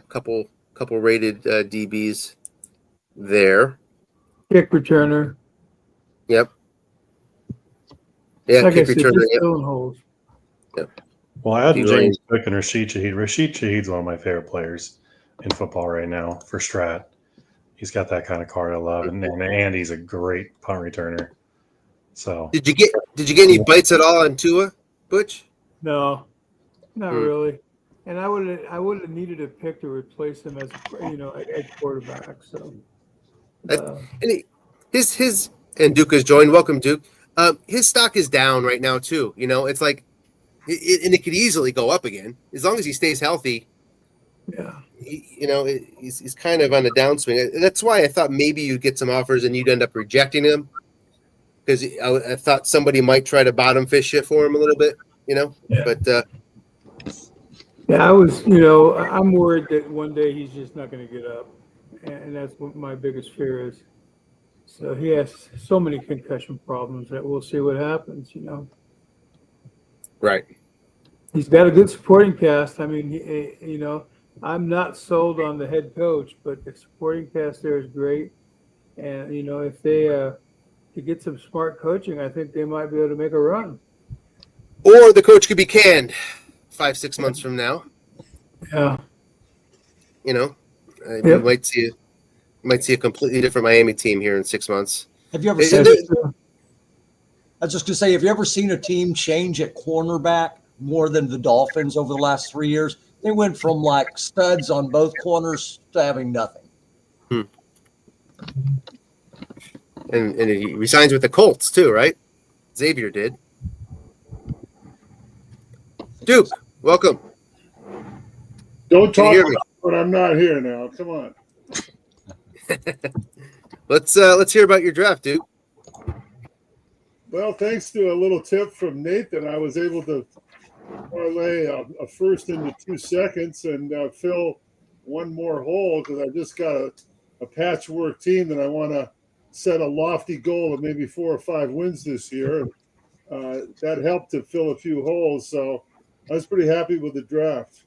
couple rated DBs there. Kick returner. Yep. Yeah, like kick returner. Just filling holes. Yep. Well, I had James Cook and Rashid Shaheed. Rashid Shaheed's one of my favorite players in football right now for Strat. He's got that kind of card I love, and he's a great punt returner. So did you get any bites at all on Tua, Butch? No. Not really, and I would have needed a pick to replace him as a quarterback. So, and his and Duke has joined. Welcome, Duke. His stock is down right now too. It's like, and it could easily go up again as long as he stays healthy. Yeah, he's kind of on a downswing. That's why I thought maybe you'd get some offers and you'd end up rejecting him because I thought somebody might try to bottom fish it for him a little bit. But. Yeah, I'm worried that one day he's just not going to get up, and that's what my biggest fear is. So he has so many concussion problems that we'll see what happens. Right. He's got a good supporting cast. I mean, I'm not sold on the head coach, but the supporting cast there is great. And if they to get some smart coaching, I think they might be able to make a run. Or the coach could be canned 5-6 months from now. Yeah. You might see a completely different Miami team here in 6 months. Have you ever seen I was just gonna say, have you ever seen a team change at cornerback more than the Dolphins over the last 3 years? They went from like studs on both corners to having nothing. And he resigns with the Colts too, right? Xavier did. Duke, welcome. Don't talk about when I'm not here now. Come on. Let's hear about your draft, Duke. Well, thanks to a little tip from Nathan, I was able to parlay a first into 2 seconds and fill one more hole because I just got a patchwork team that I want to set a lofty goal of maybe 4 or 5 wins this year. That helped to fill a few holes, so I was pretty happy with the draft.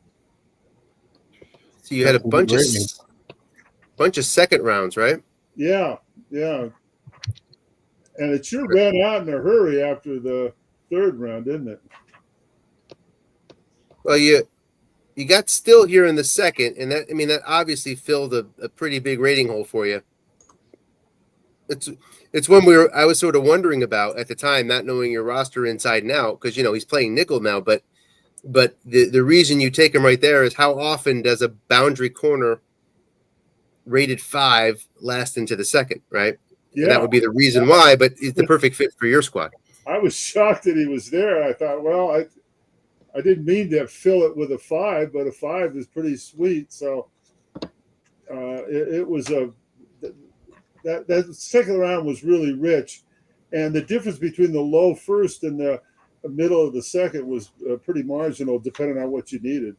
So you had a bunch of second rounds, right? Yeah. And it sure ran out in a hurry after the third round, didn't it? Well, you got Still here in the second, and that obviously filled a pretty big rating hole for you. It's one I was sort of wondering about at the time, not knowing your roster inside and out, because he's playing nickel now, but the reason you take him right there is how often does a boundary corner rated 5 last into the second, right? Yeah. And that would be the reason why, but it's the perfect fit for your squad. I was shocked that he was there. I thought, well, I didn't mean to fill it with a 5, but a 5 is pretty sweet. So it was that second round was really rich. And the difference between the low first and the middle of the second was pretty marginal, depending on what you needed.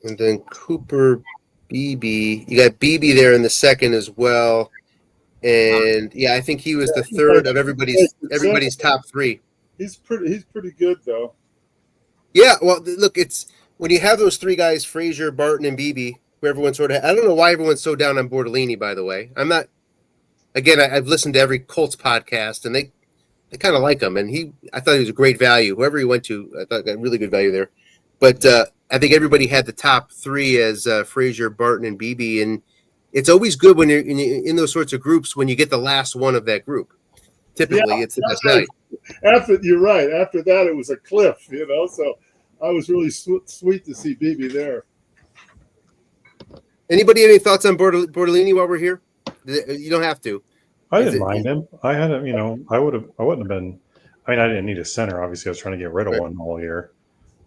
And then Cooper BB. You got BB there in the second as well. And yeah, I think he was the third of everybody's top three. He's pretty good though. Yeah, well, look, it's when you have those three guys, Frazier, Barton, and BB, who everyone sort of. I don't know why everyone's so down on Bortolini. By the way, I'm not. Again, I've listened to every Colts podcast, and they kind of like him, and I thought he was a great value. Whoever he went to, I thought got really good value there. But I think everybody had the top three as Frazier, Barton, and BB, and it's always good when you're in those sorts of groups when you get the last one of that group. Typically, it's the best value. You're right. After that, it was a cliff, So I was really sweet to see BB there. Anybody have any thoughts on Bortolini while we're here? You don't have to. I didn't mind him. I had him. I wouldn't have been. I mean, I didn't need a center. Obviously, I was trying to get rid of one all year.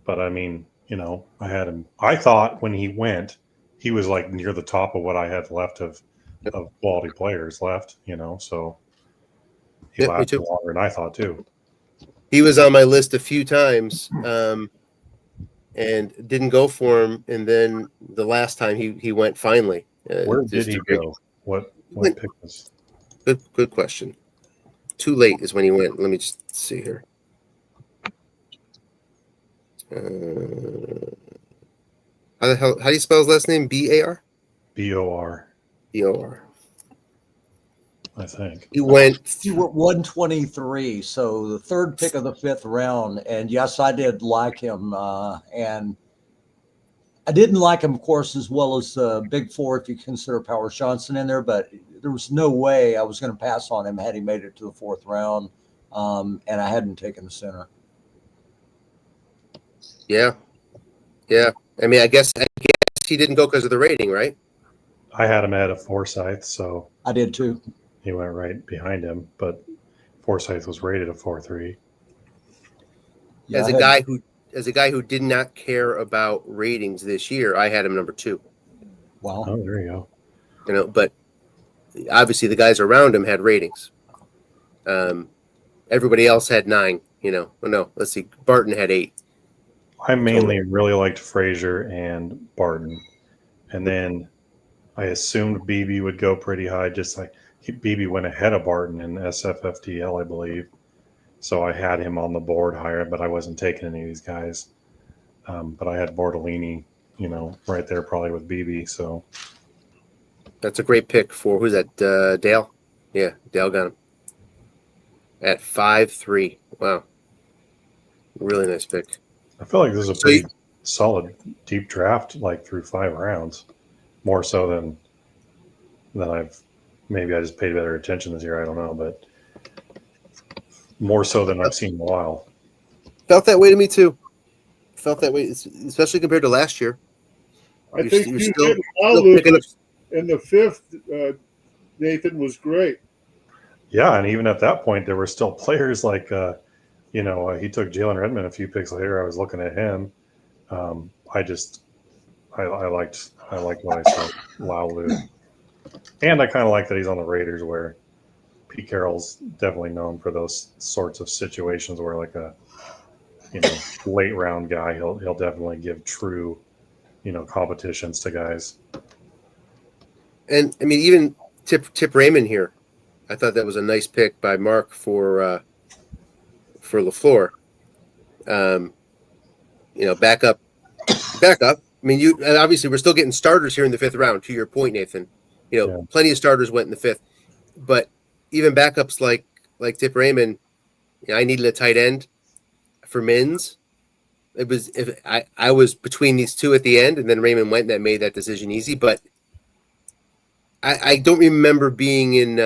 But I mean, I had him. I thought when he went, he was like near the top of what I had left of quality players left. So he lasted longer than I thought too. He was on my list a few times, and didn't go for him. And then the last time he went finally. Where did he go? What pick was? Good question. Too late is when he went. Let me just see here. How do you spell his last name? B-A-R? B-O-R. B-O-R. I think. He went 123, so the third pick of the fifth round. And yes, I did like him. And I didn't like him, of course, as well as the big four, if you consider Powers Johnson in there, but there was no way I was going to pass on him had he made it to the fourth round. And I hadn't taken the center. Yeah. I mean, I guess he didn't go because of the rating, right? I had him at a Forsyth, so I did too. He went right behind him, but Forsyth was rated a 4.3. Yeah, as a guy who did not care about ratings this year, I had him number 2. Wow. Oh, there you go. But obviously the guys around him had ratings. Everybody else had 9. No, let's see. Barton had 8. I mainly really liked Frazier and Barton, and then I assumed BB would go pretty high. Just like BB went ahead of Barton in SFFTL, I believe. So I had him on the board higher, but I wasn't taking any of these guys. But I had Bortolini, right there probably with BB. So that's a great pick for who's that? Dale. Yeah, Dale got him at 5.3. Wow, really nice pick. I feel like this is a pretty solid deep draft, like through 5 rounds, more so than maybe I just paid better attention this year. I don't know, but more so than I've seen in a while. Felt that way to me too. Felt that way, especially compared to last year. I think you did well, Lucas, in the 5th. Nathan was great. Yeah, and even at that point, there were still players like. He took Jalen Redmond a few picks later. I was looking at him. I liked what I saw loudly, and I kind of like that he's on the Raiders, where Pete Carroll's definitely known for those sorts of situations where, like a late round guy, he'll definitely give true, competitions to guys. And I mean, even Tip Raymond here, I thought that was a nice pick by Mark for LaFleur. Back up. I mean, obviously we're still getting starters here in the 5th round. To your point, Nathan, plenty of starters went in the 5th, but even backups like Tip Raymond, I needed a tight end for Mins. It was I was between these two at the end, and then Raymond went, and that made that decision easy. But I don't remember being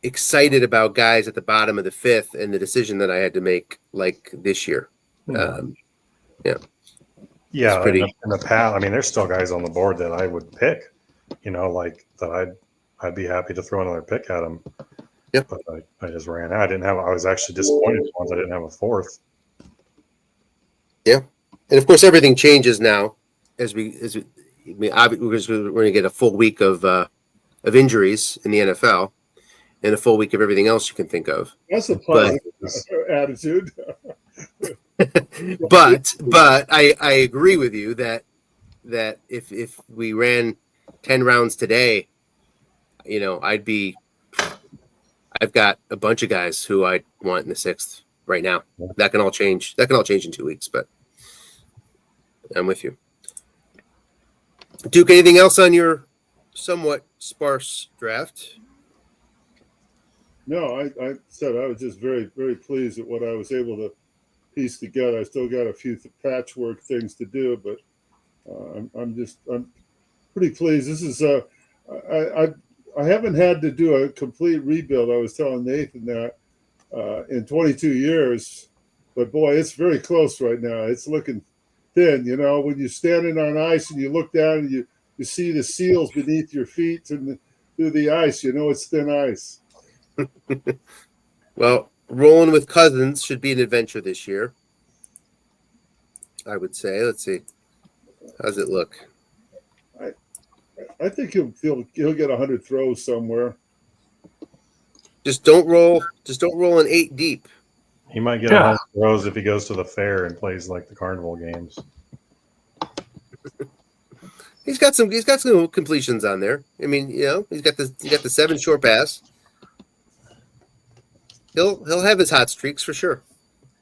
excited about guys at the bottom of the 5th and the decision that I had to make like this year. Yeah. Pretty... In the past, I mean, there's still guys on the board that I would pick, like that I'd be happy to throw another pick at them. Yep. But I just ran out. I was actually disappointed once I didn't have a 4th. Yeah. And of course everything changes now as we because we're going to get a full week of injuries in the NFL. And a full week of everything else you can think of. That's a positive attitude. but I agree with you that that if we ran 10 rounds today, I've got a bunch of guys who I want in the 6th right now. That can all change. That can all change in 2 weeks, but I'm with you. Duke, anything else on your somewhat sparse draft? No, I said I was just very, very pleased at what I was able to piece together. I still got a few patchwork things to do, but I'm pretty pleased. This is I haven't had to do a complete rebuild. I was telling Nathan that in 22 years, but boy, it's very close right now. It's looking thin. When you're standing on ice and you look down and you see the seals beneath your feet and through the ice, it's thin ice. Well, rolling with Cousins should be an adventure this year, I would say. Let's see. How's it look? I think he'll get 100 throws somewhere. Just don't roll an 8 deep. He might get 100 throws if he goes to the fair and plays like the carnival games. He's got some completions on there. I mean, he's got the 7 short pass. He'll have his hot streaks for sure.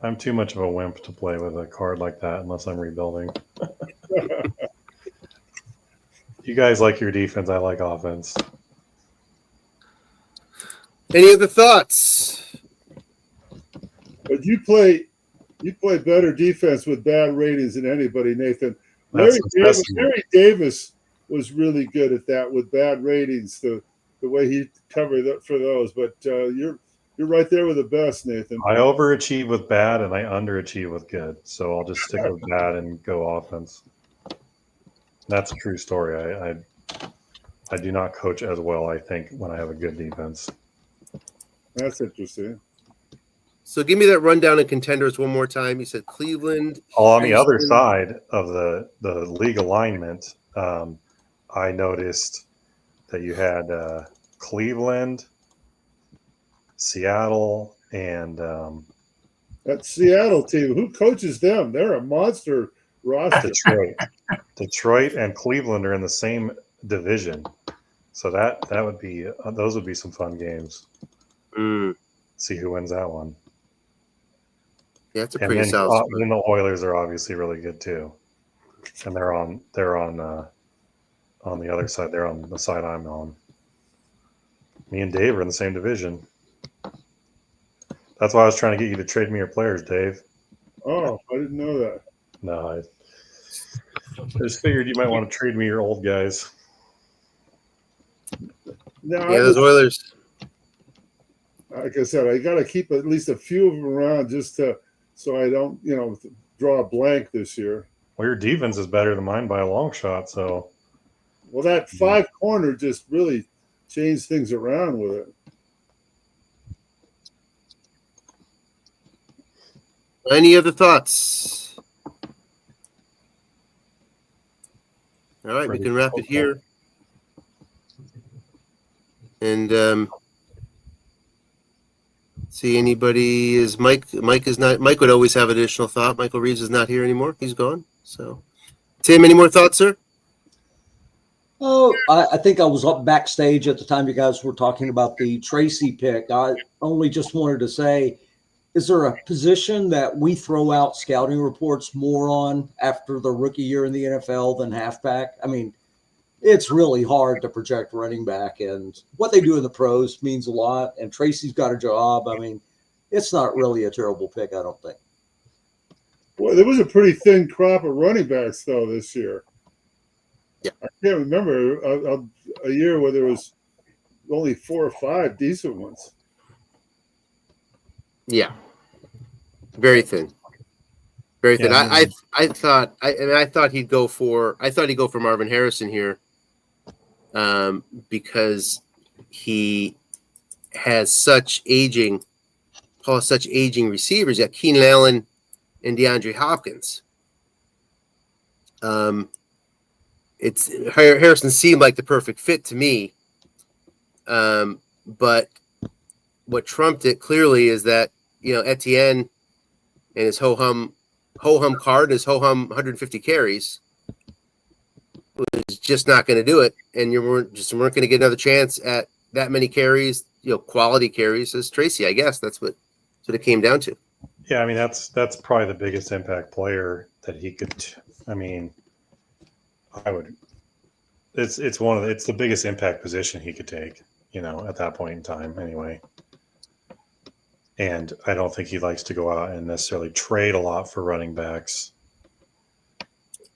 I'm too much of a wimp to play with a card like that unless I'm rebuilding. You guys like your defense. I like offense. Any other thoughts? But you play better defense with bad ratings than anybody, Nathan. Larry Davis was really good at that with bad ratings. The way he covered up for those, but you're right there with the best, Nathan. I overachieve with bad and I underachieve with good. So I'll just stick with bad and go offense. That's a true story. I do not coach as well, I think, when I have a good defense. That's interesting. So give me that rundown of contenders one more time. You said Cleveland. On the other side of the league alignment, I noticed that you had Cleveland, Seattle, and that Seattle team. Who coaches them? They're a monster roster. Detroit and Cleveland are in the same division, so that would be those would be some fun games. See who wins that one. Yeah, it's a pretty solid. Then the Oilers are obviously really good too, and they're on the other side. They're on the side I'm on. Me and Dave are in the same division. That's why I was trying to get you to trade me your players, Dave. Oh, I didn't know that. No, I just figured you might want to trade me your old guys. No, yeah, those Oilers. Like I said, I got to keep at least a few of them around just so I don't, draw a blank this year. Well, your defense is better than mine by a long shot. So, well, that 5 corner just really changed things around with it. Any other thoughts? All right, we can wrap it here. And see anybody is Mike is not. Mike would always have additional thought. Michael Reeves is not here anymore. He's gone. So, Tim, any more thoughts, sir? Oh, I think I was up backstage at the time you guys were talking about the Tracy pick. I only just wanted to say, is there a position that we throw out scouting reports more on after the rookie year in the NFL than halfback? I mean, it's really hard to project running back, and what they do in the pros means a lot. And Tracy's got a job. I mean, it's not really a terrible pick, I don't think. Well, there was a pretty thin crop of running backs, though, this year. Yeah. I can't remember a year where there was only 4 or 5 decent ones. Yeah, very thin, very thin. Yeah, I thought he'd go for Marvin Harrison here, because he has such aging receivers. You got Keenan Allen and DeAndre Hopkins. Harrison seemed like the perfect fit to me, but what trumped it clearly is that Etienne and his ho-hum card, his ho-hum 150 carries. just not going to do it, and you weren't going to get another chance at that many carries, quality carries as Tracy. I guess that's what it came down to. Yeah, I mean that's probably the biggest impact player that he could. I mean, I would. It's the biggest impact position he could take. At that point in time, anyway. And I don't think he likes to go out and necessarily trade a lot for running backs.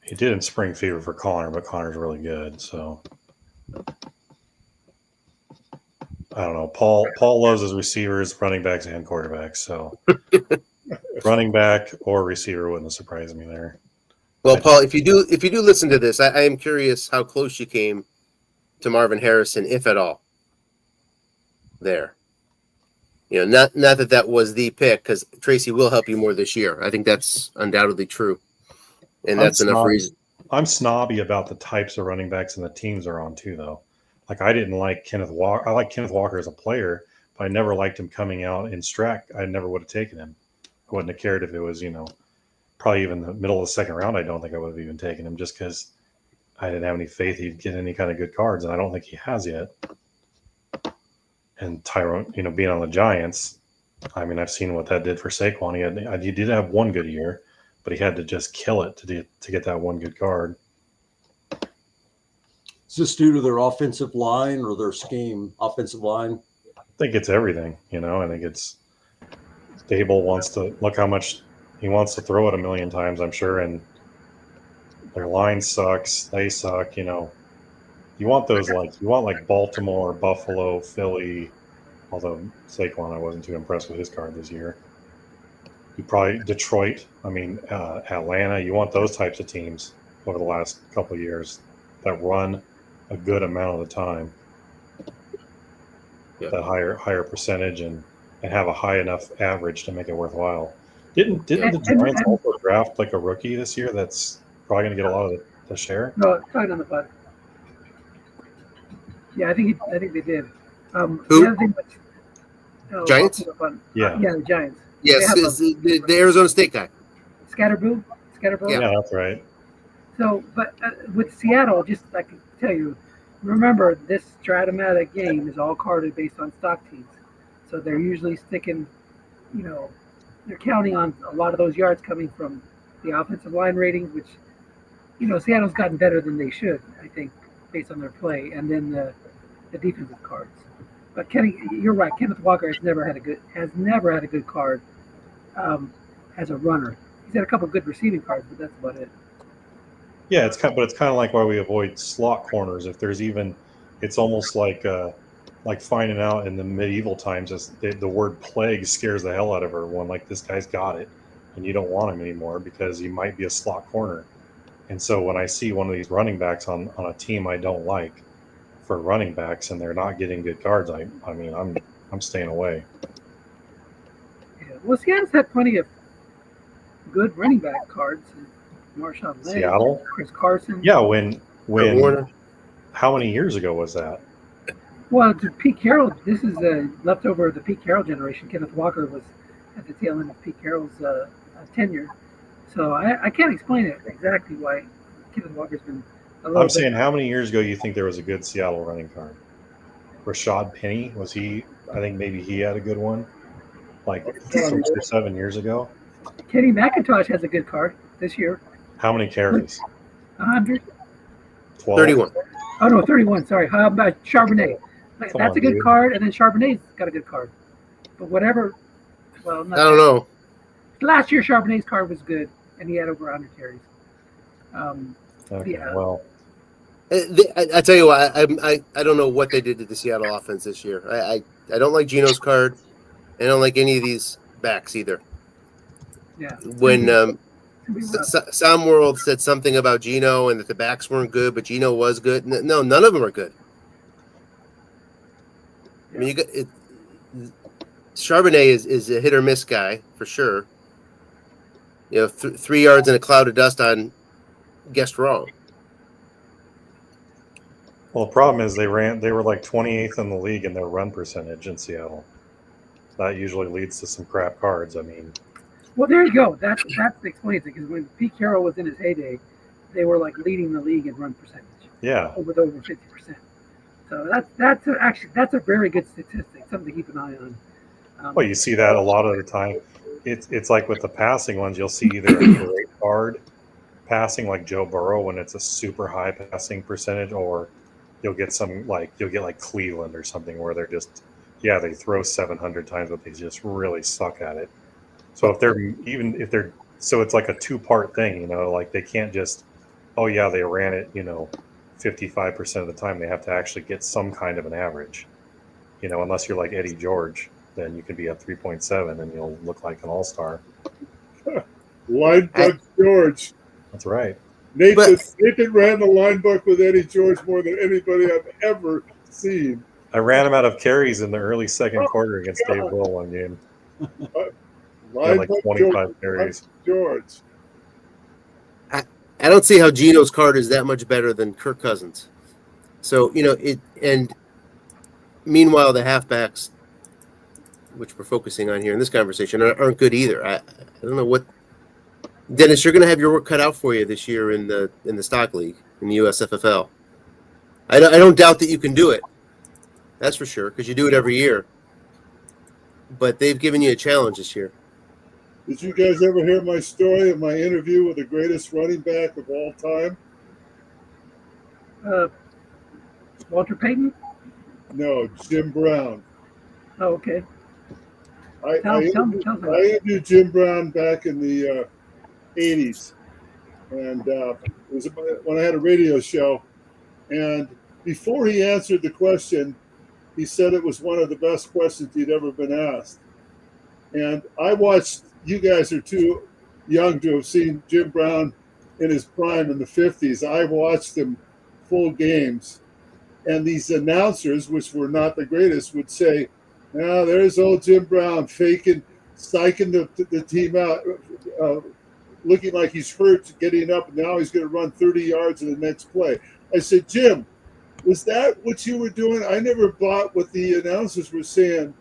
He did in spring fever for Connor, but Connor's really good. So I don't know. Paul loves his receivers, running backs, and quarterbacks. So running back or receiver wouldn't surprise me there. Well, Paul, if you do listen to this, I am curious how close you came to Marvin Harrison, if at all. There. Not that was the pick, because Tracy will help you more this year. I think that's undoubtedly true, and that's enough reason. I'm snobby about the types of running backs and the teams are on too, though. Like I didn't like Kenneth Walker. I like Kenneth Walker as a player, but I never liked him coming out in Strack. I never would have taken him. I wouldn't have cared if it was, probably even the middle of the second round. I don't think I would have even taken him just because I didn't have any faith he'd get any kind of good cards, and I don't think he has yet. And Tyrone, being on the Giants, I mean, I've seen what that did for Saquon. He did have one good year, but he had to just kill it to get that one good card. Is this due to their offensive line or their scheme? Offensive line? I think it's everything, I think it's Dable wants to look how much he wants to throw it a million times, I'm sure, and their line sucks. They suck, You want those like Baltimore, Buffalo, Philly, although Saquon, I wasn't too impressed with his card this year. You probably Detroit, Atlanta. You want those types of teams over the last couple of years that run a good amount of the time, that higher percentage and have a high enough average to make it worthwhile. Didn't the Giants also draft like a rookie this year that's probably going to get a lot of the share? No, tight on the butt. Yeah, I think they did. Who? The other thing was, Giants? Yeah, the Giants. Yes, the Arizona State guy. Scatterboo. Yeah, that's right. So, but with Seattle, just I can tell you, remember this Stratomatic game is all carded based on stock teams. So they're usually sticking, they're counting on a lot of those yards coming from the offensive line ratings, which, Seattle's gotten better than they should, I think, based on their play, and then the defensive cards. But Kenny, you're right. Kenneth Walker has never had a good card as a runner. He's had a couple of good receiving cards, but that's about it. Yeah, it's kind of like why we avoid slot corners. If there's even, it's almost like finding out in the medieval times, the word plague scares the hell out of everyone. Like, this guy's got it, and you don't want him anymore because he might be a slot corner. And so when I see one of these running backs on a team I don't like for running backs and they're not getting good cards, I'm staying away. Yeah. Well, Seattle's had plenty of good running back cards. Marshawn Lynch, Seattle? Chris Carson. Yeah, when how many years ago was that? Well, to Pete Carroll, this is a leftover of the Pete Carroll generation. Kenneth Walker was at the tail end of Pete Carroll's tenure. So I can't explain it exactly why Kenneth Walker's been a little I'm saying, how many years ago you think there was a good Seattle running card? Rashad Penny, was he? I think maybe he had a good one, like 6 or 7 years ago. Kenny McIntosh has a good card this year. How many carries? 100. 12? 31. Oh no, 31. Sorry. How about Charbonnet? That's a good card, and then Charbonnet's got a good card. But whatever. Well, I don't know. Last year, Charbonnet's card was good, and he had over 100 carries. Okay, yeah. well, I tell you what, I don't know what they did to the Seattle offense this year. I don't like Geno's card. I don't like any of these backs either. Yeah. When Sam World said something about Geno and that the backs weren't good, but Geno was good. No, none of them are good. I mean, Charbonnet is a hit or miss guy for sure. 3 yards in a cloud of dust on guessed wrong. the problem is they were like 28th in the league in their run percentage in Seattle. That usually leads to some crap cards. I mean, well, there you go. That explains it, because when Pete Carroll was in his heyday, they were like leading the league in run percentage. Yeah. with over 50%. So that's a very good statistic, something to keep an eye on. Well, you see that a lot of the time. It's like with the passing ones, you'll see either a great guard passing like Joe Burrow when it's a super high passing percentage, or you'll get like Cleveland or something where they're just, yeah, they throw 700 times, but they just really suck at it. So so it's like a two-part thing, you know, like they can't just, oh yeah, they ran it, 55% of the time. They have to actually get some kind of an average, unless you're like Eddie George, then you can be at 3.7 and you'll look like an all-star. Line book George. That's right. Nathan ran the line book with Eddie George more than anybody I've ever seen. I ran him out of carries in the early second quarter against Dave Will one game. Like 25 carries. George. I don't see how Geno's card is that much better than Kirk Cousins. So, and meanwhile, the halfbacks, which we're focusing on here in this conversation, aren't good either. I don't know what. Dennis, you're going to have your work cut out for you this year in the stock league in the USFFL. I don't doubt that you can do it. That's for sure, because you do it every year. But they've given you a challenge this year. Did you guys ever hear my story of my interview with the greatest running back of all time? Walter Payton? No, Jim Brown. Oh, okay. I interviewed Jim Brown back in the 80s. And it was when I had a radio show. And before he answered the question, he said it was one of the best questions he'd ever been asked. And I watched, you guys are too young to have seen Jim Brown in his prime in the 50s. I watched him full games. And these announcers, which were not the greatest, would say, now there's old Jim Brown faking, psyching the team out, looking like he's hurt, getting up, and now he's going to run 30 yards in the next play. I said, Jim, was that what you were doing? I never bought what the announcers were saying.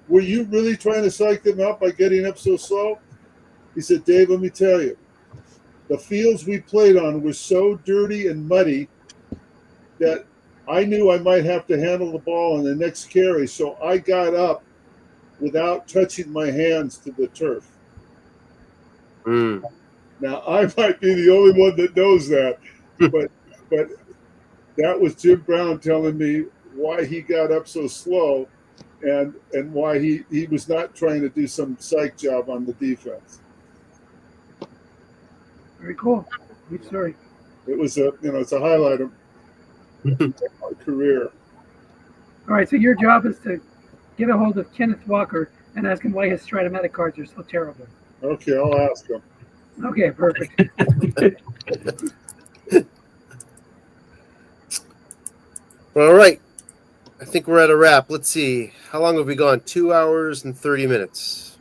Were you really trying to psych them up by getting up so slow? He said, Dave, let me tell you, the fields we played on were so dirty and muddy that I knew I might have to handle the ball in the next carry, so I got up without touching my hands to the turf. Now, I might be the only one that knows that, but that was Jim Brown telling me why he got up so slow and why he was not trying to do some psych job on the defense. Very cool. Good story. It was it's a highlight of my career. All right, so your job is to get a hold of Kenneth Walker and ask him why his Stratomatic cards are so terrible. Okay, I'll ask him. Okay, perfect. All right. I think we're at a wrap. Let's see. How long have we gone? 2 hours and 30 minutes.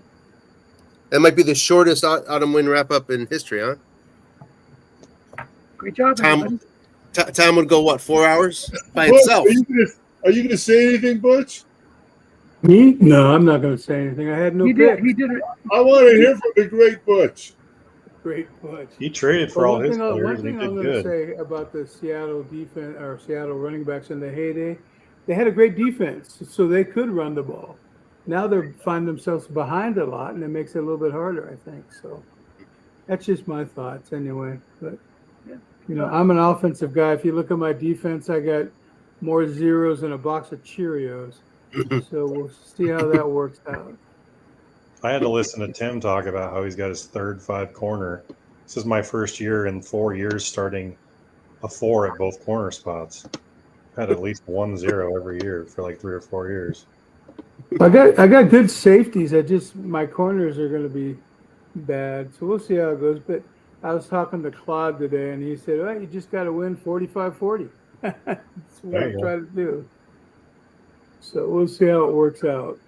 That might be the shortest autumn wind wrap-up in history, huh? Great job, everybody. Time would go, what, 4 hours by Butch, itself? Are you going to say anything, Butch? Me? No, I'm not going to say anything. I had no pick. He did it. I want to hear from the great Butch. Great Butch. He traded for all his players. One thing He I'm did going to good. say about the Seattle defense or Seattle running backs in the heyday, they had a great defense, so they could run the ball. Now they find themselves behind a lot, and it makes it a little bit harder, I think. So that's just my thoughts anyway. But, I'm an offensive guy. If you look at my defense, I got more zeros than a box of Cheerios. So we'll see how that works out. I had to listen to Tim talk about how he's got his third 5 corner. This is my first year in 4 years starting a 4 at both corner spots. Had at least 1-0 every year for like 3 or 4 years. I got good safeties. My corners are going to be bad. So we'll see how it goes. But I was talking to Claude today, and he said, well, you just got to win 45-40. That's what I try to do. So we'll see how it works out.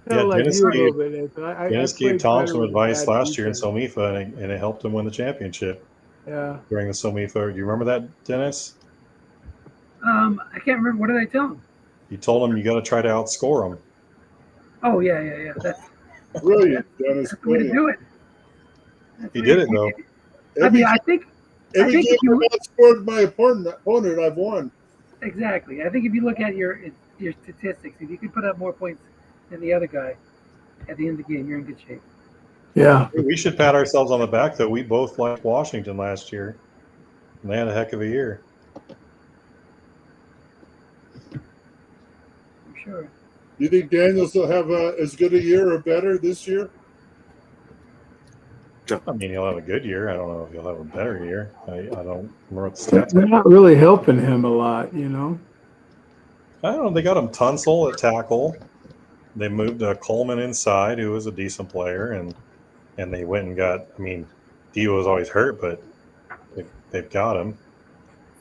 Dennis gave Tom some advice last year in Somifa, and it helped him win the championship. Yeah. During the Somifa. Do you remember that, Dennis? I can't remember. What did I tell him? You told him you got to try to outscore him. Oh, yeah. That's brilliant, Dennis. That's the way to do it. He did it, though. Every, I think every think game if you- I've outscored my opponent, I've won. exactly. I think if you look at your statistics, if you can put up more points than the other guy at the end of the game, you're in good shape. Yeah. We should pat ourselves on the back that we both liked Washington last year. And they had a heck of a year. I'm sure. You think Daniels will have as good a year or better this year? I mean, he'll have a good year. I don't know if he'll have a better year. I don't remember what the stats They're not really helping him a lot, you know. I don't know. They got him Tunsil at tackle. They moved Coleman inside, who was a decent player, and they went and got. I mean, Dio was always hurt, but they've got him.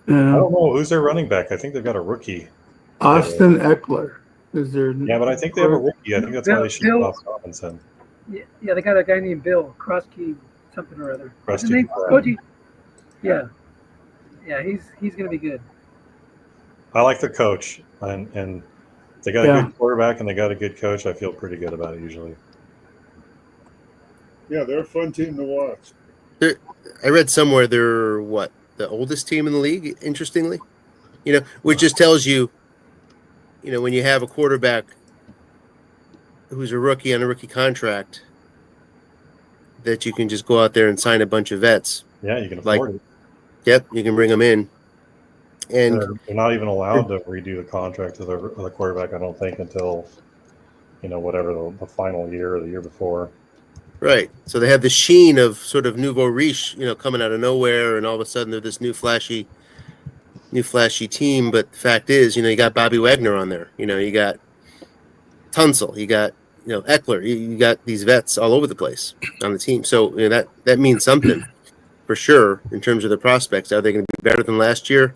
I don't know who's their running back. I think they've got a rookie. Austin Eckler is their. Yeah, but I think they have a rookie. I think that's why they shipped off Robinson. Yeah, they got a guy named Bill Krosky, something or other. What's his Krusty name? Brown. Koji. Yeah, he's gonna be good. I like the coach, and they got a good quarterback and they got a good coach. I feel pretty good about it usually. Yeah, they're a fun team to watch. I read somewhere they're the oldest team in the league. Interestingly, which just tells you, when you have a quarterback who's a rookie on a rookie contract, that you can just go out there and sign a bunch of vets. Yeah, you can afford it. Yep, you can bring them in. And they're not even allowed to redo the contract of the quarterback, I don't think, until whatever the final year or the year before. Right. So they have the sheen of sort of nouveau riche, coming out of nowhere, and all of a sudden they're this new flashy team. But the fact is, you got Bobby Wagner on there. You got Tunsil, you got Eckler, you got these vets all over the place on the team. So that means something for sure in terms of the prospects. Are they going to be better than last year?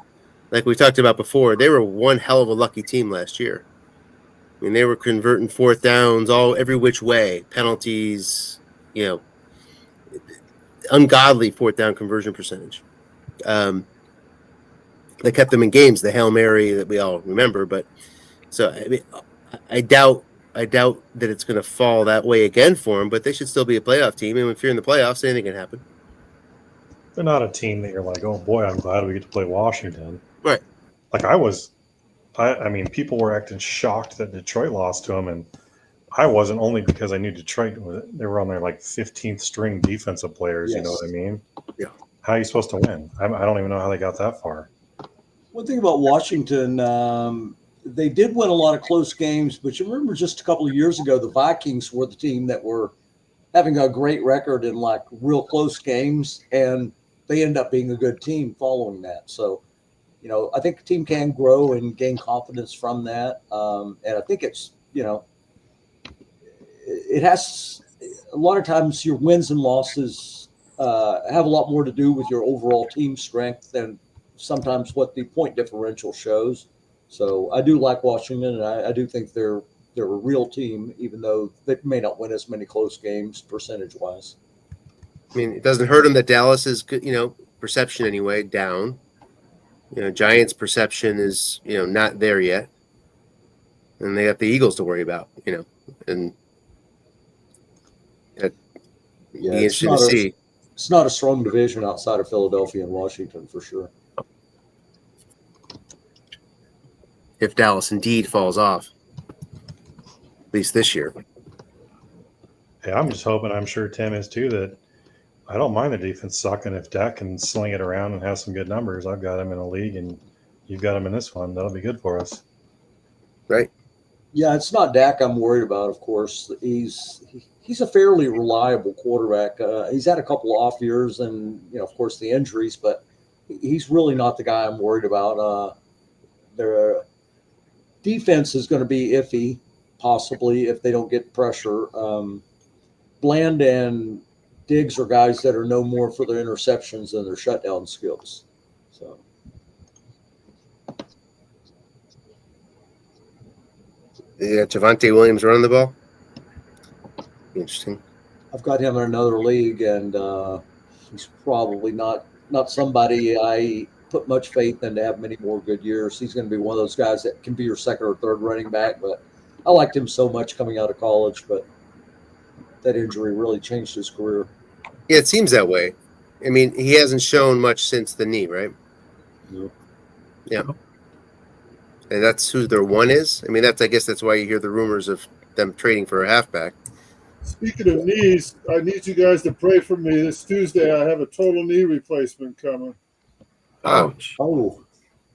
Like we talked about before, they were one hell of a lucky team last year. I mean, they were converting fourth downs every which way, penalties, ungodly fourth down conversion percentage. They kept them in games, the Hail Mary that we all remember. But so I mean, I doubt that it's going to fall that way again for them. But they should still be a playoff team, and if you're in the playoffs, anything can happen. They're not a team that you're like, oh boy, I'm glad we get to play Washington. Right. Like I mean, people were acting shocked that Detroit lost to them, and I wasn't, only because I knew Detroit. They were on their 15th string defensive players. Yes. You know what I mean? Yeah. How are you supposed to win? I don't even know how they got that far. One thing about Washington, they did win a lot of close games, but you remember just a couple of years ago, the Vikings were the team that were having a great record in real close games, and they end up being a good team following that. So, I think the team can grow and gain confidence from that. And I think it's, it has a lot of times your wins and losses have a lot more to do with your overall team strength than sometimes what the point differential shows. So I do like Washington, and I do think they're a real team, even though they may not win as many close games percentage wise. I mean, it doesn't hurt them that Dallas is, perception anyway, down. Giants' perception is, not there yet. And they got the Eagles to worry about, and be interesting to see. It's not a strong division outside of Philadelphia and Washington for sure. If Dallas indeed falls off, at least this year. Hey, I'm just hoping, I'm sure Tim is too, that I don't mind the defense sucking. If Dak can sling it around and have some good numbers, I've got him in a league and you've got him in this one. That'll be good for us. Right. Yeah, it's not Dak I'm worried about, of course. He's a fairly reliable quarterback. He's had a couple of off years and, of course, the injuries, but he's really not the guy I'm worried about. Their defense is going to be iffy, possibly, if they don't get pressure. Bland and Diggs are guys that are no more for their interceptions than their shutdown skills. So. Yeah, Javonte Williams running the ball. Interesting. I've got him in another league, and he's probably not somebody I put much faith in to have many more good years. He's going to be one of those guys that can be your second or third running back, but I liked him so much coming out of college, but that injury really changed his career. Yeah, it seems that way. I mean, he hasn't shown much since the knee, right? Nope. Yeah. And that's who their one is. I mean, I guess that's why you hear the rumors of them trading for a halfback. Speaking of knees, I need you guys to pray for me. This Tuesday, I have a total knee replacement coming. Ouch. Oh,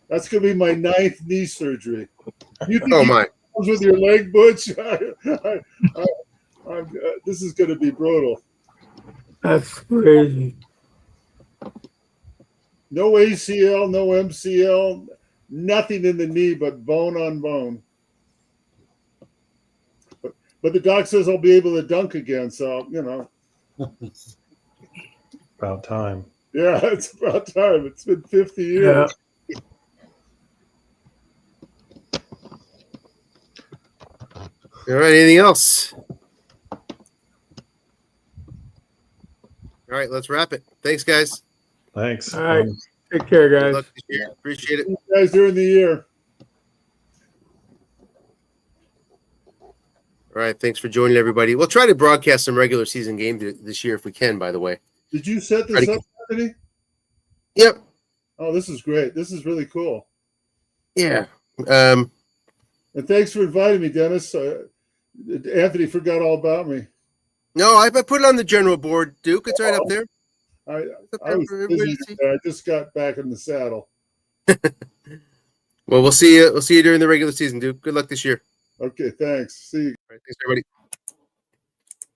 That's going to be my 9th knee surgery. You think Oh it my. comes with your leg, Butch? This is going to be brutal. That's crazy. No ACL, no MCL, nothing in the knee but bone on bone. But the doc says I'll be able to dunk again, so About time. Yeah, it's about time. It's been 50 years. Yeah. All right. Anything else? All right. Let's wrap it. Thanks, guys. Thanks. All right. Take care, Good guys. luck this year. Appreciate it. You guys during the year. All right. Thanks for joining, everybody. We'll try to broadcast some regular season games this year if we can, by the way. Did you set this up, Anthony? Yep. Oh, this is great. This is really cool. Yeah. And thanks for inviting me, Dennis. Anthony forgot all about me. No, I put it on the general board, Duke. It's right up there. I It's up there was for everybody busy to see. today. I just got back in the saddle. Well, we'll see you. We'll see you during the regular season, Duke. Good luck this year. Okay, thanks. See you. All right, thanks, everybody.